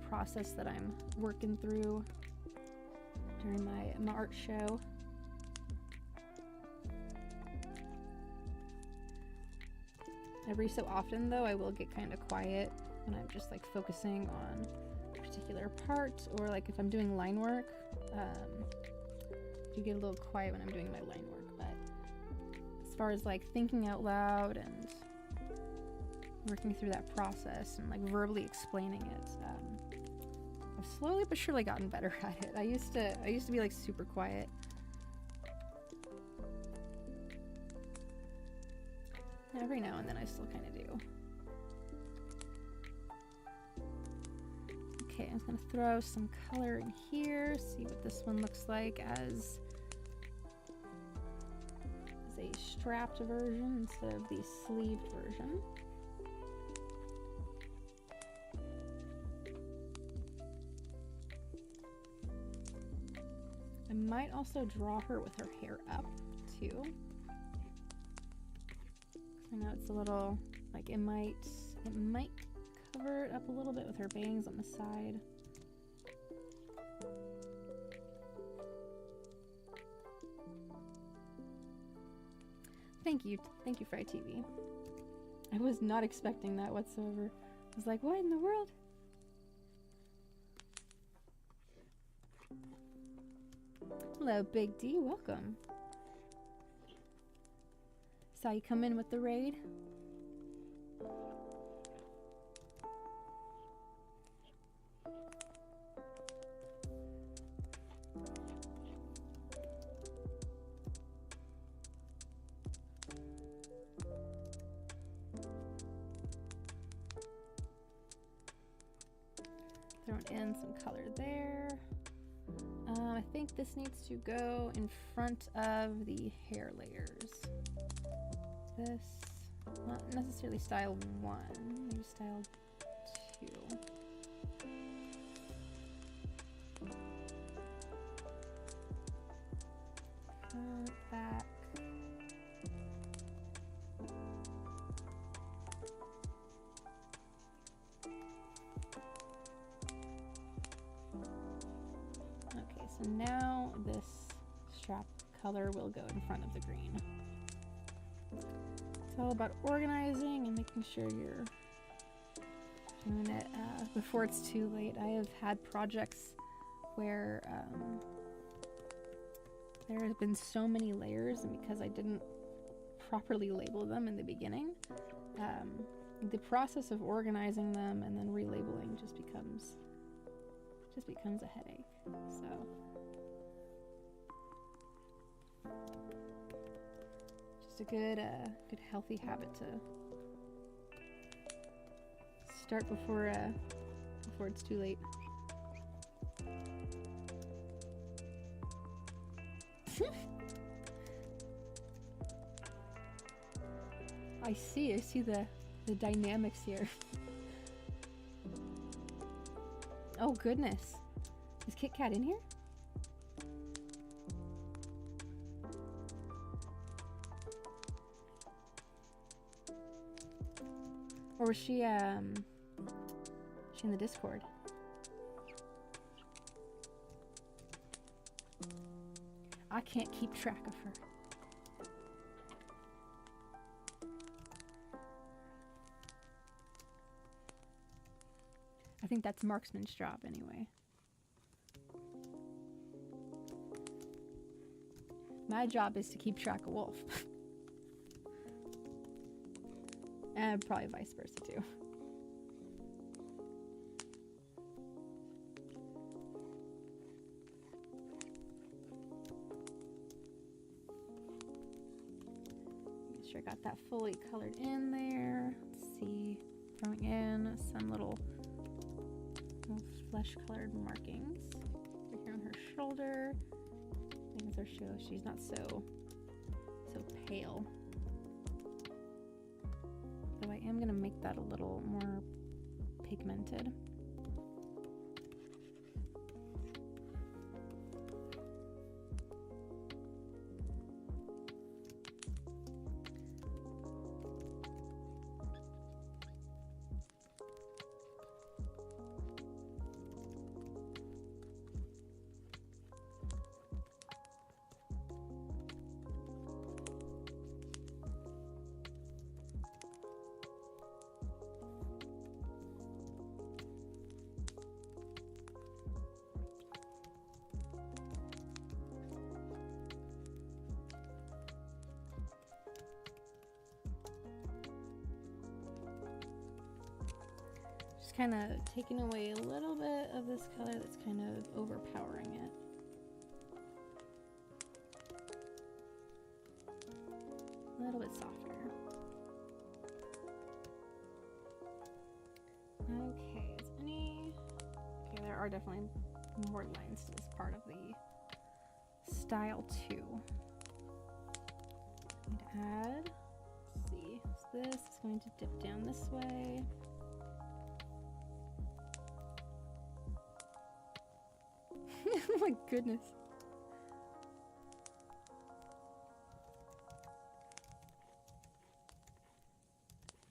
process that I'm working through during my art show. Every so often, though, I will get kind of quiet when I'm just like focusing on a particular part, or like if I'm doing line work. I do get a little quiet when I'm doing my line work, but as far as like thinking out loud and working through that process and like verbally explaining it, I've slowly but surely gotten better at it. I used to be like super quiet. Every now and then I still kind of do. Okay, I'm just gonna throw some color in here, see what this one looks like as a strapped version instead of the sleeved version. might also draw her with her hair up too. I know it's a little, like it might cover it up a little bit with her bangs on the side. Thank you, Fry TV. I was not expecting that whatsoever. I was like, what in the world? Hello, Big D, welcome. Saw you come in with the raid. Throwing in some color there. I think this needs to go in front of the hair layers. This, not necessarily style 1, maybe style 2. Back. So now this strap color will go in front of the green. It's all about organizing and making sure you're doing it before it's too late. I have had projects where there have been so many layers, and because I didn't properly label them in the beginning, the process of organizing them and then relabeling just becomes a headache. So just a good healthy habit to start before it's too late. I see the dynamics here. Oh goodness. Is Kit Kat in here? Or was she in the Discord? I can't keep track of her. I think that's Marksman's job anyway. My job is to keep track of Wolf. And probably vice versa too. Make sure I got that fully colored in there. Let's see, throwing in some little flesh colored markings right here on her shoulder. I think it's her show. She's not so pale. Though I am gonna make that a little more pigmented. Kind of taking away a little bit of this color that's kind of overpowering it. A little bit softer. Okay, is any... Okay, there are definitely more lines to this part of the style too. Need to add, let's see, so this is going to dip down this way. Oh my goodness.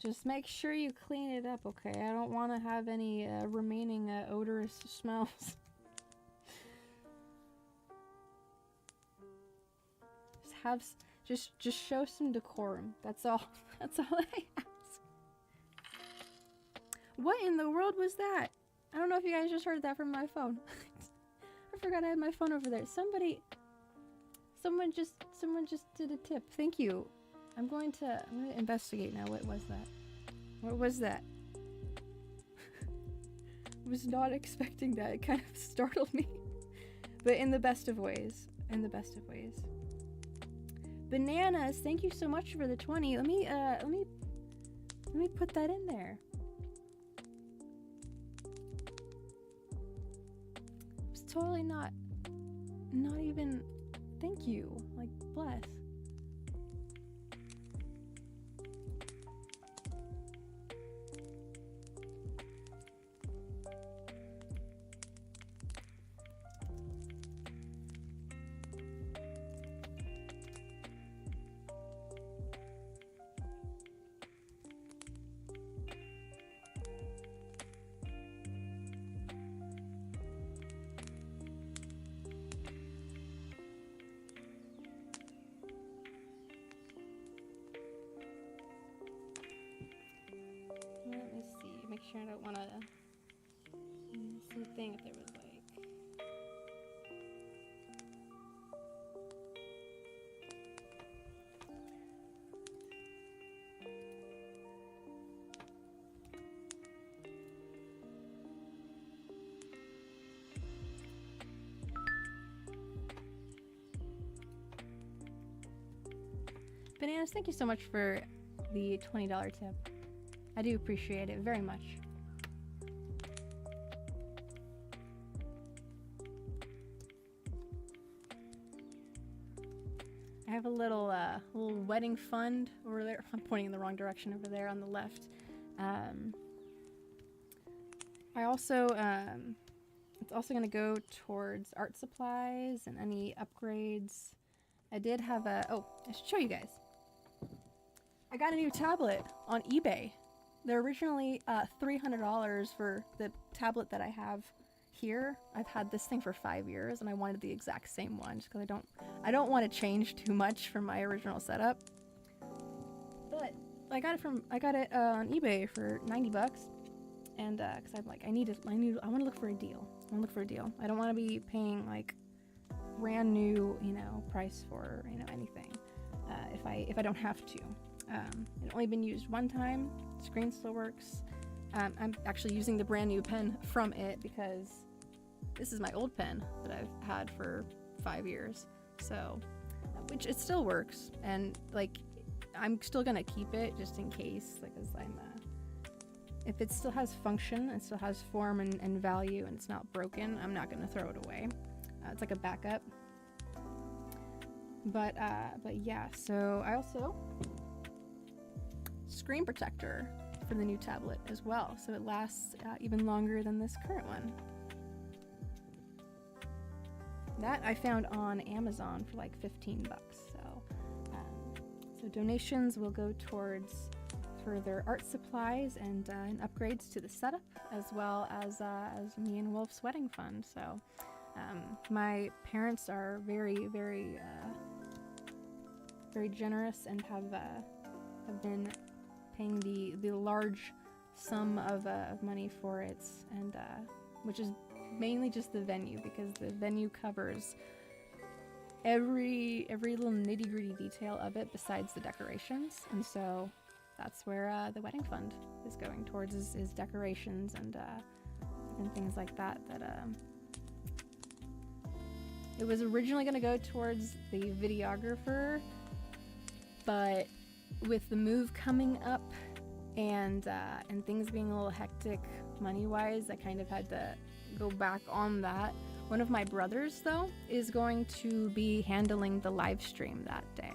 Just make sure you clean it up, okay? I don't want to have any remaining odorous smells. Just show some decorum. That's all. That's all I ask. What in the world was that? I don't know if you guys just heard that from my phone. I forgot I had my phone over there. Someone just did a tip. Thank you. I'm going to investigate now. What was that? What was that? I was not expecting that. It kind of startled me. But in the best of ways. In the best of ways. Bananas, thank you so much for the 20. Let me put that in there. It's totally not even, thank you. Like, bless. Make sure I don't want to something if there was like Bananas, thank you so much for the $20 tip. I do appreciate it very much. I have a little wedding fund over there. I'm pointing in the wrong direction over there on the left. I also, it's also going to go towards art supplies and any upgrades. I did have I should show you guys. I got a new tablet on eBay. They're originally $300 for the tablet that I have here. I've had this thing for 5 years, and I wanted the exact same one just because I don't want to change too much from my original setup. But I got it on eBay for 90 bucks, and because I'm like I want to look for a deal. I don't want to be paying like brand new price for anything if I don't have to. It's only been used one time. Screen still works. I'm actually using the brand new pen from it because this is my old pen that I've had for 5 years. So, which it still works, and like I'm still gonna keep it just in case, because if it still has function and still has form and value and it's not broken, I'm not gonna throw it away. It's like a backup. But yeah. So I also screen protector for the new tablet as well, so it lasts even longer than this current one. That I found on Amazon for like 15 bucks. So donations will go towards further art supplies and upgrades to the setup, as well as me and Wolf's wedding fund. So my parents are very, very, very generous and have been paying the large sum of money for it, and which is mainly just the venue, because the venue covers every little nitty-gritty detail of it besides the decorations, and so that's where the wedding fund is going towards, is decorations and things like that. It was originally going to go towards the videographer, but with the move coming up and things being a little hectic money-wise, I kind of had to go back on that. One of my brothers, though, is going to be handling the live stream that day.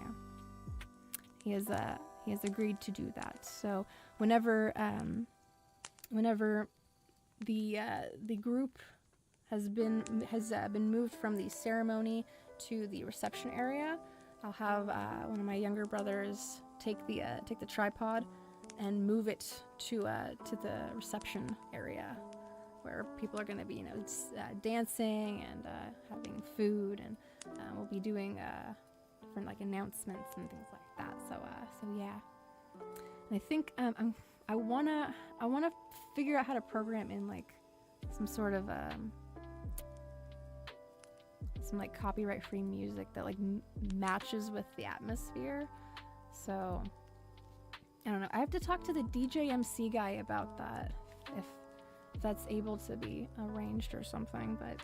He has agreed to do that. So whenever the group has been moved from the ceremony to the reception area, I'll have one of my younger brothers take the tripod and move it to the reception area where people are going to be, you know, dancing and having food, and we'll be doing different like announcements and things like that. So yeah, and I think I wanna figure out how to program in like some sort of some like copyright free music that like matches with the atmosphere. So I don't know. I have to talk to the DJ MC guy about that, if that's able to be arranged or something. But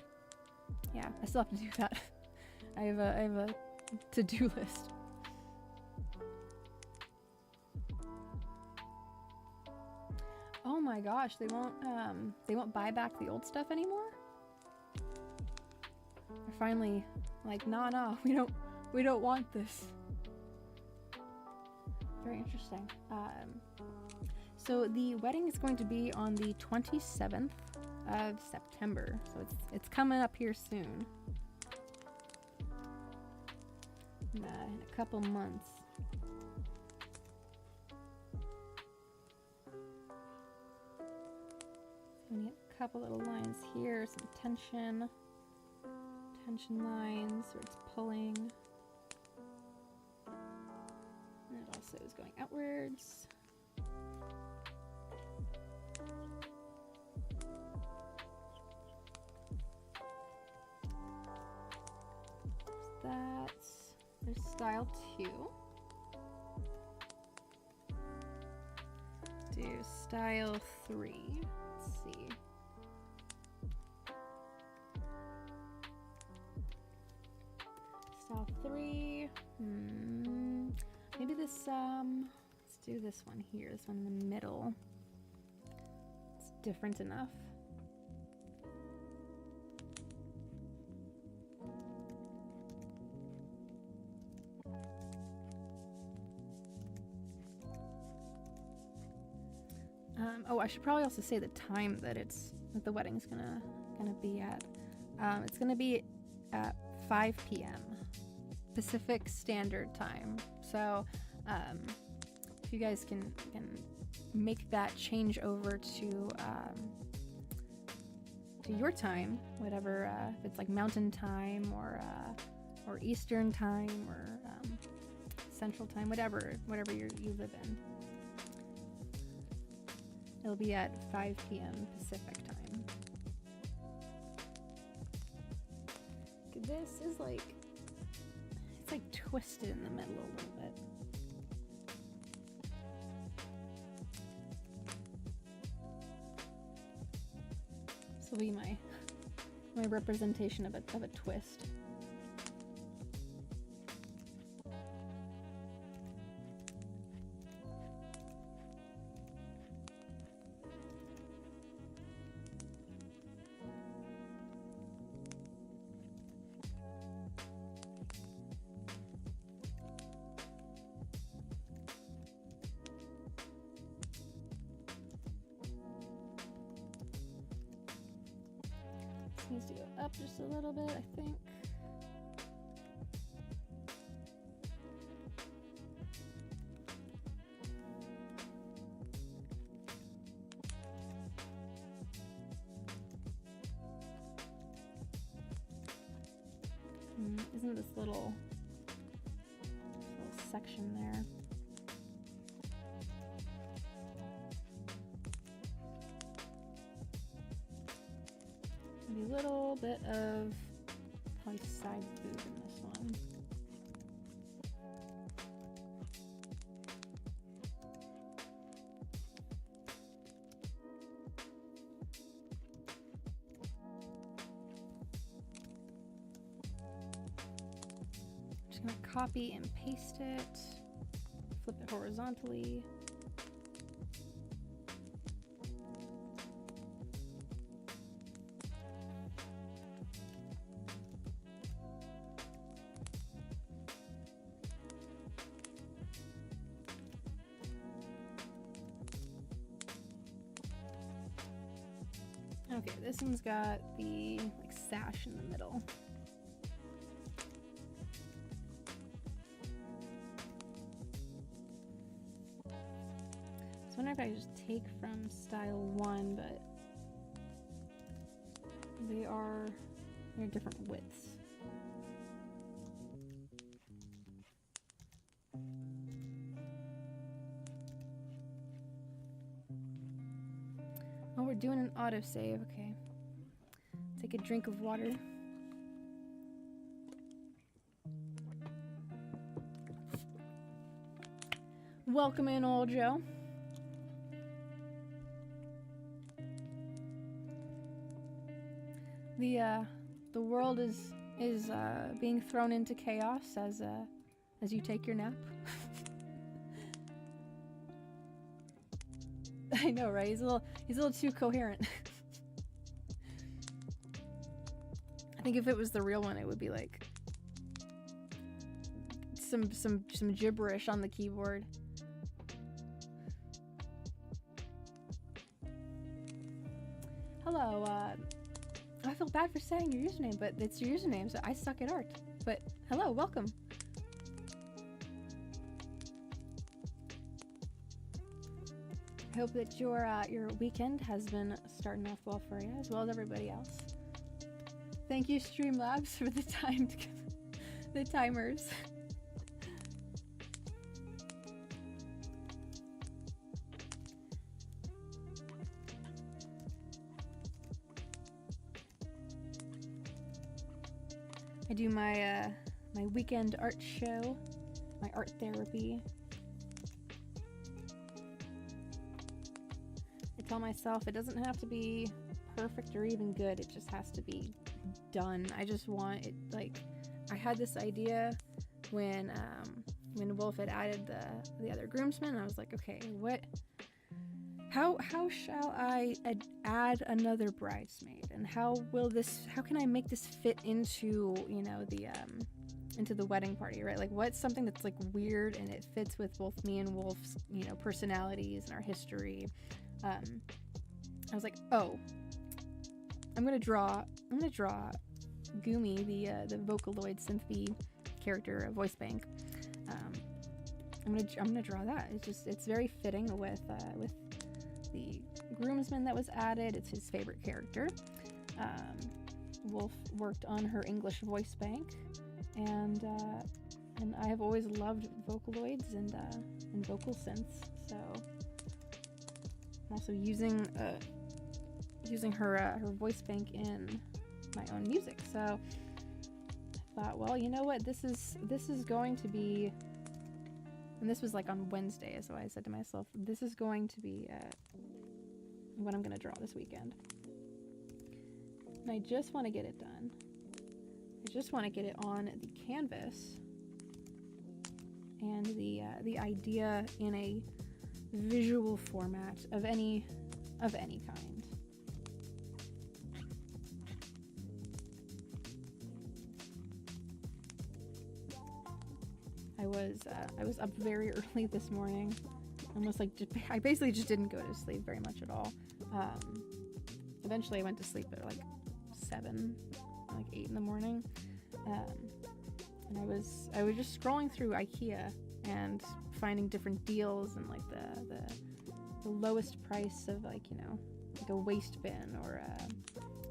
yeah, I still have to do that. I have a to-do list. Oh my gosh, they won't buy back the old stuff anymore? They're finally like, nah, we don't want this. Very interesting. So the wedding is going to be on the 27th of September. So it's coming up here soon. In a couple months. So we need a couple little lines here, some tension lines where it's pulling. And it also is going outwards. There's style 2. Do style 3. Let's see. Style 3. Maybe this, let's do this one here. This one in the middle. It's different enough. Oh, I should probably also say the time that the wedding's gonna be at. It's gonna be at 5 p.m. Pacific Standard Time. So, if you guys can make that change over to your time, whatever, if it's like Mountain Time or Eastern Time or Central Time, whatever you live in. It'll be at 5 p.m. Pacific time. This is like, it's like twisted in the middle a little bit. This will be my representation of a twist. Needs to go up just a little bit, I think. Isn't this little section there? A little bit of probably side boob in this one. Just gonna copy and paste it, flip it horizontally. Okay, this one's got the like sash in the middle. So wonder if I just take from style 1, but they're different widths. Oh, we're doing an autosave. Okay. Take a drink of water. Welcome in, old Joe. The world is being thrown into chaos as you take your nap. I know, right? He's a little too coherent. I think if it was the real one, it would be like some gibberish on the keyboard. Hello, I feel bad for saying your username, but it's your username, so I suck at art. But hello, welcome. I hope that your weekend has been starting off well for you, as well as everybody else. Thank you, Streamlabs, for the the timers. I do my my weekend art show, my art therapy. I tell myself it doesn't have to be perfect or even good, it just has to be done. I just want it, like, I had this idea when Wolf had added the other groomsmen, and I was like, okay, how shall I add another bridesmaid, and how can I make this fit into, you know, into the wedding party, right? Like, what's something that's like weird and it fits with both me and Wolf's, you know, personalities and our history. I was like, oh, I'm gonna draw Gumi, the Vocaloid synth character, voice bank. I'm gonna draw that. It's very fitting with the groomsman that was added. It's his favorite character. Wolf worked on her English voice bank, and I have always loved Vocaloids and vocal synths. So I'm also using her voice bank in my own music. So I thought, well, you know what, this is going to be, and this was like on Wednesday, so I said to myself, this is going to be what I'm gonna draw this weekend. And I just want to get it done. I just want to get it on the canvas, and the idea in a visual format of any kind. I was up very early this morning, almost like I basically just didn't go to sleep very much at all. Eventually I went to sleep at like 7, like 8 in the morning, and I was just scrolling through IKEA and finding different deals and like the lowest price of, like, you know, like a waste bin or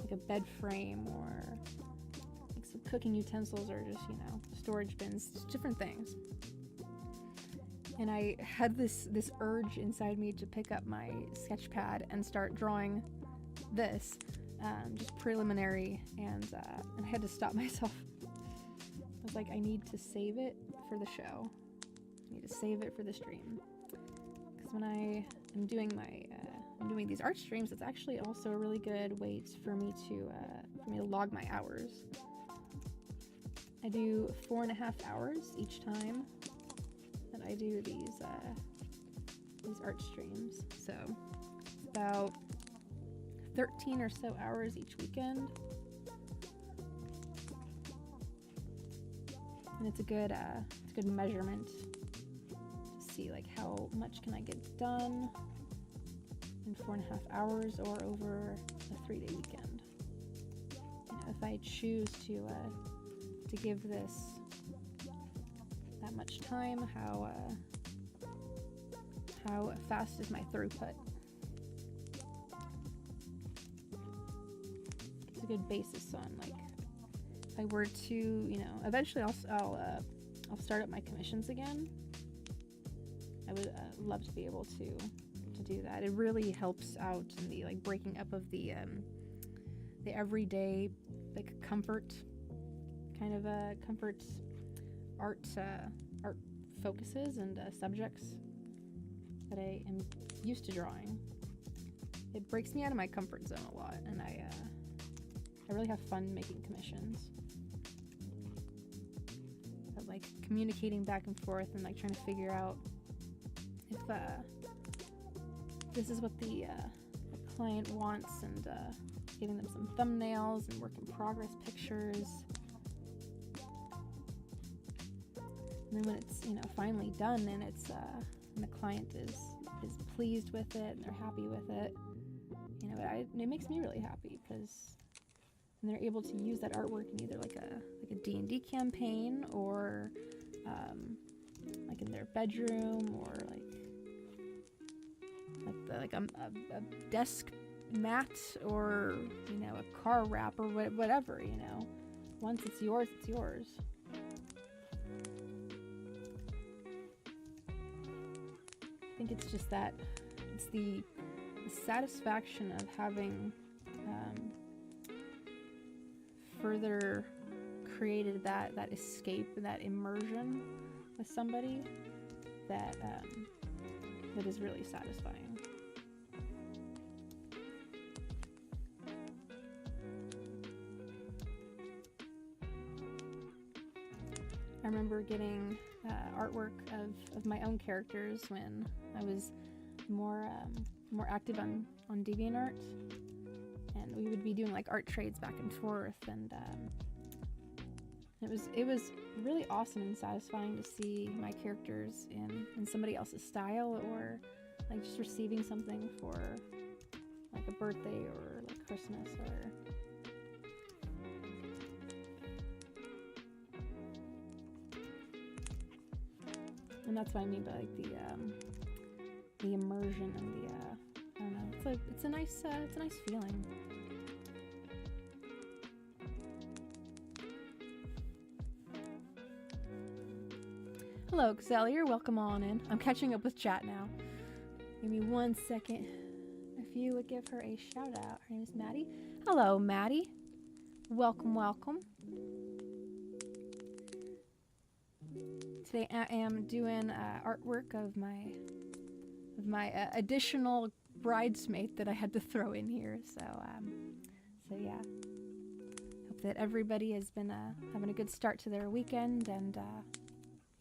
like a bed frame or like some cooking utensils or just, you know, storage bins, just different things. And I had this urge inside me to pick up my sketch pad and start drawing this, just preliminary, and I had to stop myself. I was like, I need to save it for the show. I need to save it for the stream. Because when I am doing I'm doing these art streams, it's actually also a really good way for me to log my hours. I do 4.5 hours each time that I do these art streams. So it's about 13 or so hours each weekend. And it's a good measurement to see, like, how much can I get done in 4.5 hours or over a 3-day weekend. You know, if I choose to give this that much time, how how fast is my throughput. It's a good basis on, like, if I were to, you know, eventually I'll start up my commissions again. I would love to be able to do that. It really helps out in the, like, breaking up of the everyday, like, comfort kind of comfort art focuses and subjects that I am used to drawing. It breaks me out of my comfort zone a lot, and I really have fun making commissions. But, like, communicating back and forth and, like, trying to figure out if this is what the client wants, and giving them some thumbnails and work in progress pictures. And then when it's, you know, finally done, and it's and the client is pleased with it and they're happy with it, you know, it makes me really happy, because they're able to use that artwork in either like a D&D campaign, or like in their bedroom, or like a desk mat, or, you know, a car wrap, or whatever, you know. Once it's yours, it's yours. I think it's just that, it's the satisfaction of having further created that escape, that immersion with somebody, that is really satisfying. I remember getting artwork of my own characters when I was more active on DeviantArt, and we would be doing, like, art trades back and forth, and it was really awesome and satisfying to see my characters in somebody else's style, or, like, just receiving something for, like, a birthday, or, like, Christmas, or and that's what I mean by, like, the immersion and the I don't know, it's a nice feeling. Hello, Xelier, welcome on in. I'm catching up with chat now. Give me 1 second. If you would give her a shout out. Her name is Maddie. Hello, Maddie. Welcome. Today I am doing artwork of my additional bridesmaid that I had to throw in here. So yeah. Hope that everybody has been having a good start to their weekend, and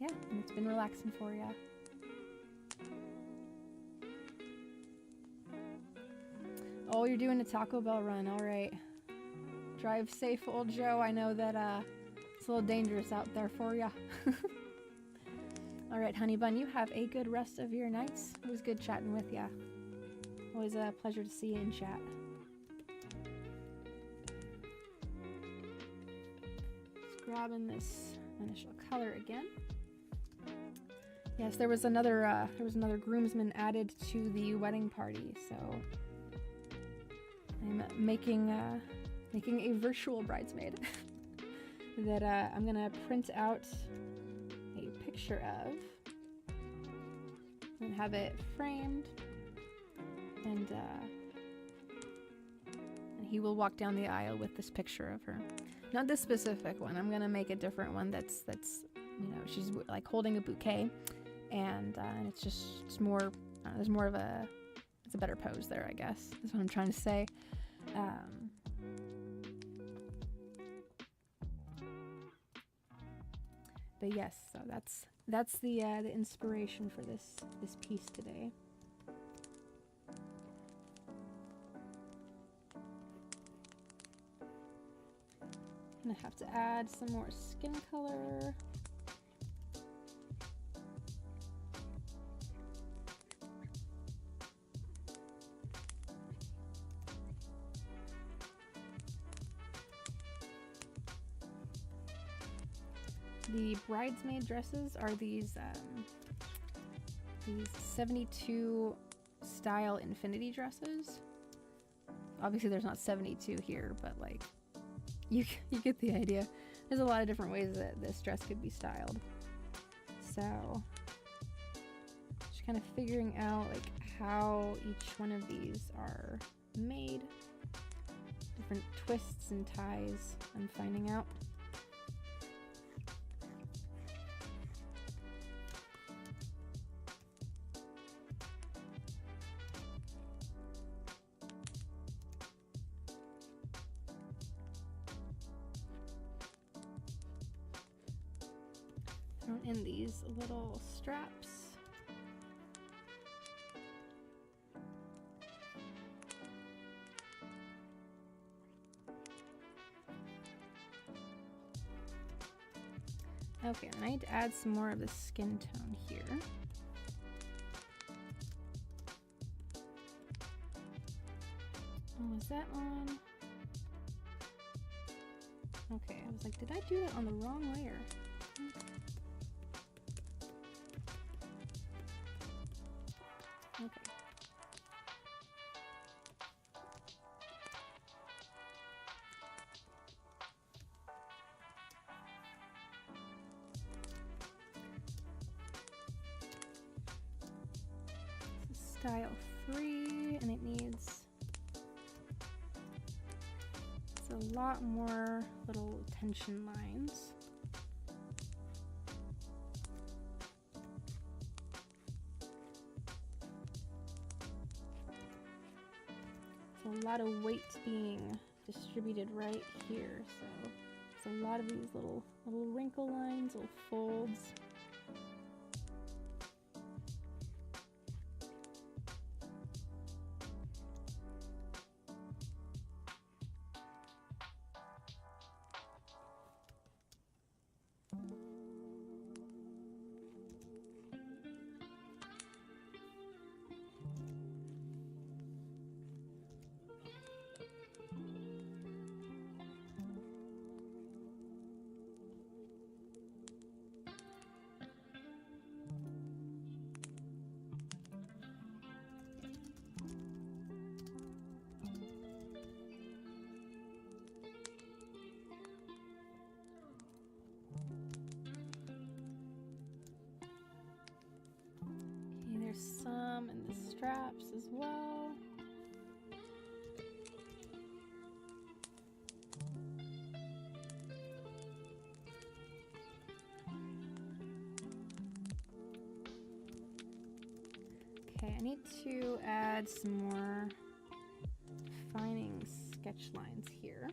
yeah, and it's been relaxing for you. Oh, you're doing a Taco Bell run. All right. Drive safe, old Joe. I know that it's a little dangerous out there for you. All right, honey bun, you have a good rest of your nights. It was good chatting with you. Always a pleasure to see you in chat. Just grabbing this initial color again. Yes, there was another groomsman added to the wedding party, so I'm making a virtual bridesmaid that I'm gonna print out a picture of and have it framed, and he will walk down the aisle with this picture of her. Not this specific one. I'm gonna make a different one that's you know, she's like holding a bouquet, and it's more there's more of it's a better pose there, I guess, is what I'm trying to say. But yes, so that's the inspiration for this piece today. I'm gonna have to add some more skin color. The bridesmaid dresses are these these 72 style infinity dresses. Obviously there's not 72 here, but like you get the idea. There's a lot of different ways that this dress could be styled. So just kind of figuring out like how each one of these are made. Different twists and ties I'm finding out. Thrown in these little straps. Okay, and I need to add some more of the skin tone here. Oh, is that on? Okay, I was like, did I do that on the wrong layer? Okay. This is style 3, and it needs a lot more little tension lines. A lot of weight being distributed right here, so it's a lot of these little wrinkle lines, little folds. Some in the straps as well. Okay, I need to add some more defining sketch lines here.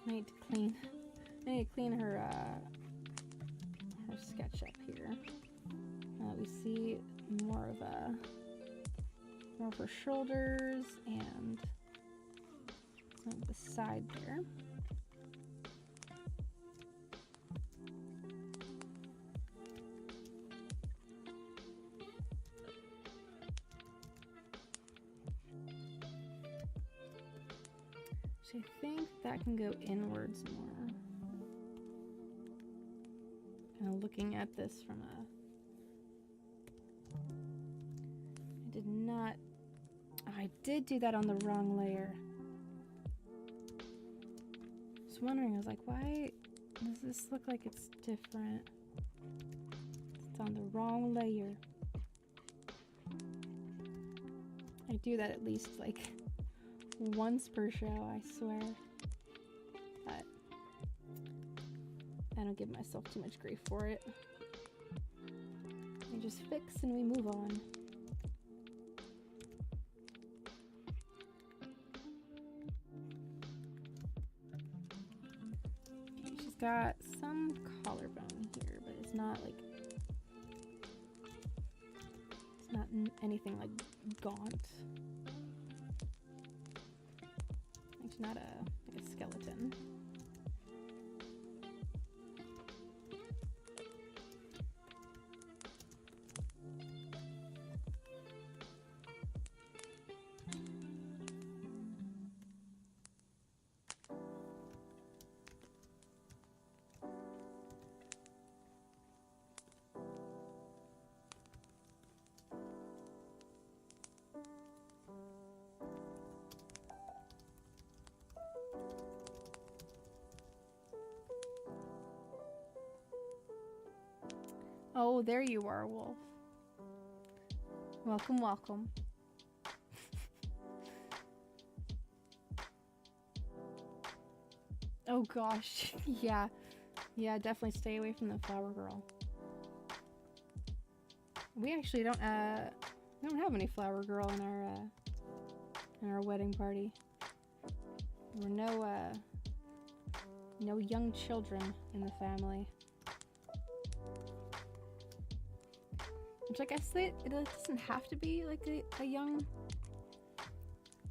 I need to clean her sketch up here. We see more of her shoulders and some of the side there. So I think that can go inwards more. Kind of looking at this from I did do that on the wrong layer. I was wondering, I was like, why does this look like it's different? It's on the wrong layer. I do that at least like once per show, I swear. But I don't give myself too much grief for it. We just fix and we move on. Okay, she's got some collarbone here, but it's not anything like gaunt. It's not like a skeleton. Oh, there you are, Wolf. Welcome, welcome. Oh gosh, yeah. Yeah, definitely stay away from the flower girl. We actually don't have any flower girl in our wedding party. There were no young children in the family. Which I guess it doesn't have to be like a young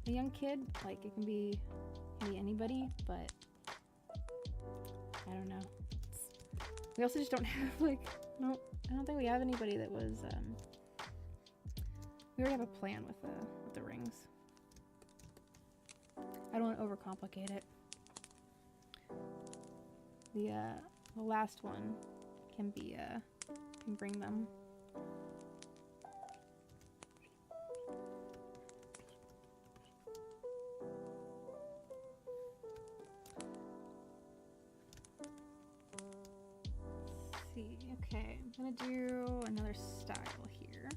kid. Like it can be anybody, but I don't know. We also just don't have like I don't think we have anybody that was we already have a plan with the rings. I don't want to overcomplicate it. The last one can bring them. Okay, I'm gonna do another style here.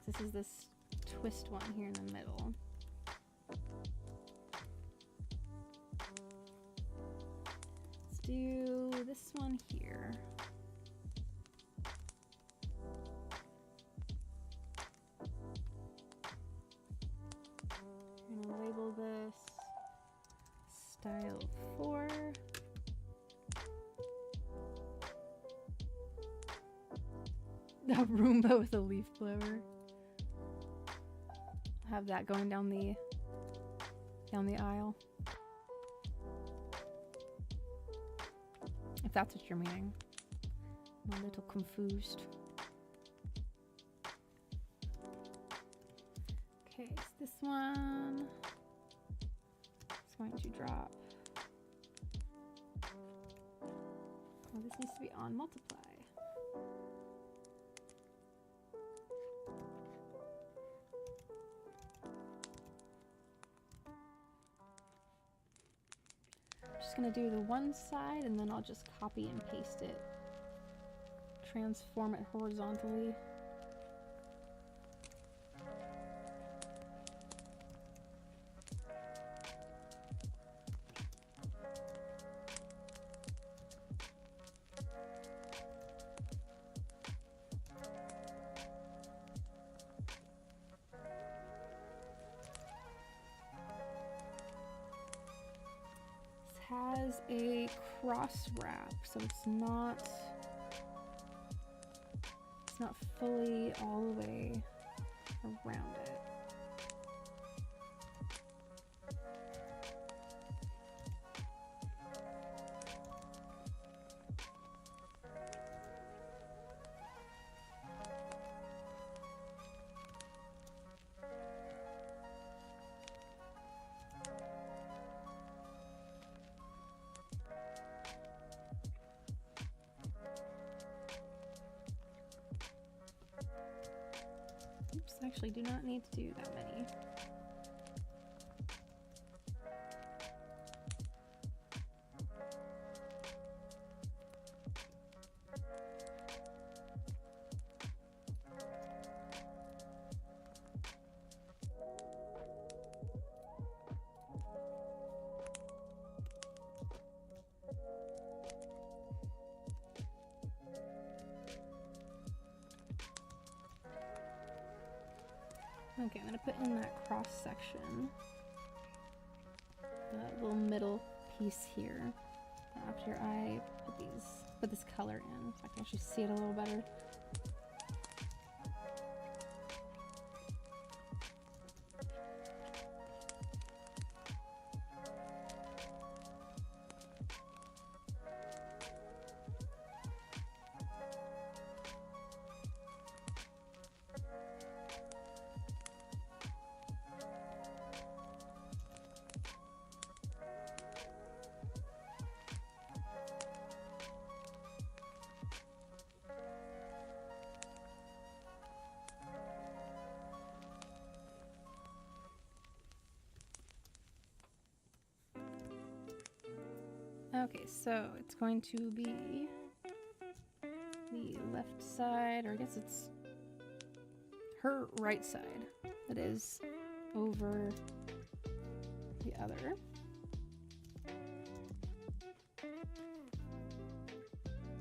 This is this twist one here in the middle. Let's do this one here. I'm gonna label this style 4. A Roomba with a leaf blower. Have that going down the aisle. If that's what you're meaning. I'm a little confused. Okay, so this one is going to drop. Oh, this needs to be on multiply. Gonna do the one side and then I'll just copy and paste it, transform it horizontally. Has a cross wrap, so it's not fully all the way around it. Actually do not need to do that many. Okay, I'm gonna put in that cross section, the little middle piece here. After I put this color in, so I can actually see it a little better. Okay, so it's going to be the left side, or I guess it's her right side that is over the other.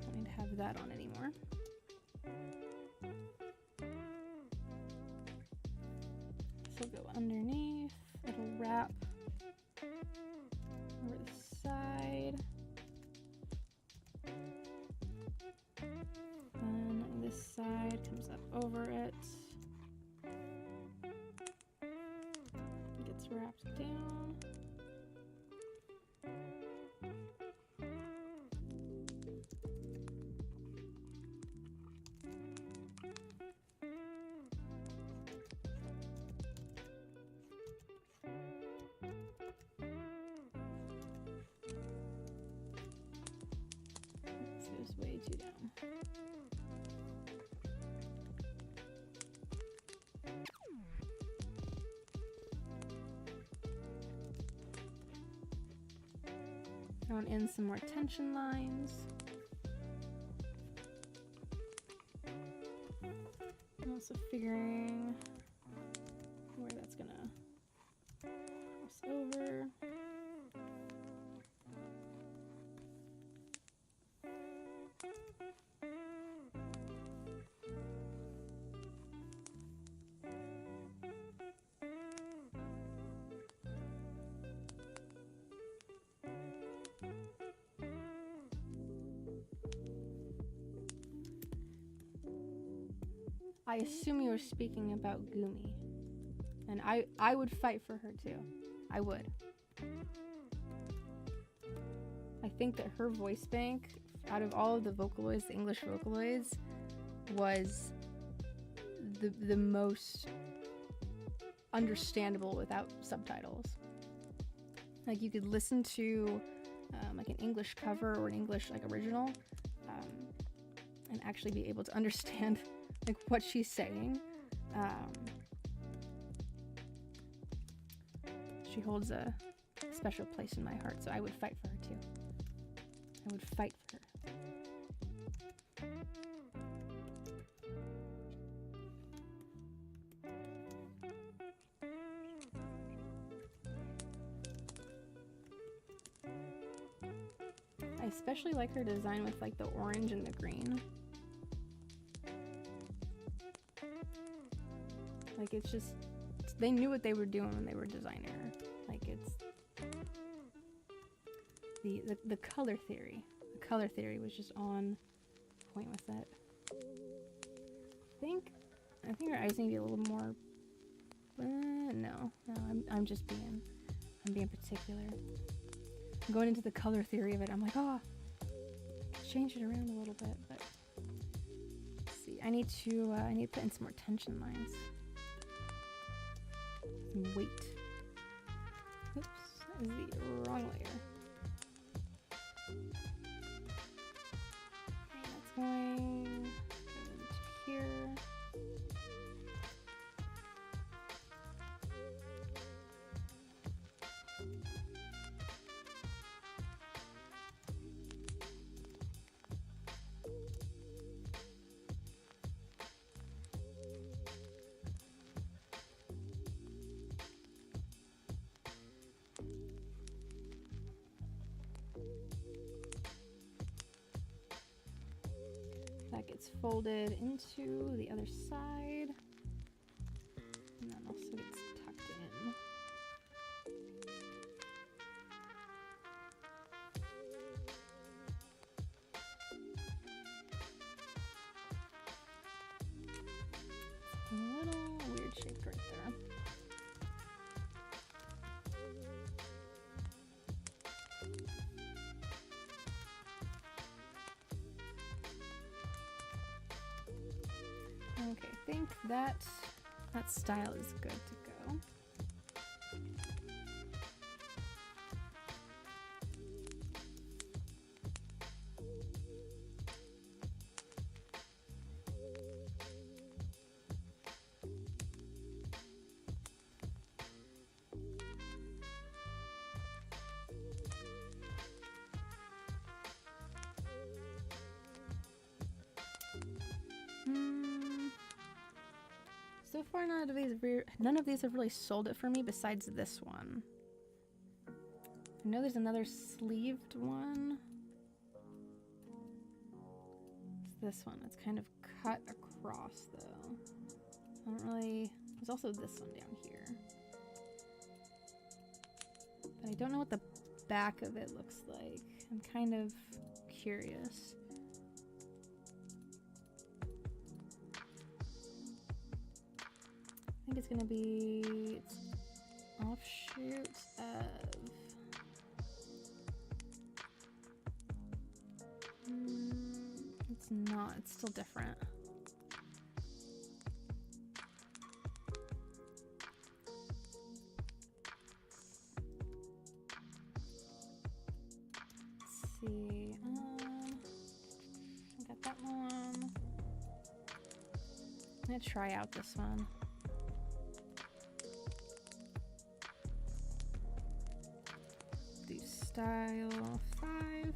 Don't need to have that on anymore. This will go underneath. It'll wrap over the side. Then this side comes up over it. Gets wrapped down. This goes way too down. Thrown in some more tension lines. I'm also figuring where that's gonna cross over. I assume you were speaking about Gumi. And I would fight for her too. I would. I think that her voice bank, out of all of the Vocaloids, the English Vocaloids, was the most understandable without subtitles. Like you could listen to like an English cover or an English like original and actually be able to understand like what she's saying. She holds a special place in my heart, so I would fight for her too. I would fight for her. I especially like her design with like the orange and the green. Like it's just, they knew what they were doing when they were designing her. Like it's the color theory. The color theory was just on point with that. I think her eyes need to be a little more. No, I'm just being particular. I'm going into the color theory of it. I'm like, oh, change it around a little bit, but let's see. I need to put in some more tension lines. Some weight. Oops, that is the wrong layer. That's going into here. That gets folded into the other side, and then also gets tucked in. It's a little weird shaped right there. Okay, I think that style is good to go. far, none of these have really sold it for me besides this one. I know there's another sleeved one. It's this one. It's kind of cut across, though. I don't really... There's also this one down here. But I don't know what the back of it looks like. I'm kind of curious. I think it's gonna be offshoots of it's not, it's still different. Let's see, I got that one. I'm gonna try out this one. Do style 5.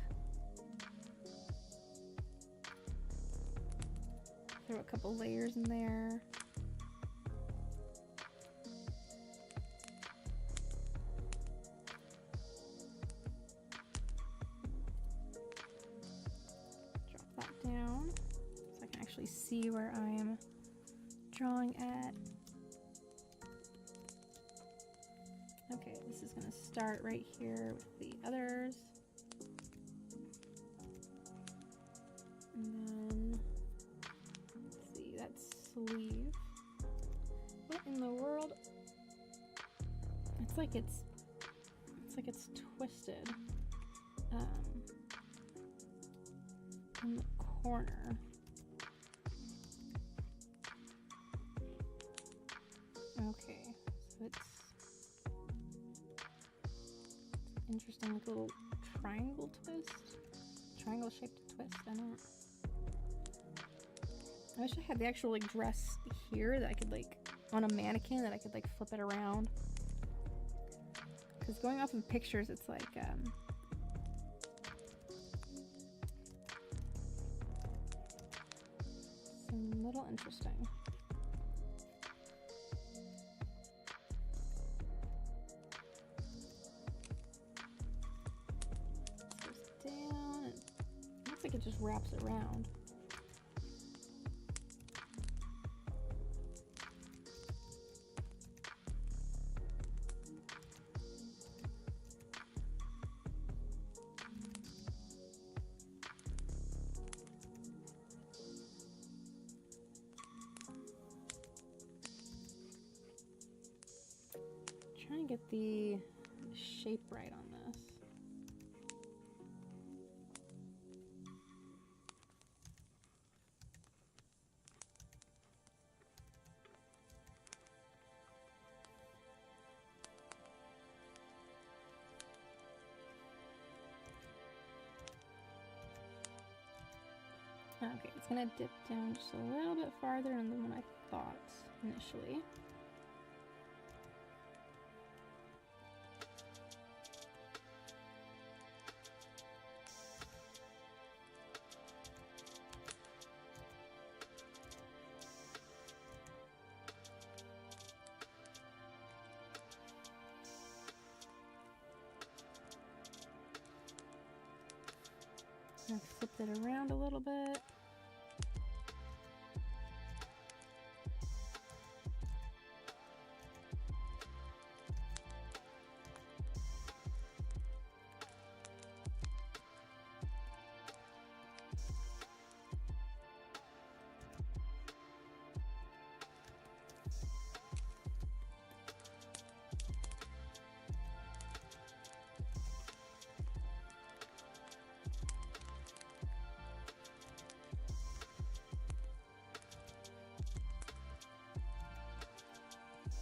Throw a couple layers in there. Drop that down so I can actually see where I'm drawing at. Okay, this is gonna start right here with the others. And then, let's see, that's sleeve. What in the world? It's like it's twisted in the corner. Okay, so it's interesting, like a little triangle twist, triangle shaped twist. I wish I had the actual like dress here that I could like on a mannequin that I could like flip it around. Because going off of pictures, it's like it's a little interesting. It just wraps around. Trying to get the shape right on this. Okay, it's gonna dip down just a little bit farther than what I thought initially. I've flipped it around a little bit.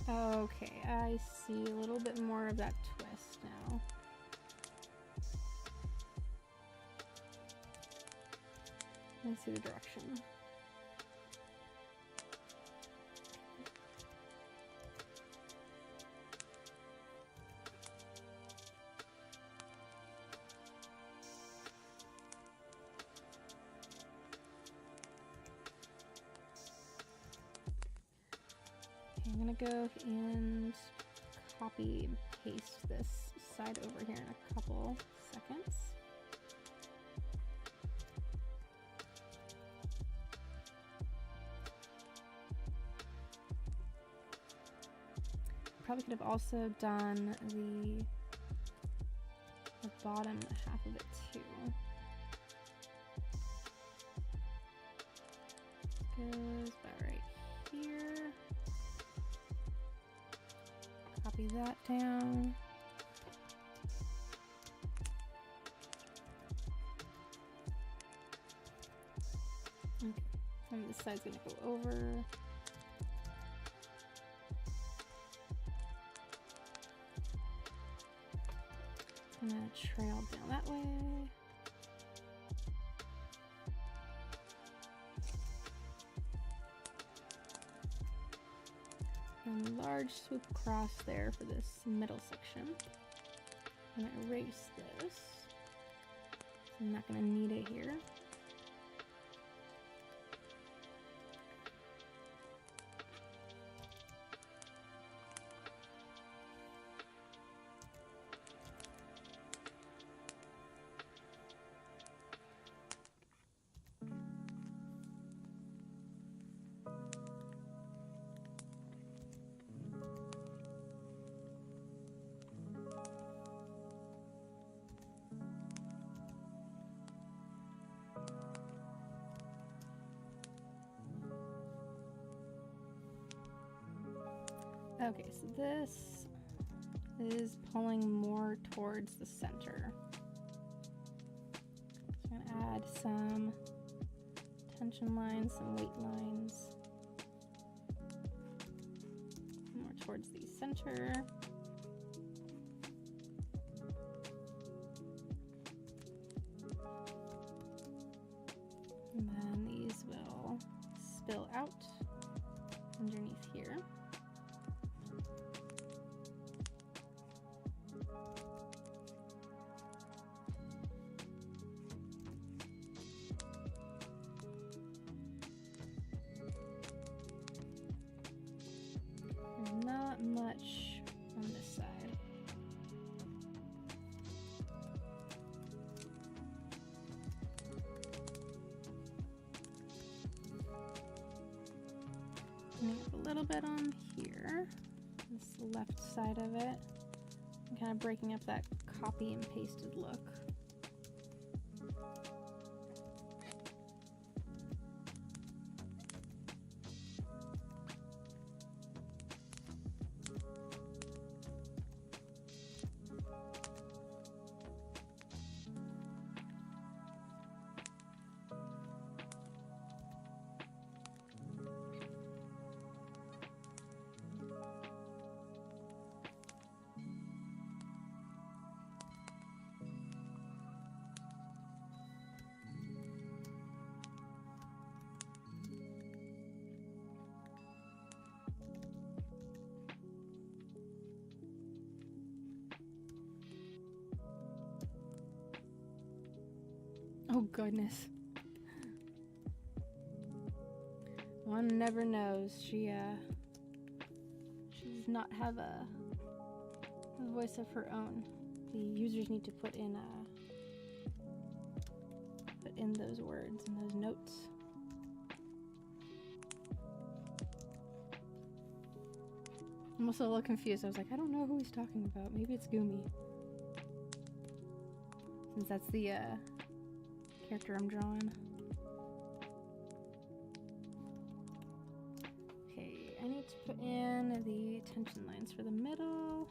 Okay, I see a little bit more of that twist now. I see the direction. I'm gonna go and copy and paste this side over here in a couple seconds. Probably could have also done the bottom half of it too. Goes about right here. Copy that down. Okay, and this side's gonna go over. It's gonna trail down that way. And large swoop across there for this middle section. I'm gonna erase this. I'm not gonna need it here. Okay, so this is pulling more towards the center. So I'm gonna add some tension lines, some weight lines, more towards the center. And then these will spill out underneath here. Not much on this side. Cleaning up a little bit on here, this left side of it. I'm kind of breaking up that copy and pasted look. Oh goodness. One never knows. She does not have a voice of her own. The users need to put in those words and those notes. I'm also a little confused. I was like, I don't know who he's talking about. Maybe it's Gumi, since that's the character I'm drawing. Okay, I need to put in the tension lines for the middle.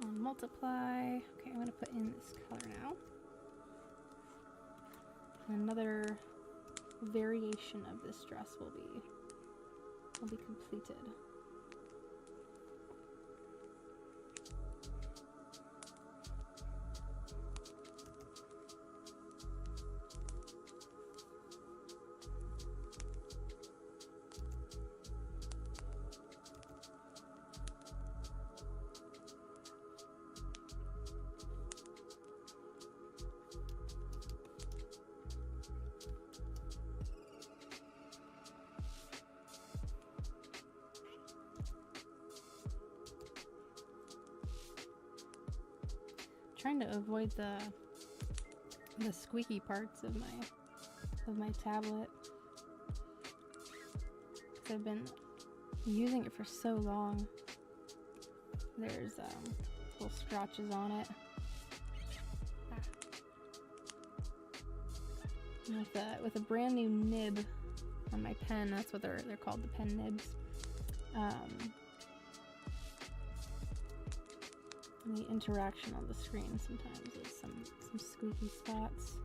And multiply. Okay, I'm going to put in this color now. Another variation of this dress will be completed. trying to avoid the squeaky parts of my tablet, because I've been using it for so long. There's little scratches on it. With a brand new nib on my pen, that's what they're called, the pen nibs. And the interaction on the screen sometimes is some squeaky spots.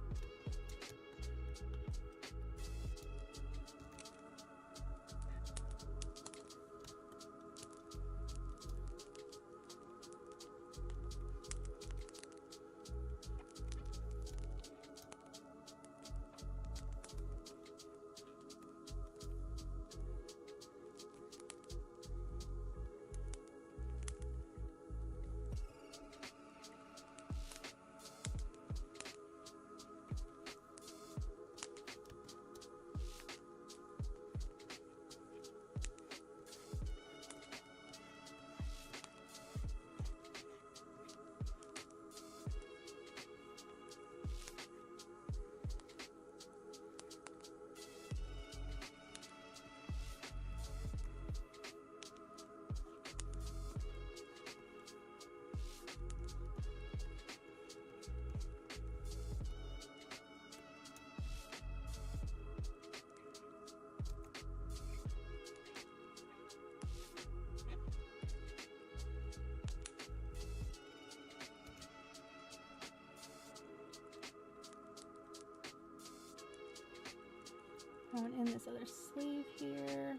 Going in this other sleeve here.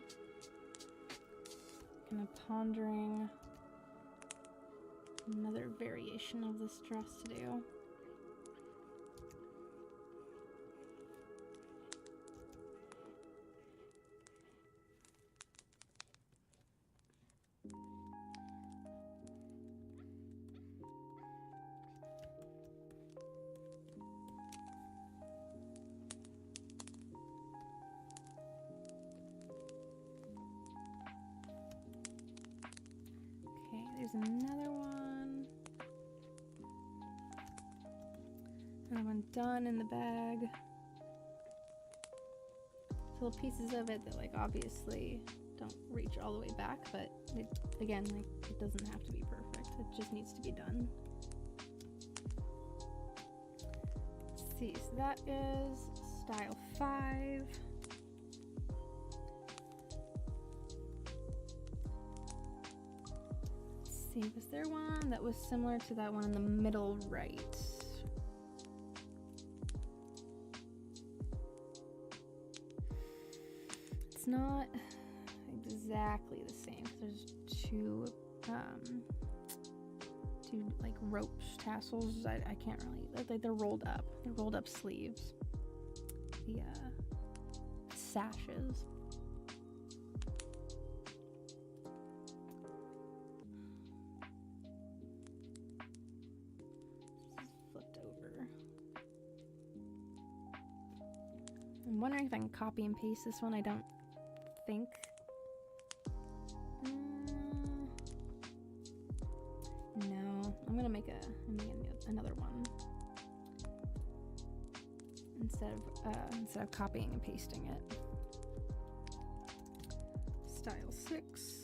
Kind of pondering another variation of this dress to do. There's another one. Another one done in the bag. Little pieces of it that, like, obviously don't reach all the way back, but it, again, like, it doesn't have to be perfect. It just needs to be done. Let's see, so that is style 5. See, was there one that was similar to that one in the middle right? It's not exactly the same, because there's two like rope tassels. I can't really, they're rolled up. They're rolled up sleeves. The sashes. I'm wondering if I can copy and paste this one. I don't think. No, I'm gonna make another one instead of copying and pasting it. Style 6.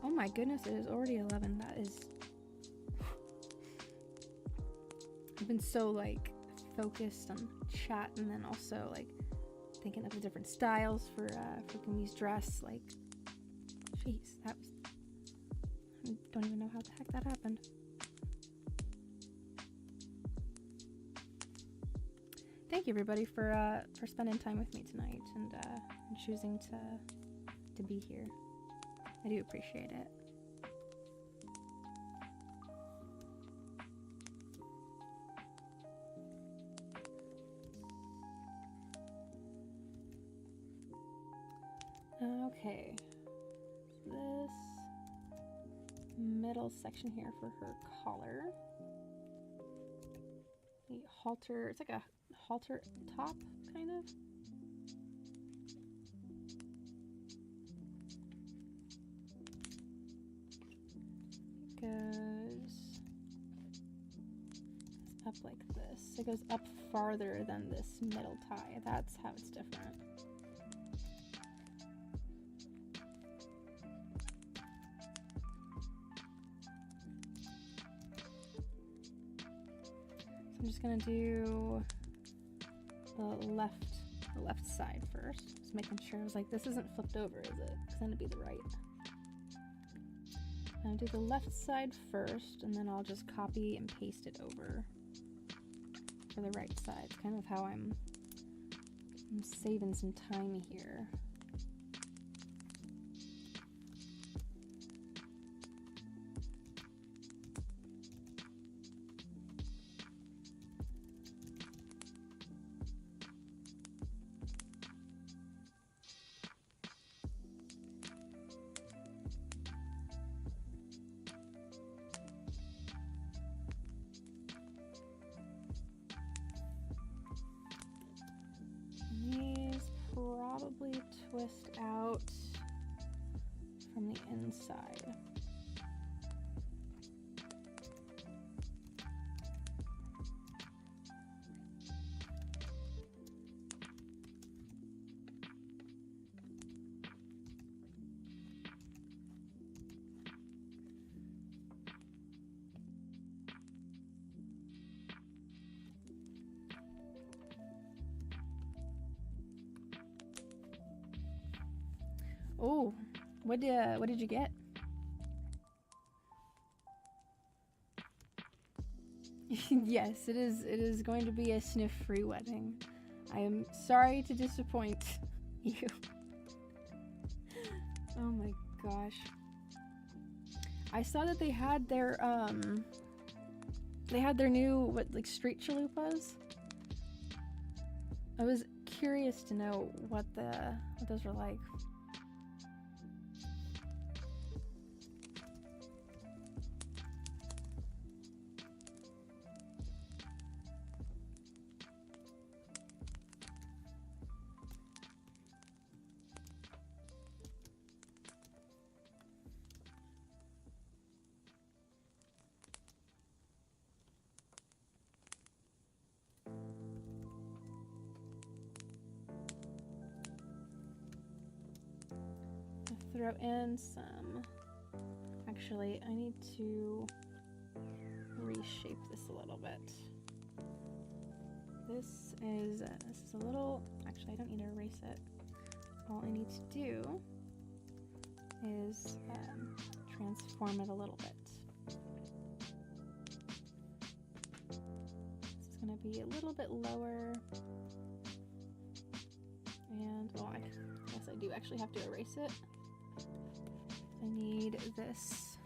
Oh my goodness, it is already 11. That is... I've been so, like, focused on chat, and then also, like, thinking of the different styles for Gumi's dress. Like, jeez, that was... I don't even know how the heck that happened. Thank you, everybody, for spending time with me tonight and choosing to be here. I do appreciate it. Okay, this middle section here for her collar. The halter, it's like a halter top, kind of. like this. It goes up farther than this middle tie. That's how it's different. So I'm just gonna do the left side first. Just making sure. I was like, this isn't flipped over, is it? Because then it'd be the right. I'll do the left side first, and then I'll just copy and paste it over for the right side. It's kind of how I'm saving some time here. Probably twist out from the inside. Oh, what did you get? Yes, it is going to be a sniff-free wedding. I am sorry to disappoint you. Oh my gosh. I saw that they had their new street chalupas. I was curious to know what those were like. Throw in some, actually I need to reshape this a little bit. This is a little, actually I don't need to erase it. All I need to do is transform it a little bit. This is going to be a little bit lower, and oh, I guess I do actually have to erase it. I need this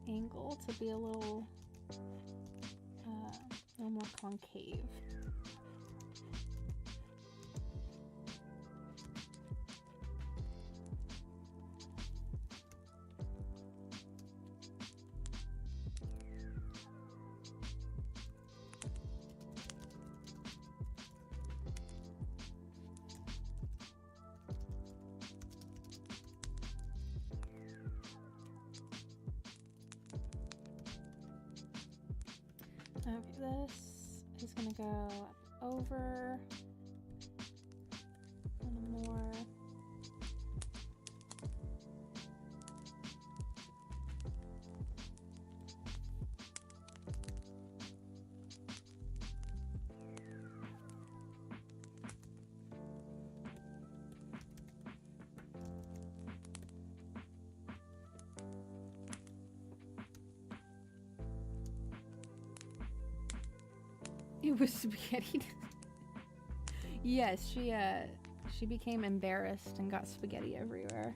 angle to be a little more concave. Okay, this is gonna go over one more. It was spaghetti. Yes, she became embarrassed and got spaghetti everywhere.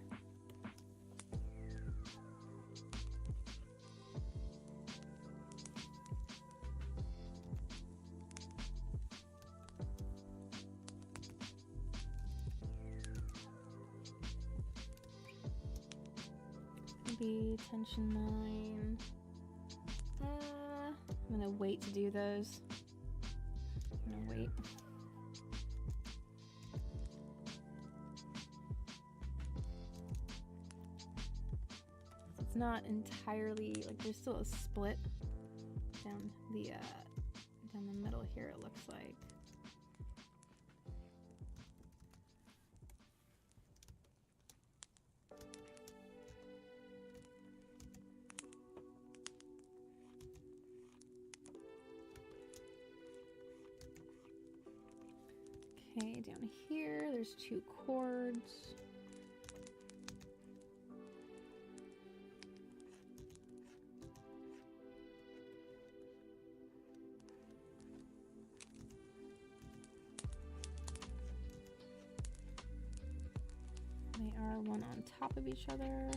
Maybe tension 9. I'm gonna wait to do those. I'm gonna wait. It's not entirely, like, there's still a split down the here it looks like. Okay, down here, there's 2 chords. They are one on top of each other.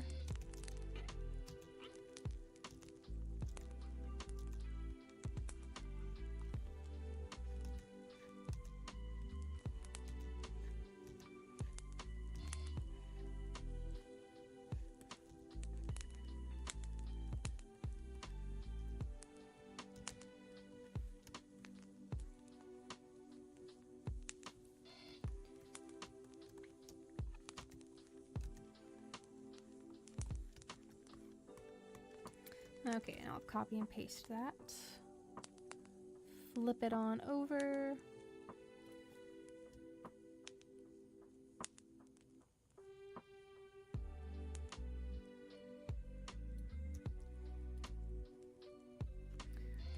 Okay, and I'll copy and paste that. Flip it on over.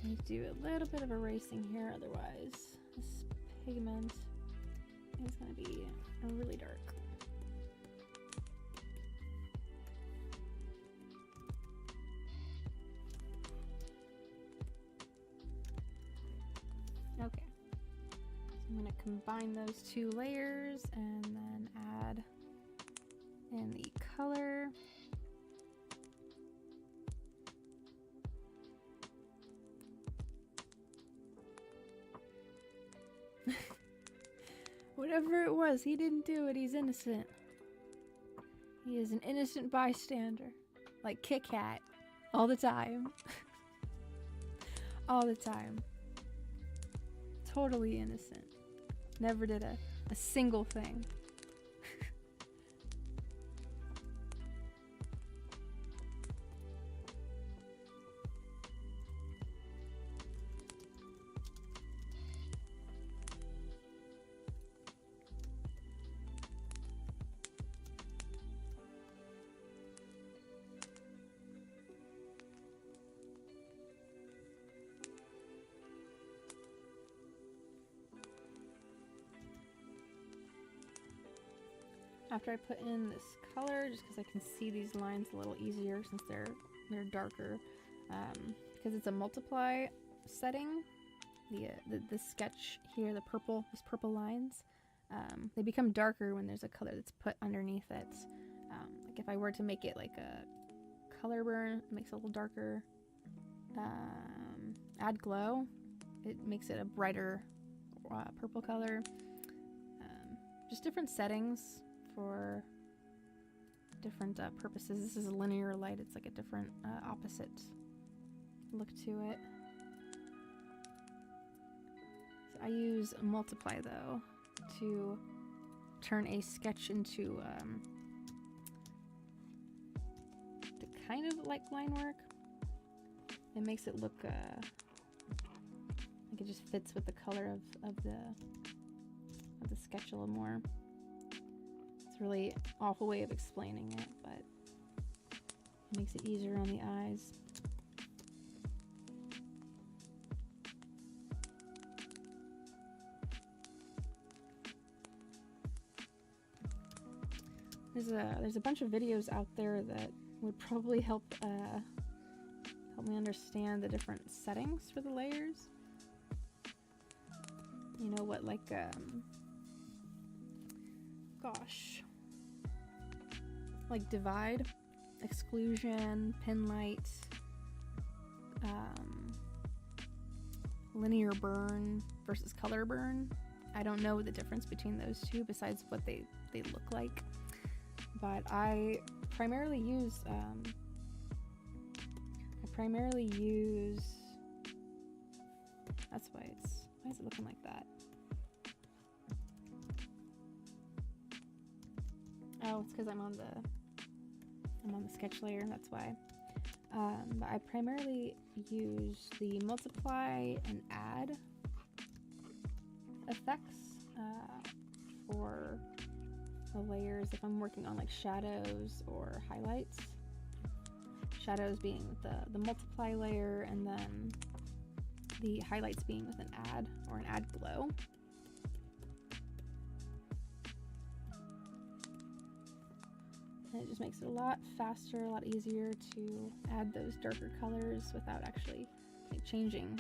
I do a little bit of erasing here, otherwise this pigment is going to be really dark. Okay, so I'm going to combine those 2 layers and then add in the color. Whatever it was, he didn't do it. He's innocent. He is an innocent bystander. Like Kit Kat. All the time. All the time. Totally innocent. Never did a single thing. After I put in this color, just because I can see these lines a little easier since they're darker, because it's a multiply setting, the sketch here, these purple lines, they become darker when there's a color that's put underneath it. Like if I were to make it like a color burn, it makes it a little darker. Add glow, it makes it a brighter purple color. Just different settings for different purposes. This is a linear light. It's like a different opposite look to it. So I use multiply though to turn a sketch into the kind of like line work. It makes it look like it just fits with the color of the sketch a little more. It's a really awful way of explaining it, but it makes it easier on the eyes. There's a bunch of videos out there that would probably help me understand the different settings for the layers. You know what, like gosh, like divide, exclusion, pin light, linear burn versus color burn. I don't know the difference between those two besides what they look like, but I primarily use that's why is it looking like that? Oh, it's because I'm on the sketch layer, and that's why. But I primarily use the multiply and add effects for the layers if I'm working on like shadows or highlights. Shadows being the multiply layer, and then the highlights being with an add or an add glow. And it just makes it a lot faster, a lot easier to add those darker colors without actually like changing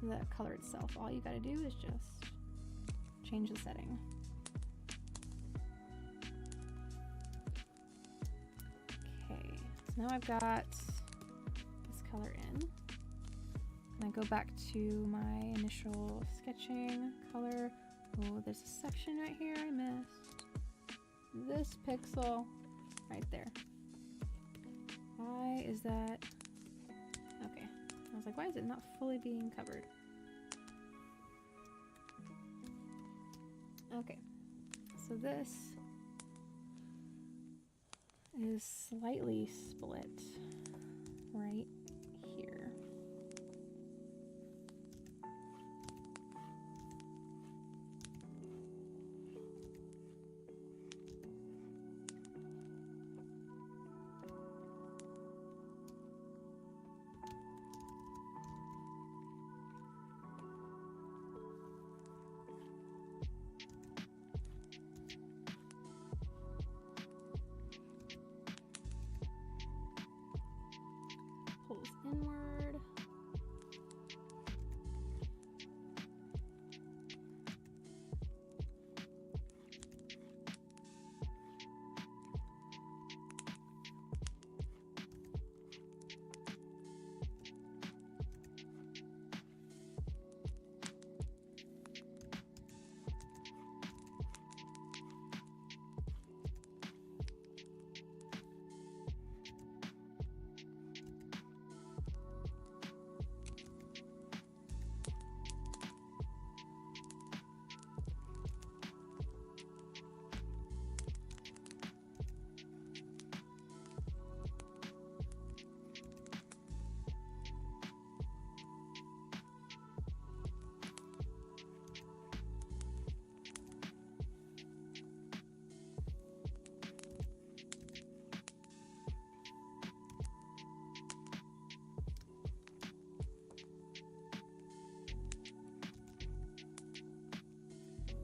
the color itself. All you gotta do is just change the setting. Okay, so now I've got this color in. And I go back to my initial sketching color. Oh, there's a section right here I missed. This pixel right there. Why is that? Okay, I was like, why is it not fully being covered? Okay, so this is slightly split right here. Pulls inward.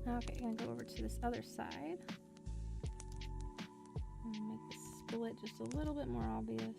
Okay, I'm gonna go over to this other side and make the split just a little bit more obvious.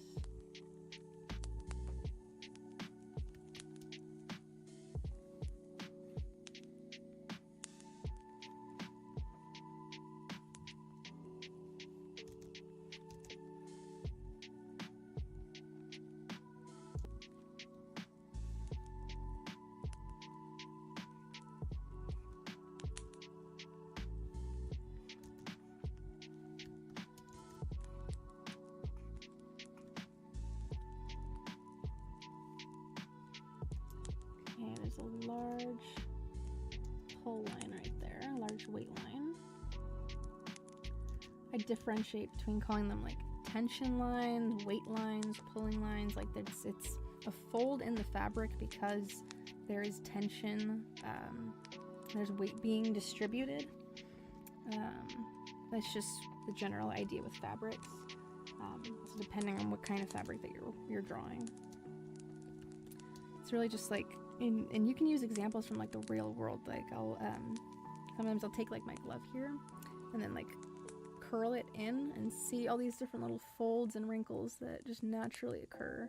Okay, there's a large pull line right there, a large weight line. I differentiate between calling them like tension lines, weight lines, pulling lines. Like it's a fold in the fabric because there is tension, there's weight being distributed. That's just the general idea with fabrics. So depending on what kind of fabric that you're drawing. It's really just like, and you can use examples from like the real world. Like sometimes I'll take like my glove here and then like curl it in and see all these different little folds and wrinkles that just naturally occur.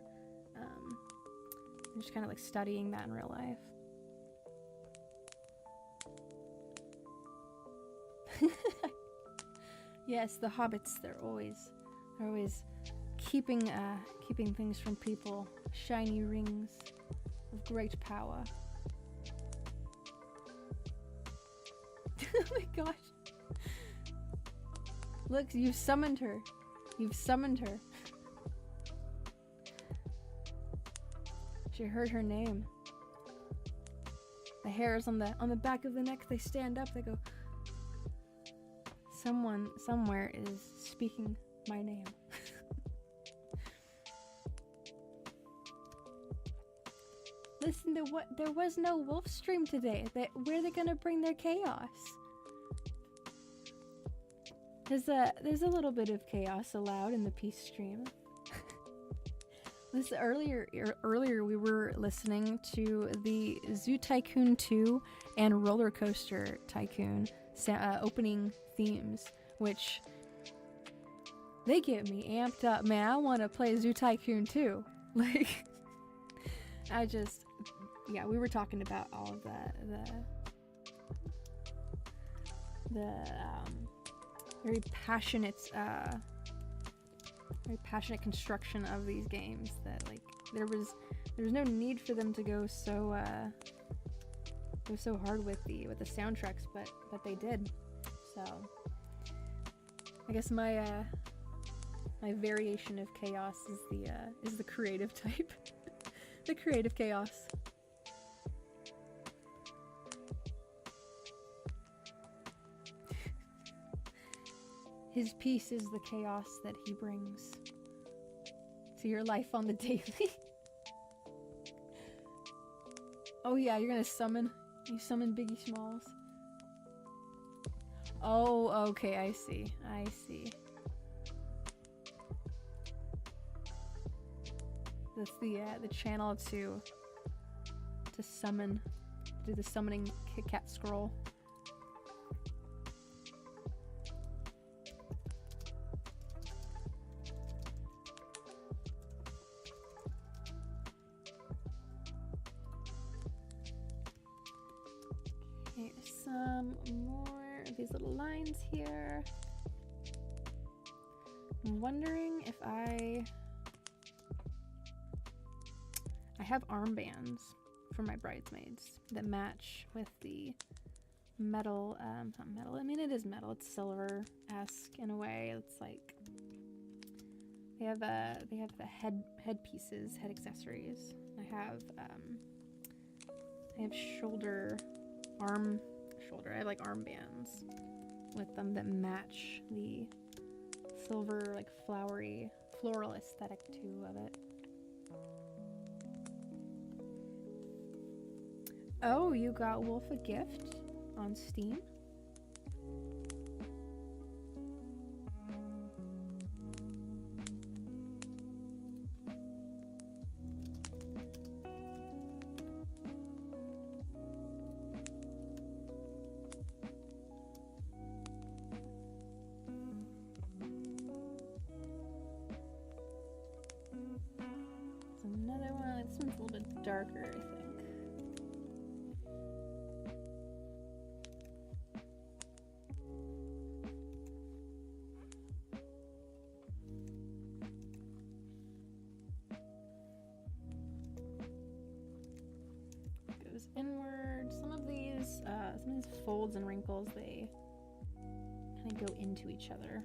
I'm just kind of like studying that in real life. Yes, the hobbits, they're always keeping things from people. Shiny rings of great power. Oh my gosh. Look, you've summoned her. You've summoned her. She heard her name. The hairs on the back of the neck, they stand up, they go, someone somewhere is speaking my name. Listen to what, there was no wolf stream today. Where are they gonna bring their chaos? There's a little bit of chaos allowed in the peace stream. This earlier we were listening to the Zoo Tycoon 2 and Roller Coaster Tycoon opening themes, which they get me amped up, man. I want to play Zoo Tycoon 2. Like, yeah, we were talking about all of the very passionate construction of these games, that like there was no need for them to go so hard with the soundtracks, but they did. So I guess my variation of chaos is the creative type. The creative chaos. His peace is the chaos that he brings to your life on the daily. Oh yeah, you're gonna summon. You summon Biggie Smalls. Oh, okay, I see. I see. That's the channel to summon, do the summoning Kit Kat scroll. Okay, some more of these little lines here. I'm wondering if I have armbands for my bridesmaids that match with the metal, not metal, I mean it is metal, it's silver-esque in a way. It's like they have the head pieces, head accessories. I have shoulder, I have like armbands with them that match the silver, like flowery, floral aesthetic too of it. Oh, you got Wolf a gift on Steam? There's another one. This one's a little bit darker, I think. Inward. Some of these folds and wrinkles, they kind of go into each other.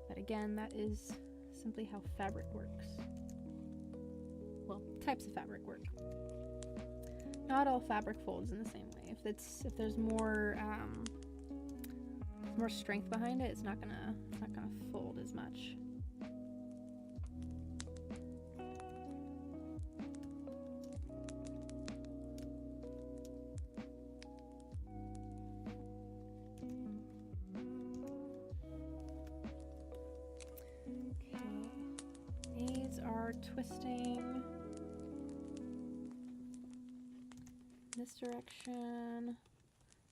But again, that is simply how fabric works. Well, types of fabric work. Not all fabric folds in the same way. If there's more strength behind it, it's not gonna fold as much. Twisting this direction,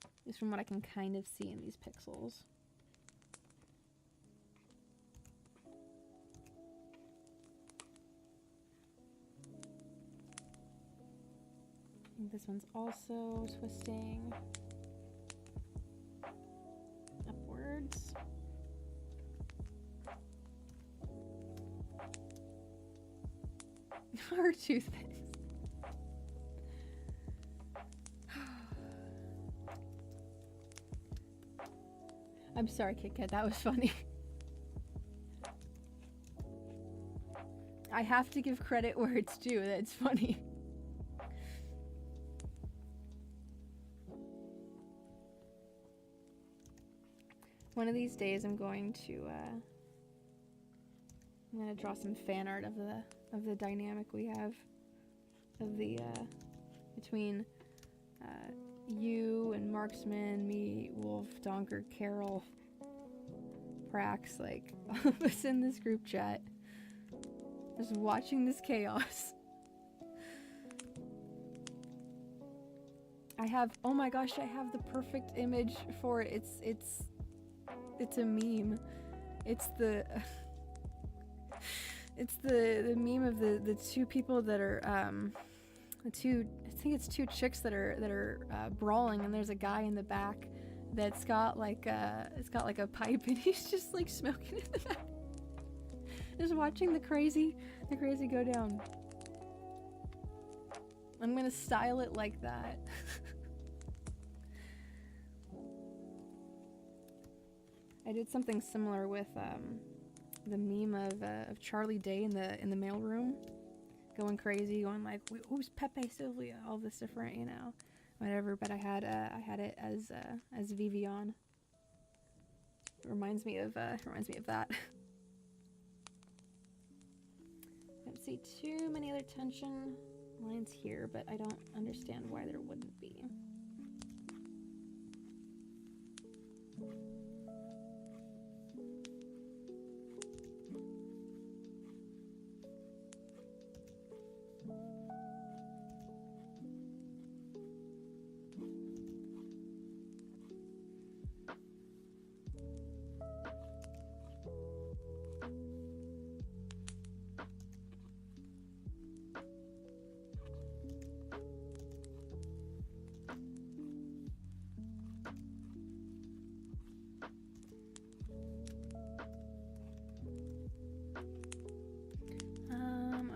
at least from what I can kind of see in these pixels. I think this one's also twisting upwards. Or toothpicks. I'm sorry, Kit Kat, that was funny. I have to give credit where it's due, that's funny. One of these days I'm going to draw some fan art of the dynamic we have of the between you and Marksman, me, Wolf, Donker, Carol, Prax, like all of us in this group chat, just watching this chaos. I have, oh my gosh, I have the perfect image for it. It's a meme. It's the it's the meme of the two people that are I think it's two chicks that are brawling, and there's a guy in the back that's got like a pipe, and he's just like smoking in the back, just watching the crazy go down. I'm gonna style it like that. I did something similar with the meme of Charlie Day in the mailroom, going crazy, going like, "Who's Pepe Sylvia?" All this different, you know, whatever. But I had it as Vivian. It reminds me of that. I don't see too many other tension lines here, but I don't understand why there wouldn't be.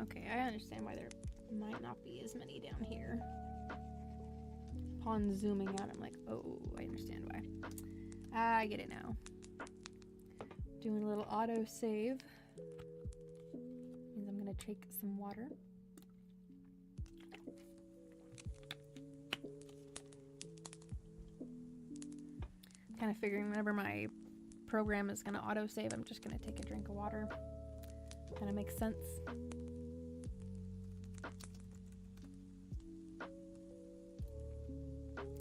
Okay, I understand why there might not be as many down here. Upon zooming out, I'm like, oh, I understand why. I get it now. Doing a little auto save. Means I'm gonna take some water. Kind of figuring whenever my program is gonna auto save, I'm just gonna take a drink of water. Kind of makes sense.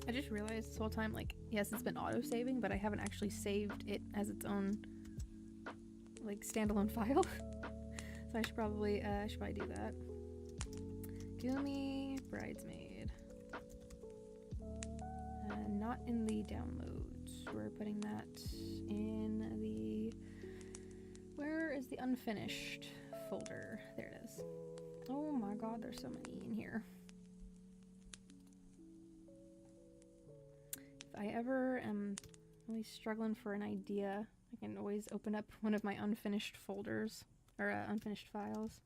I just realized this whole time, like, yes, it's been auto-saving, but I haven't actually saved it as its own, like, standalone file. So I should probably do that. Gumi, Bridesmaid. Not in the downloads. We're putting that in the... Where is the unfinished folder? There it is. Oh my god, there's so many in here. If I ever am really struggling for an idea, I can always open up one of my unfinished folders, or unfinished files.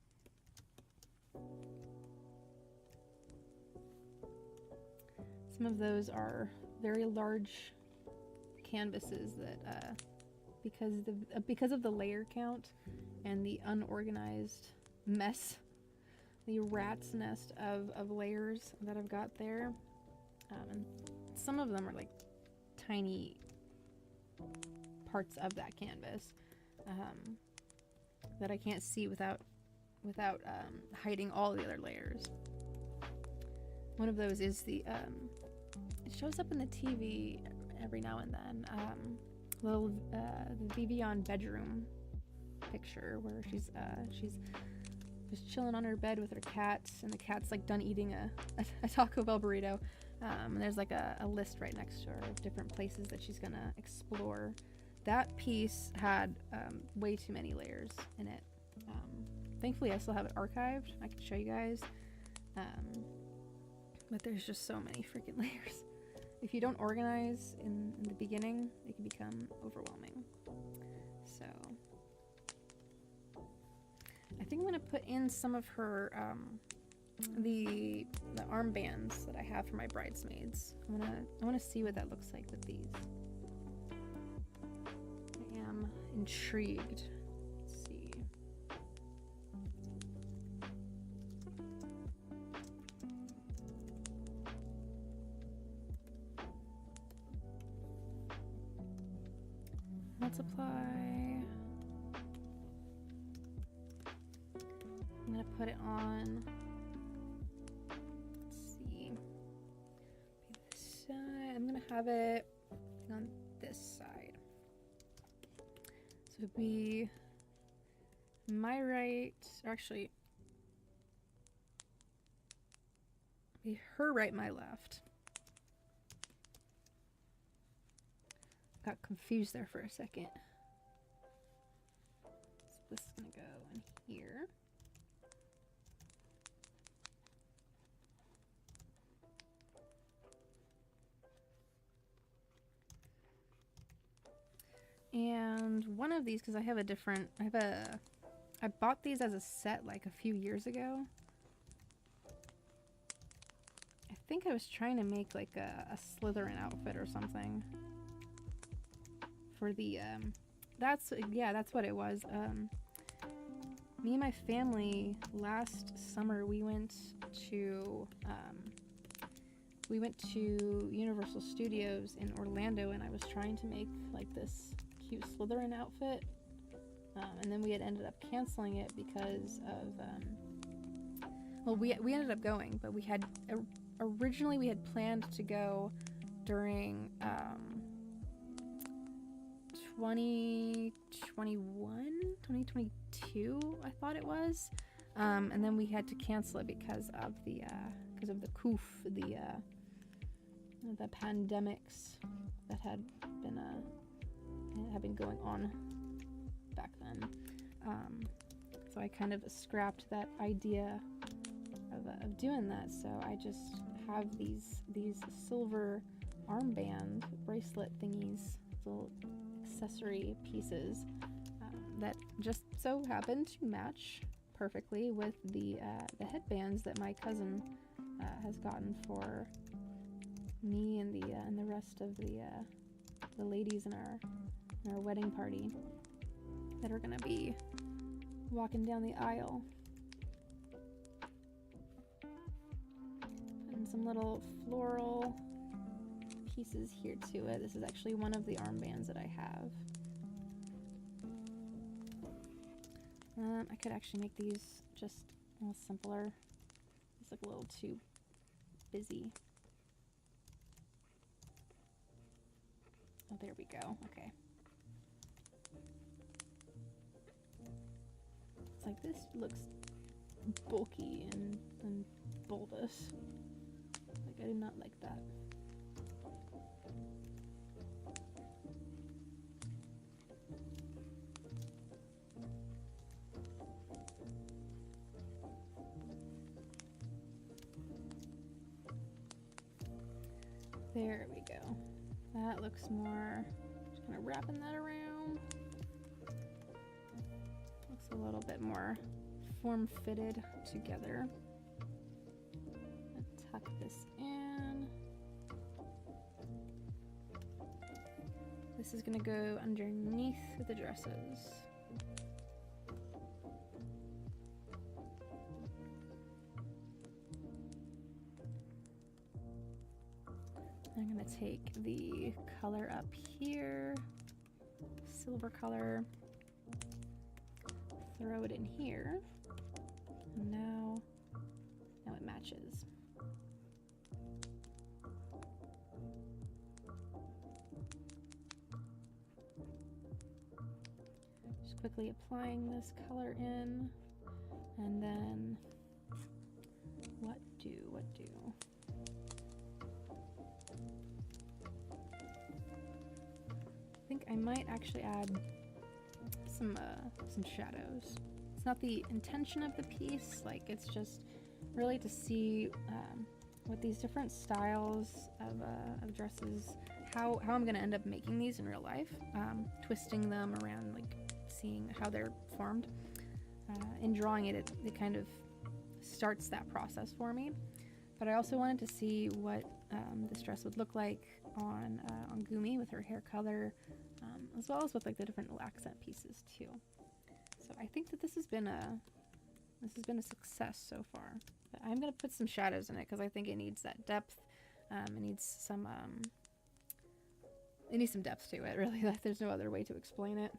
Some of those are very large canvases that, because of the layer count and the unorganized mess, the rat's nest of layers that I've got there, and some of them are like tiny parts of that canvas that I can't see without hiding all the other layers. One of those is the it shows up in the TV every now and then, the Vivian bedroom picture where she's just chilling on her bed with her cats, and the cat's like done eating a Taco Bell burrito. And there's like a list right next to her of different places that she's gonna explore. That piece had way too many layers in it. Thankfully, I still have it archived. I can show you guys. But there's just so many freaking layers. If you don't organize in the beginning, it can become overwhelming. So I think I'm gonna put in some of her the armbands that I have for my bridesmaids. I wanna see what that looks like with these. I am intrigued. Let's see. Multiply. I'm gonna put it on. Let's see. This side. I'm gonna have it on this side. So it'd be my right, or actually, be her right, my left. Got confused there for a second. So this is gonna go in here. And one of these, because I have a different, I bought these as a set like a few years ago. I think I was trying to make like a Slytherin outfit or something. For the, that's what it was. Me and my family last summer, we went to Universal Studios in Orlando, and I was trying to make like this cute Slytherin outfit, and then we had ended up canceling it because of well, we ended up going, but we had originally we had planned to go during 2022, I thought it was, and then we had to cancel it because of the coof, the pandemics that had been going on back then. So I kind of scrapped that idea of doing that. So I just have these silver armband bracelet thingies, little accessory pieces that just so happen to match perfectly with the headbands that my cousin has gotten for me and the rest of the ladies in our wedding party that are gonna be walking down the aisle. And some little floral pieces here to it. This is actually one of the armbands that I have. I could actually make these just a little simpler. It's like a little too busy. Oh, there we go. Okay. It's like this looks bulky and bulbous. Like, I do not like that. There we go. That looks more, just kind of wrapping that around. Looks a little bit more form-fitted together. Tuck this in. This is gonna go underneath the dresses. I'm gonna take the color up here, silver color, throw it in here, and now it matches. Just quickly applying this color in, and then what do? I think I might actually add some shadows. It's not the intention of the piece, like it's just really to see what these different styles of dresses, how I'm gonna end up making these in real life, twisting them around, like seeing how they're formed. In drawing it kind of starts that process for me. But I also wanted to see what this dress would look like on Gumi with her hair color, as well as with like the different little accent pieces too. So I think that this has been a success so far. But I'm gonna put some shadows in it because I think it needs that depth. It needs some depth to it. Really, like there's no other way to explain it.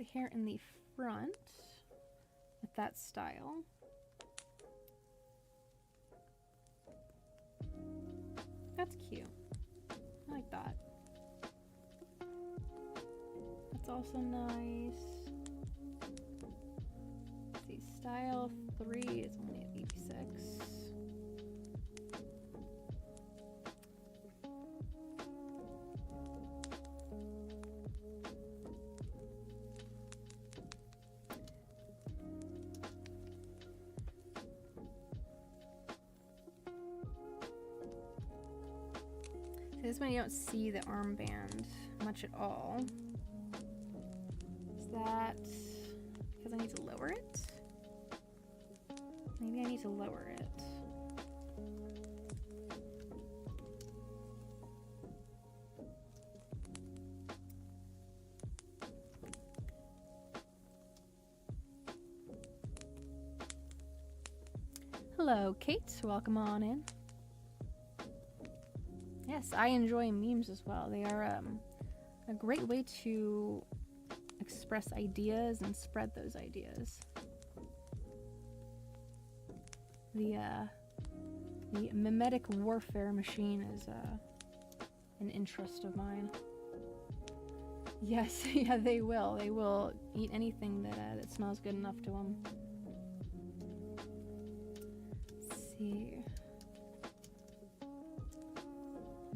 the hair in the front with that style. That's cute. I like that. That's also nice. Let's see, style 3 is only at 86. This one you don't see the armband much at all. Is that because I need to lower it? Maybe I need to lower it. Hello, Kate. Welcome on in. Yes, I enjoy memes as well. They are a great way to express ideas and spread those ideas. The mimetic warfare machine is an interest of mine. Yes, yeah, they will. They will eat anything that smells good enough to them. Let's see.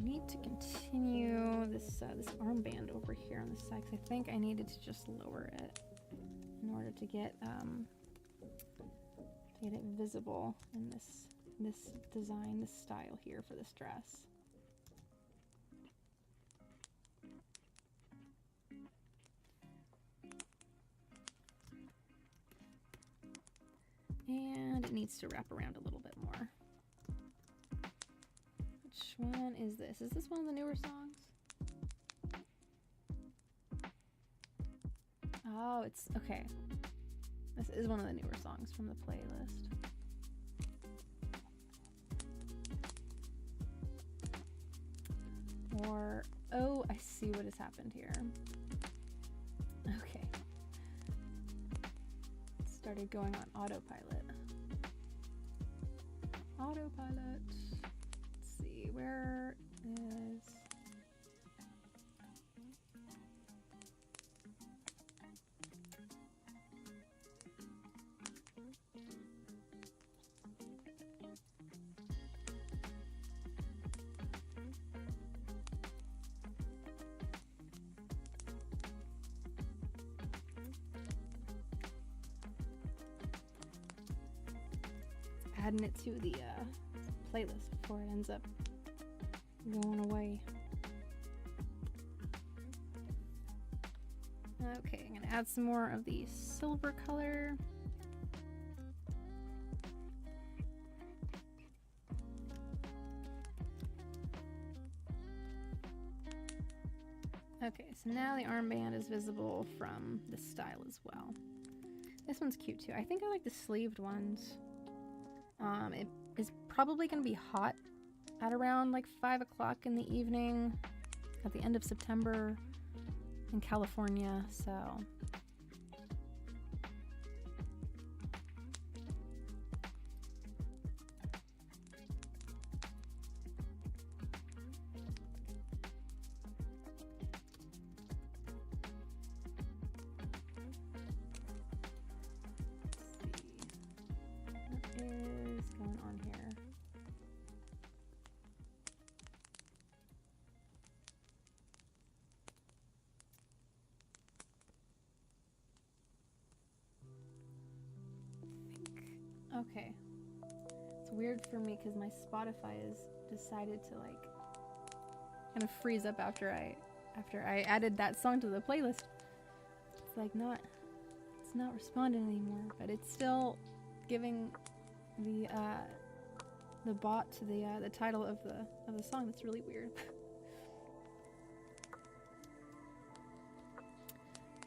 I need to continue this armband over here on the side, because I think I needed to just lower it in order to get it visible in this design, this style here for this dress. And it needs to wrap around a little bit more. Which one is this? Is this one of the newer songs? Oh, it's okay. This is one of the newer songs from the playlist. Or, oh, I see what has happened here. Okay. It started going on autopilot. Autopilot. Let's see, where is... adding it to the playlist before it ends up going away. Okay, I'm gonna add some more of the silver color. Okay, so now the armband is visible from the style as well. This one's cute too. I think I like the sleeved ones. It is probably going to be hot at around like 5 o'clock in the evening at the end of September in California, so... going on here. Okay. It's weird for me because my Spotify has decided to like kind of freeze up after I added that song to the playlist. It's like it's not responding anymore, but it's still giving the bot to the title of the song. That's really weird.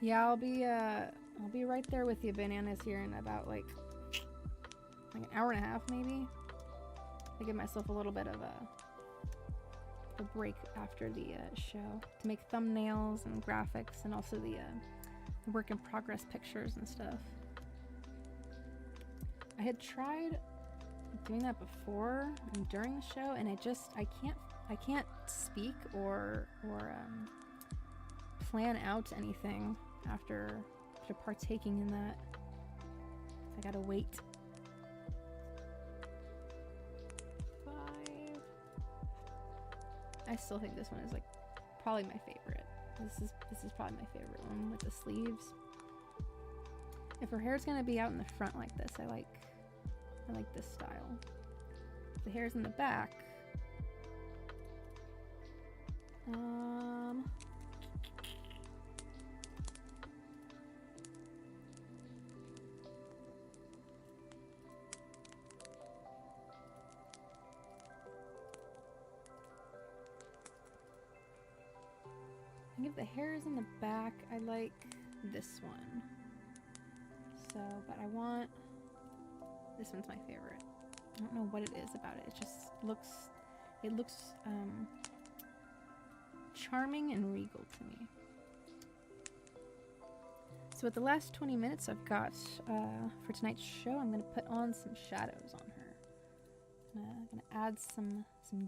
Yeah, I'll be right there with you, Bananas, here in about like an hour and a half maybe. I give myself a little bit of a break after the show to make thumbnails and graphics, and also the work in progress pictures and stuff. I had tried doing that before and during the show, and I can't speak or plan out anything after partaking in that. I gotta wait. 5. I still think this one is like probably my favorite. This is probably my favorite one with the sleeves. If her hair's gonna be out in the front like this, I like this style. If the hair's in the back, I think if the hair is in the back, I like this one. So, but I want, this one's my favorite. I don't know what it is about it. It just looks, charming and regal to me. So with the last 20 minutes I've got for tonight's show, I'm going to put on some shadows on her. I'm going to add some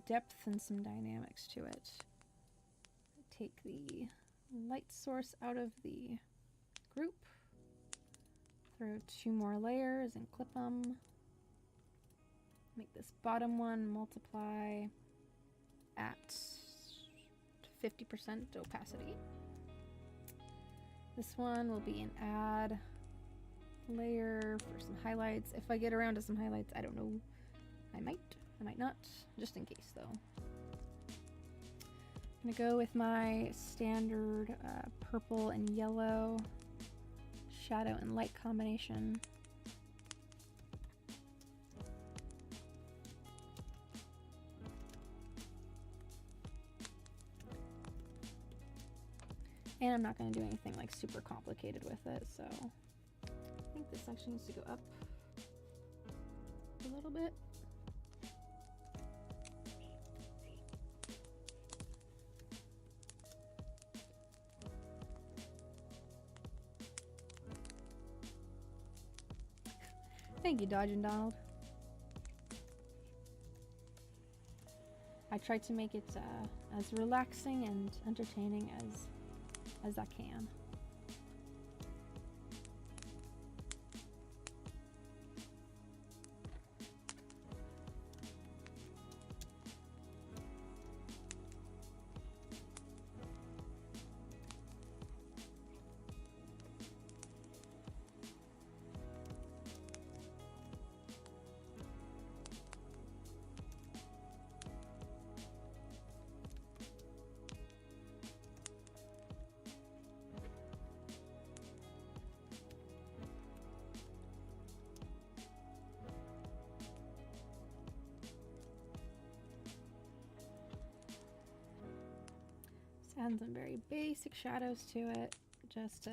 depth and some dynamics to it. Take the light source out of the group, throw 2 more layers and clip them. Make this bottom one multiply at 50% opacity. This one will be an add layer for some highlights. If I get around to some highlights, I don't know. I might not, just in case though. I'm gonna go with my standard purple and yellow shadow and light combination. And I'm not going to do anything like super complicated with it, so I think this actually needs to go up a little bit. Thank you, Dodge and Donald. I tried to make it as relaxing and entertaining as I can. Add some very basic shadows to it, just to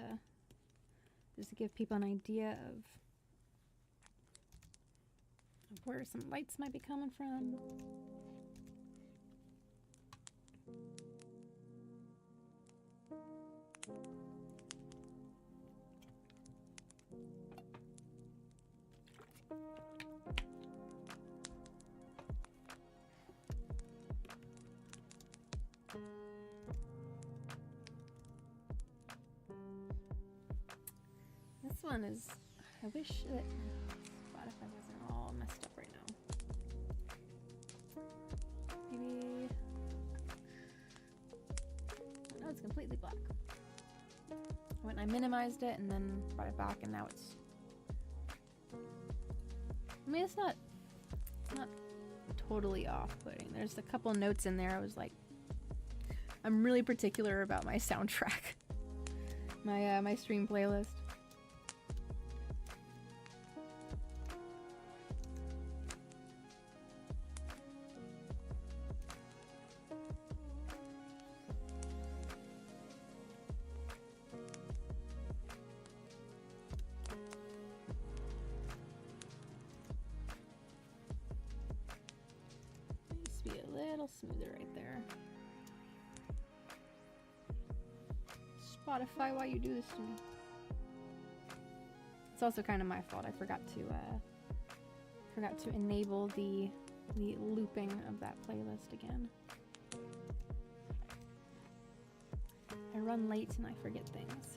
give people an idea of where some lights might be coming from. This one is, I wish that Spotify wasn't all messed up right now. Maybe, no, it's completely black. When I minimized it and then brought it back, and now it's, I mean, it's not totally off-putting. There's a couple notes in there I was like, I'm really particular about my soundtrack, my stream playlist. Be a little smoother right there. Spotify, why you do this to me? It's also kind of my fault. I forgot to enable the looping of that playlist again. I run late and I forget things.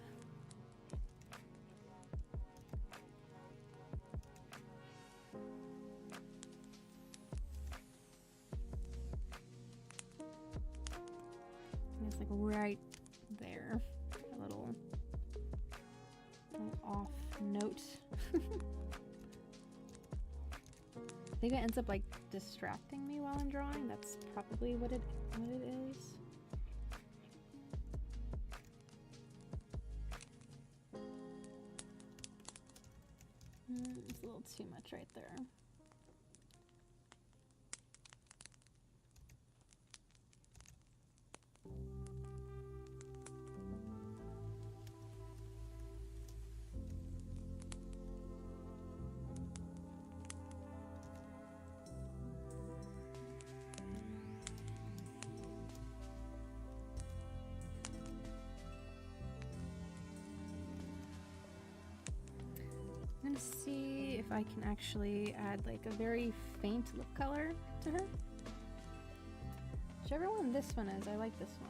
It's like right there, a little off note. I think it ends up like distracting me while I'm drawing. That's probably what it is. It's a little too much right there. I'm gonna see if I can actually add like a very faint lip color to her. Whichever one this one is, I like this one.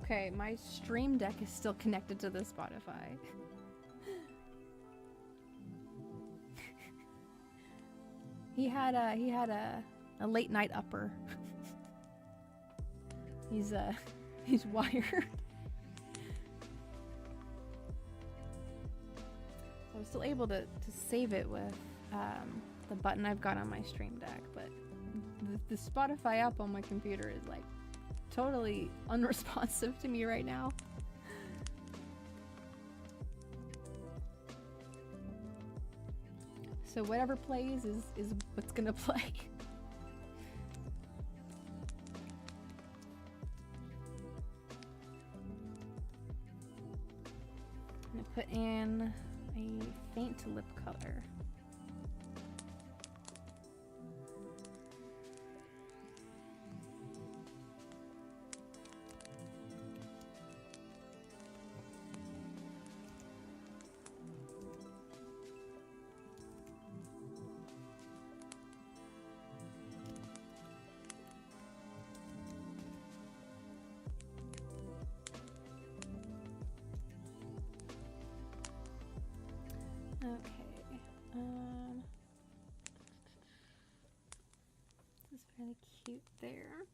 Okay, my Stream Deck is still connected to the Spotify. He had a late night upper. He's wired. I was still able to save it with the button I've got on my Stream Deck, but the Spotify app on my computer is like totally unresponsive to me right now. So whatever plays is what's gonna play. I'm gonna put in a faint lip color. This is really cute there.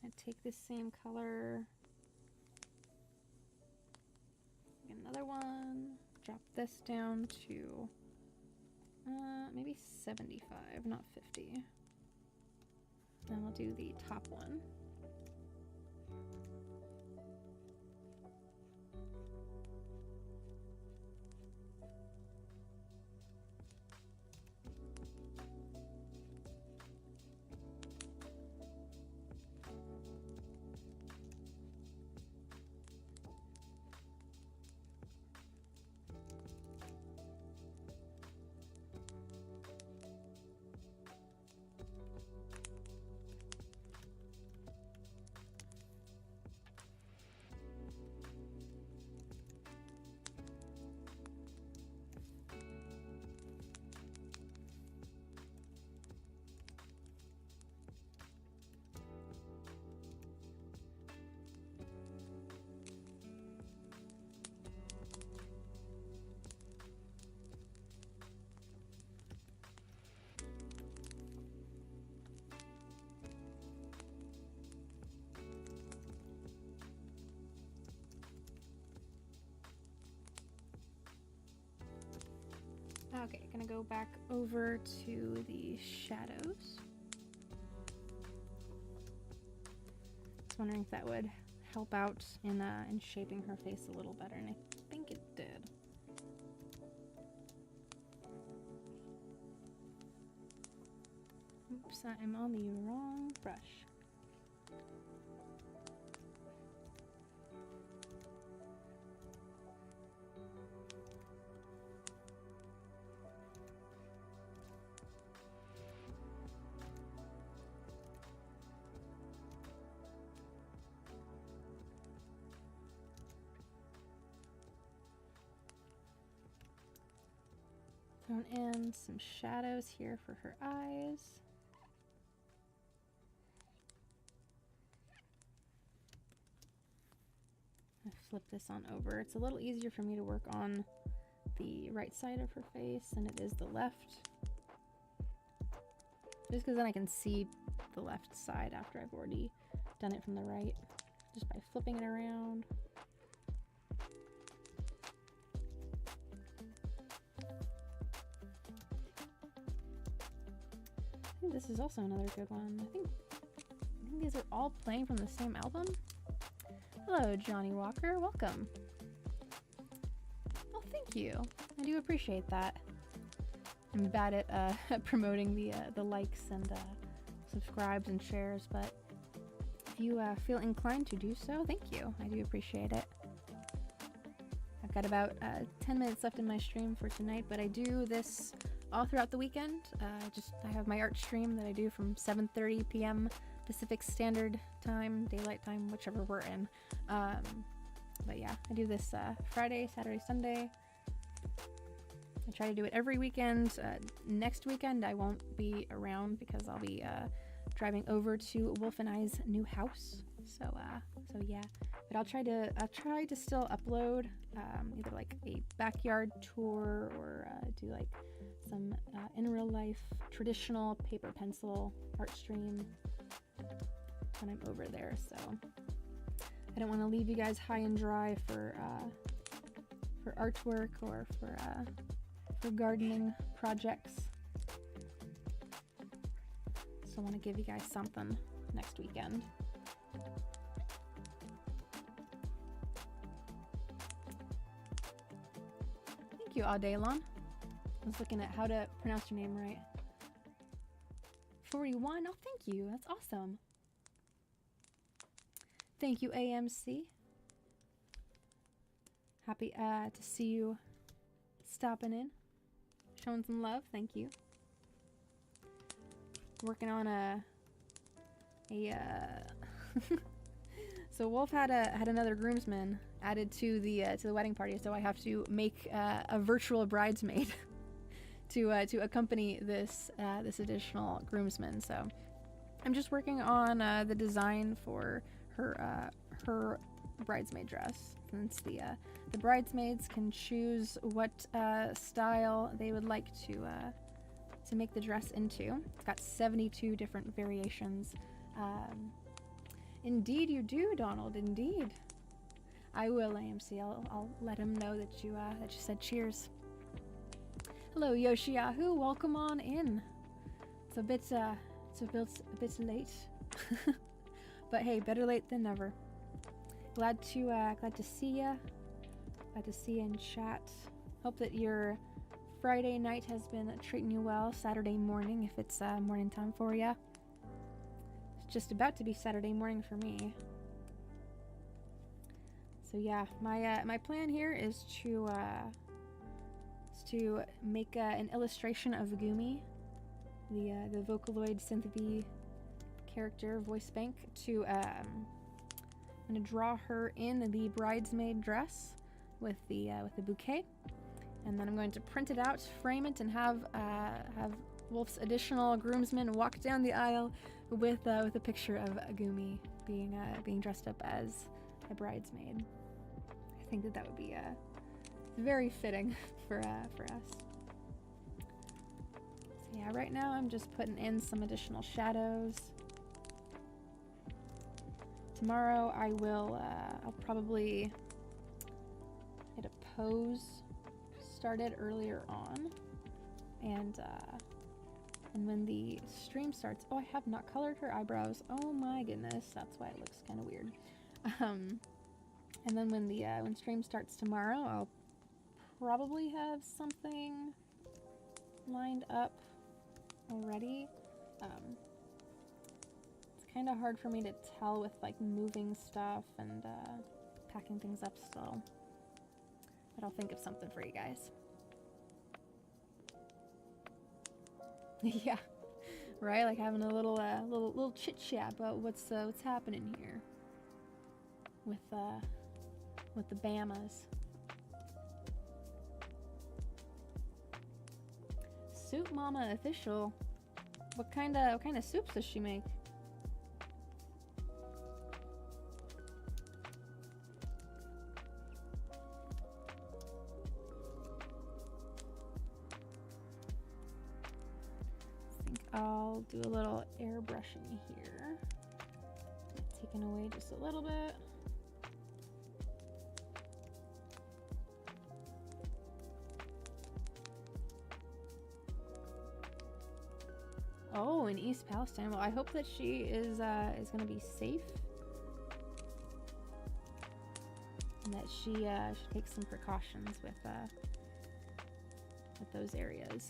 I take this same color, get another one, drop this down to maybe 75, not 50. And we'll do the top one. Okay, gonna go back over to the shadows. Just wondering if that would help out in shaping her face a little better, and I think it did. Oops, I'm on the wrong brush. Thrown in some shadows here for her eyes. I flip this on over. It's a little easier for me to work on the right side of her face than it is the left. Just because then I can see the left side after I've already done it from the right, just by flipping it around. I think this is also another good one. I think these are all playing from the same album. Hello, Johnny Walker. Welcome. Oh, thank you. I do appreciate that. I'm bad at promoting the likes and subscribes and shares, but if you feel inclined to do so, thank you. I do appreciate it. I've got about 10 minutes left in my stream for tonight, but I do this all throughout the weekend. I have my art stream that I do from 7:30 p.m. Pacific Standard Time, Daylight Time, whichever we're in. But yeah, I do this Friday, Saturday, Sunday. I try to do it every weekend. Next weekend I won't be around because I'll be driving over to Wolf and I's new house. So yeah, but I'll try to still upload either like a backyard tour or do like some in real life traditional paper pencil art stream when I'm over there. So I don't want to leave you guys high and dry for artwork or for gardening projects. So I want to give you guys something next weekend. Thank you, Adelon. I was looking at how to pronounce your name right. 41. Oh, thank you. That's awesome. Thank you, AMC. Happy to see you stopping in, showing some love. Thank you. Working on so Wolf had another groomsman added to the wedding party, so I have to make a virtual bridesmaid to accompany this additional groomsman. So I'm just working on the design for her bridesmaid dress, since the bridesmaids can choose what style they would like to make the dress into. It's got 72 different variations. Indeed you do, Donald, indeed. I will, AMC. I'll let him know that you said cheers. Hello, Yoshiyahu. Welcome on in. It's a bit late, but hey, better late than never. Glad to see ya. Glad to see you in chat. Hope that your Friday night has been treating you well. Saturday morning, if it's morning time for ya. It's just about to be Saturday morning for me. So yeah, my plan here is to make an illustration of Gumi, the Vocaloid synth character voice bank. I'm gonna draw her in the bridesmaid dress with the bouquet, and then I'm going to print it out, frame it, and have Wolf's additional groomsmen walk down the aisle with a picture of Gumi being dressed up as a bridesmaid. I think that would be very fitting for us. So yeah, right now I'm just putting in some additional shadows. Tomorrow I'll probably get a pose started earlier on, and when the stream starts, oh, I have not colored her eyebrows. Oh my goodness, that's why it looks kind of weird. And then when stream starts tomorrow, I'll probably have something lined up already. It's kind of hard for me to tell with like moving stuff and packing things up still, but I'll think of something for you guys. Yeah, right. Like having a little chit chat about what's happening here with the Bamas. Soup Mama official. What kind of soups does she make? I think I'll do a little airbrushing here. Taking away just a little bit. Oh, in East Palestine. Well, I hope that she is going to be safe, and that she takes some precautions with those areas.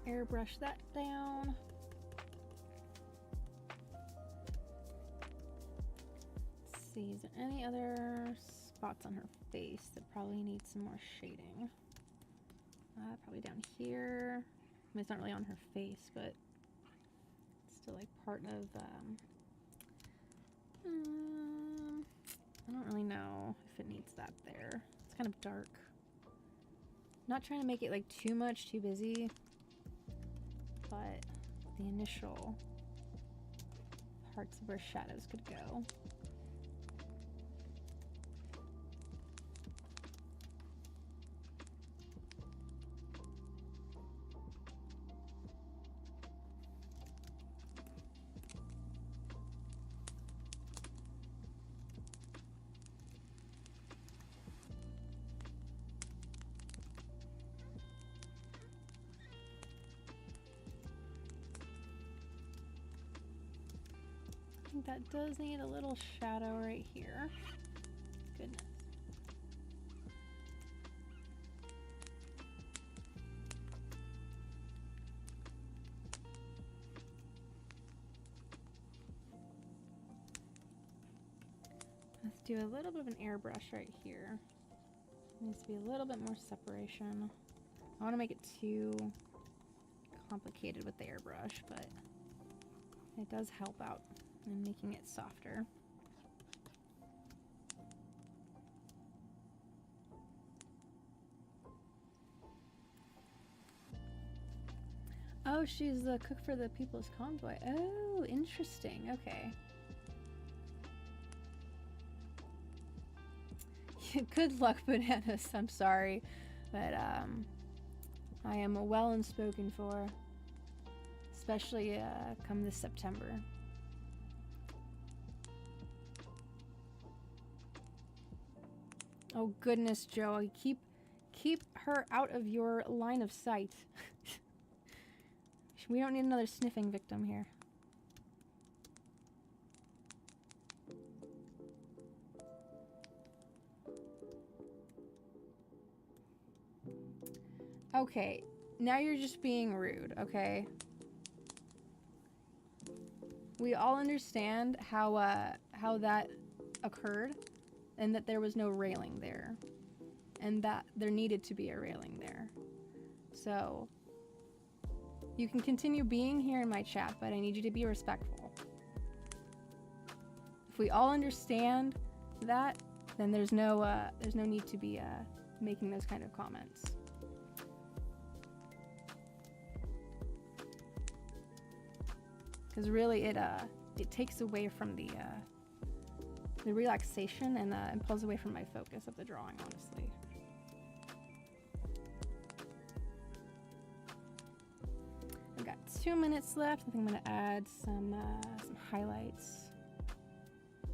Airbrush that down. Let's see, is there any other spots on her face that probably need some more shading? Probably down here. I mean, it's not really on her face, but it's still like part of, I don't really know if it needs that there. It's kind of dark. Not trying to make it like too much, too busy. But the initial parts of where shadows could go. I think that does need a little shadow right here. Goodness. Let's do a little bit of an airbrush right here. Needs to be a little bit more separation. I want to make it too complicated with the airbrush, but it does help out in making it softer. Oh, she's the cook for the People's Convoy. Oh, interesting. Okay. Good luck, Bananas. I'm sorry, but I am well and spoken for, especially come this September. Oh goodness, Joe, keep her out of your line of sight. We don't need another sniffing victim here. Okay, now you're just being rude, okay? We all understand how that occurred, and that there was no railing there, and that there needed to be a railing there. So you can continue being here in my chat, but I need you to be respectful. If we all understand that, then there's no need to be making those kind of comments. Because really, it takes away from the relaxation and pulls away from my focus of the drawing, honestly. I've got 2 minutes left. I think I'm gonna add some highlights,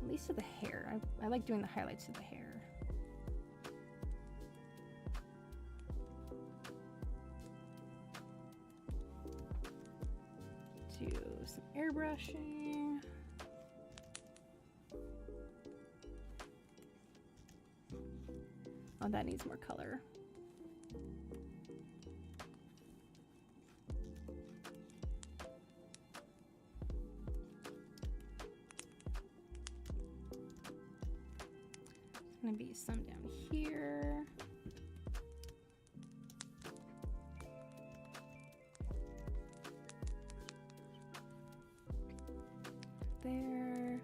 at least to the hair. I like doing the highlights to the hair. airbrushing. Oh, that needs more color. There's gonna be some down here. There.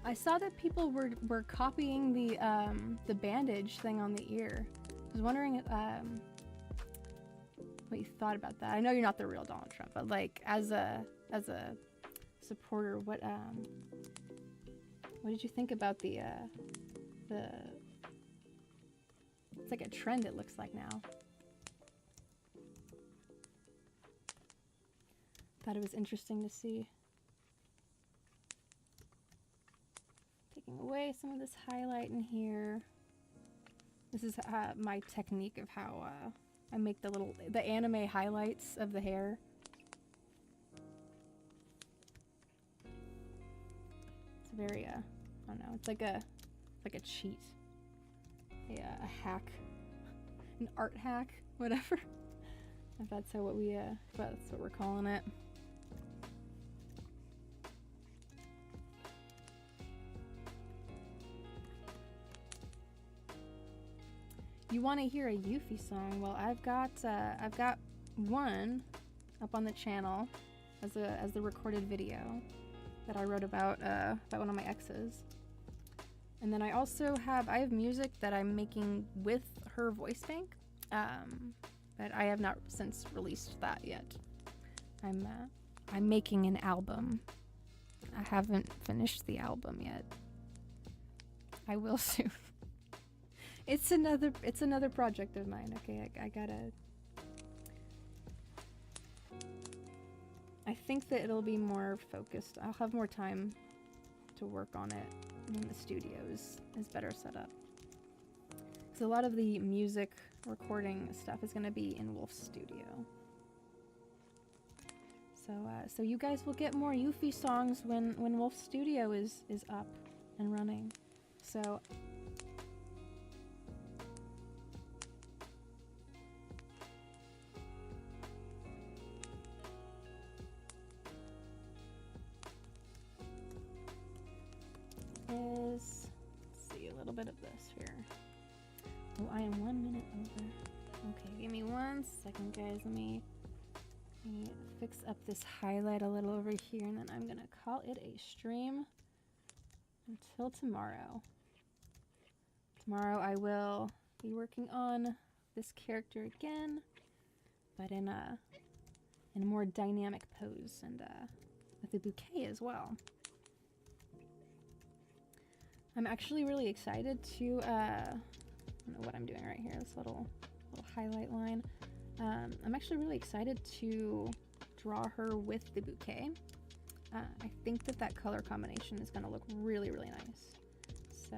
I saw that people were copying the bandage thing on the ear. I was wondering what you thought about that. I know you're not the real Donald Trump, but like as a supporter, what did you think about the it's like a trend, it looks like now. Thought it was interesting to see. Taking away some of this highlight in here. This is my technique of how I make the anime highlights of the hair. It's very I don't know, it's like a cheat. A hack, an art hack, whatever. If that's what we're calling it. You want to hear a Euphie song? Well, I've got one up on the channel as the recorded video that I wrote about one of my exes. And then I also have music that I'm making with her voice bank, but I have not since released that yet. I'm making an album. I haven't finished the album yet. I will soon. It's another project of mine. Okay, I think that it'll be more focused. I'll have more time to work on it when the studio is better set up. Because a lot of the music recording stuff is going to be in Wolf's studio. So you guys will get more Euphie songs when Wolf's studio is up and running. So let's see a little bit of this here. Oh, I am 1 minute over. Okay, give me 1 second, guys. Let me fix up this highlight a little over here, and then I'm gonna call it a stream until tomorrow. Tomorrow I will be working on this character again, but in a more dynamic pose and with a bouquet as well. I'm actually really excited to, I don't know what I'm doing right here, this little highlight line. I'm actually really excited to draw her with the bouquet. I think that color combination is going to look really, really nice. So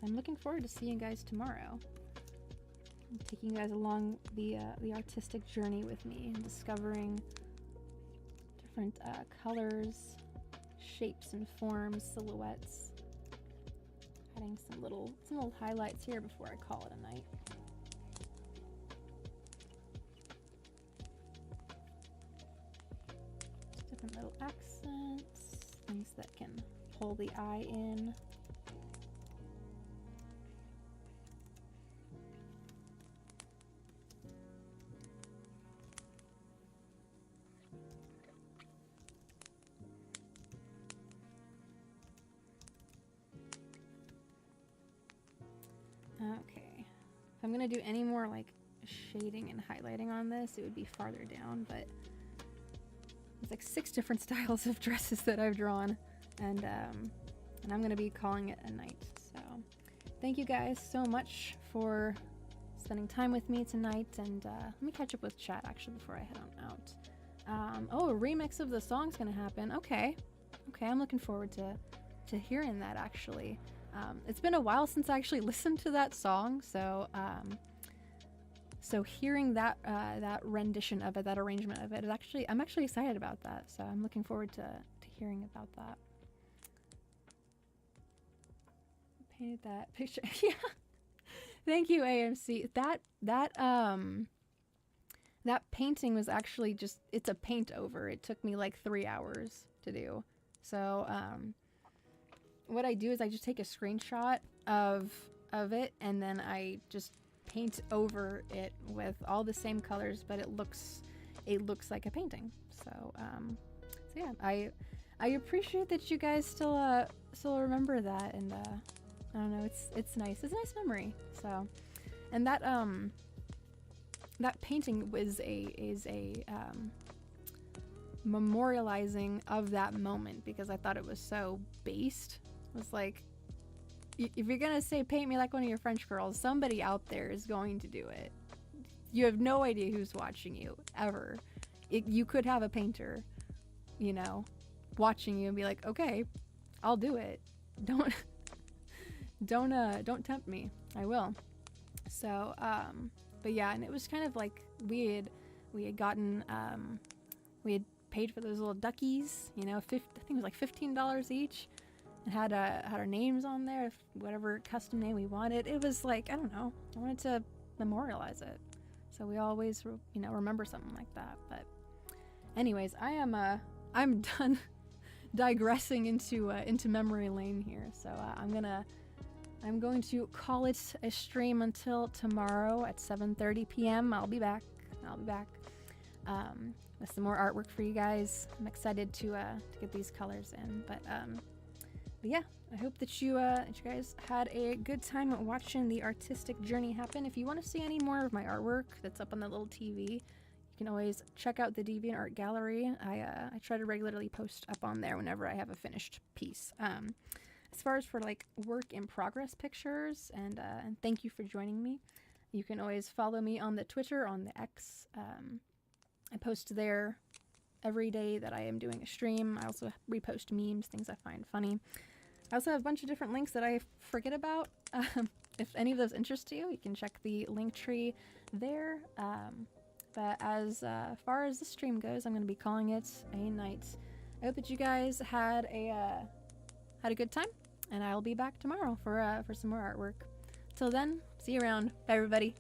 I'm looking forward to seeing you guys tomorrow. I'm taking you guys along the artistic journey with me and discovering different colors, shapes and forms, silhouettes. Adding some little highlights here before I call it a night. Different little accents, things that can pull the eye in. Okay, if I'm gonna do any more like shading and highlighting on this, it would be farther down, but there's like 6 different styles of dresses that I've drawn, and I'm gonna be calling it a night. So thank you guys so much for spending time with me tonight, and let me catch up with chat actually before I head on out. Oh, a remix of the song's gonna happen. Okay, I'm looking forward to hearing that actually. It's been a while since I actually listened to that song, so so hearing that that rendition of it, that arrangement of it, is actually, I'm actually excited about that. So I'm looking forward to hearing about that. Painted that picture. Yeah. Thank you, AMC. That painting was actually just, it's a paint over. It took me like 3 hours to do. So what I do is I just take a screenshot of it, and then I just paint over it with all the same colors, but it looks like a painting. So so yeah, I appreciate that you guys still remember that, and I don't know, it's nice. It's a nice memory. So, and that that painting is a memorializing of that moment, because I thought it was so based. It was like, if you're gonna say paint me like one of your French girls, somebody out there is going to do it. You have no idea who's watching you ever. You could have a painter, you know, watching you and be like, okay, I'll do it. Don't tempt me. I will. So but yeah, and it was kind of like we had gotten we had paid for those little duckies, you know, I think it was like $15 each. It had our names on there, whatever custom name we wanted. It was like, I don't know, I wanted to memorialize it, so we always, you know, remember something like that. But anyways, I'm done digressing into memory lane here. So I'm going to call it a stream until tomorrow at 7:30 p.m. I'll be back with some more artwork for you guys. I'm excited to get these colors in. But yeah, I hope that you guys had a good time watching the artistic journey happen. If you want to see any more of my artwork that's up on the little TV, you can always check out the DeviantArt gallery. I try to regularly post up on there whenever I have a finished piece. As far as for like work in progress pictures, and thank you for joining me, you can always follow me on the Twitter, on the X. I post there every day that I am doing a stream. I also repost memes, things I find funny. I also have a bunch of different links that I forget about. If any of those interest you, you can check the link tree there. But as far as the stream goes, I'm going to be calling it a night. I hope that you guys had a good time, and I'll be back tomorrow for some more artwork. Till then, see you around. Bye, everybody.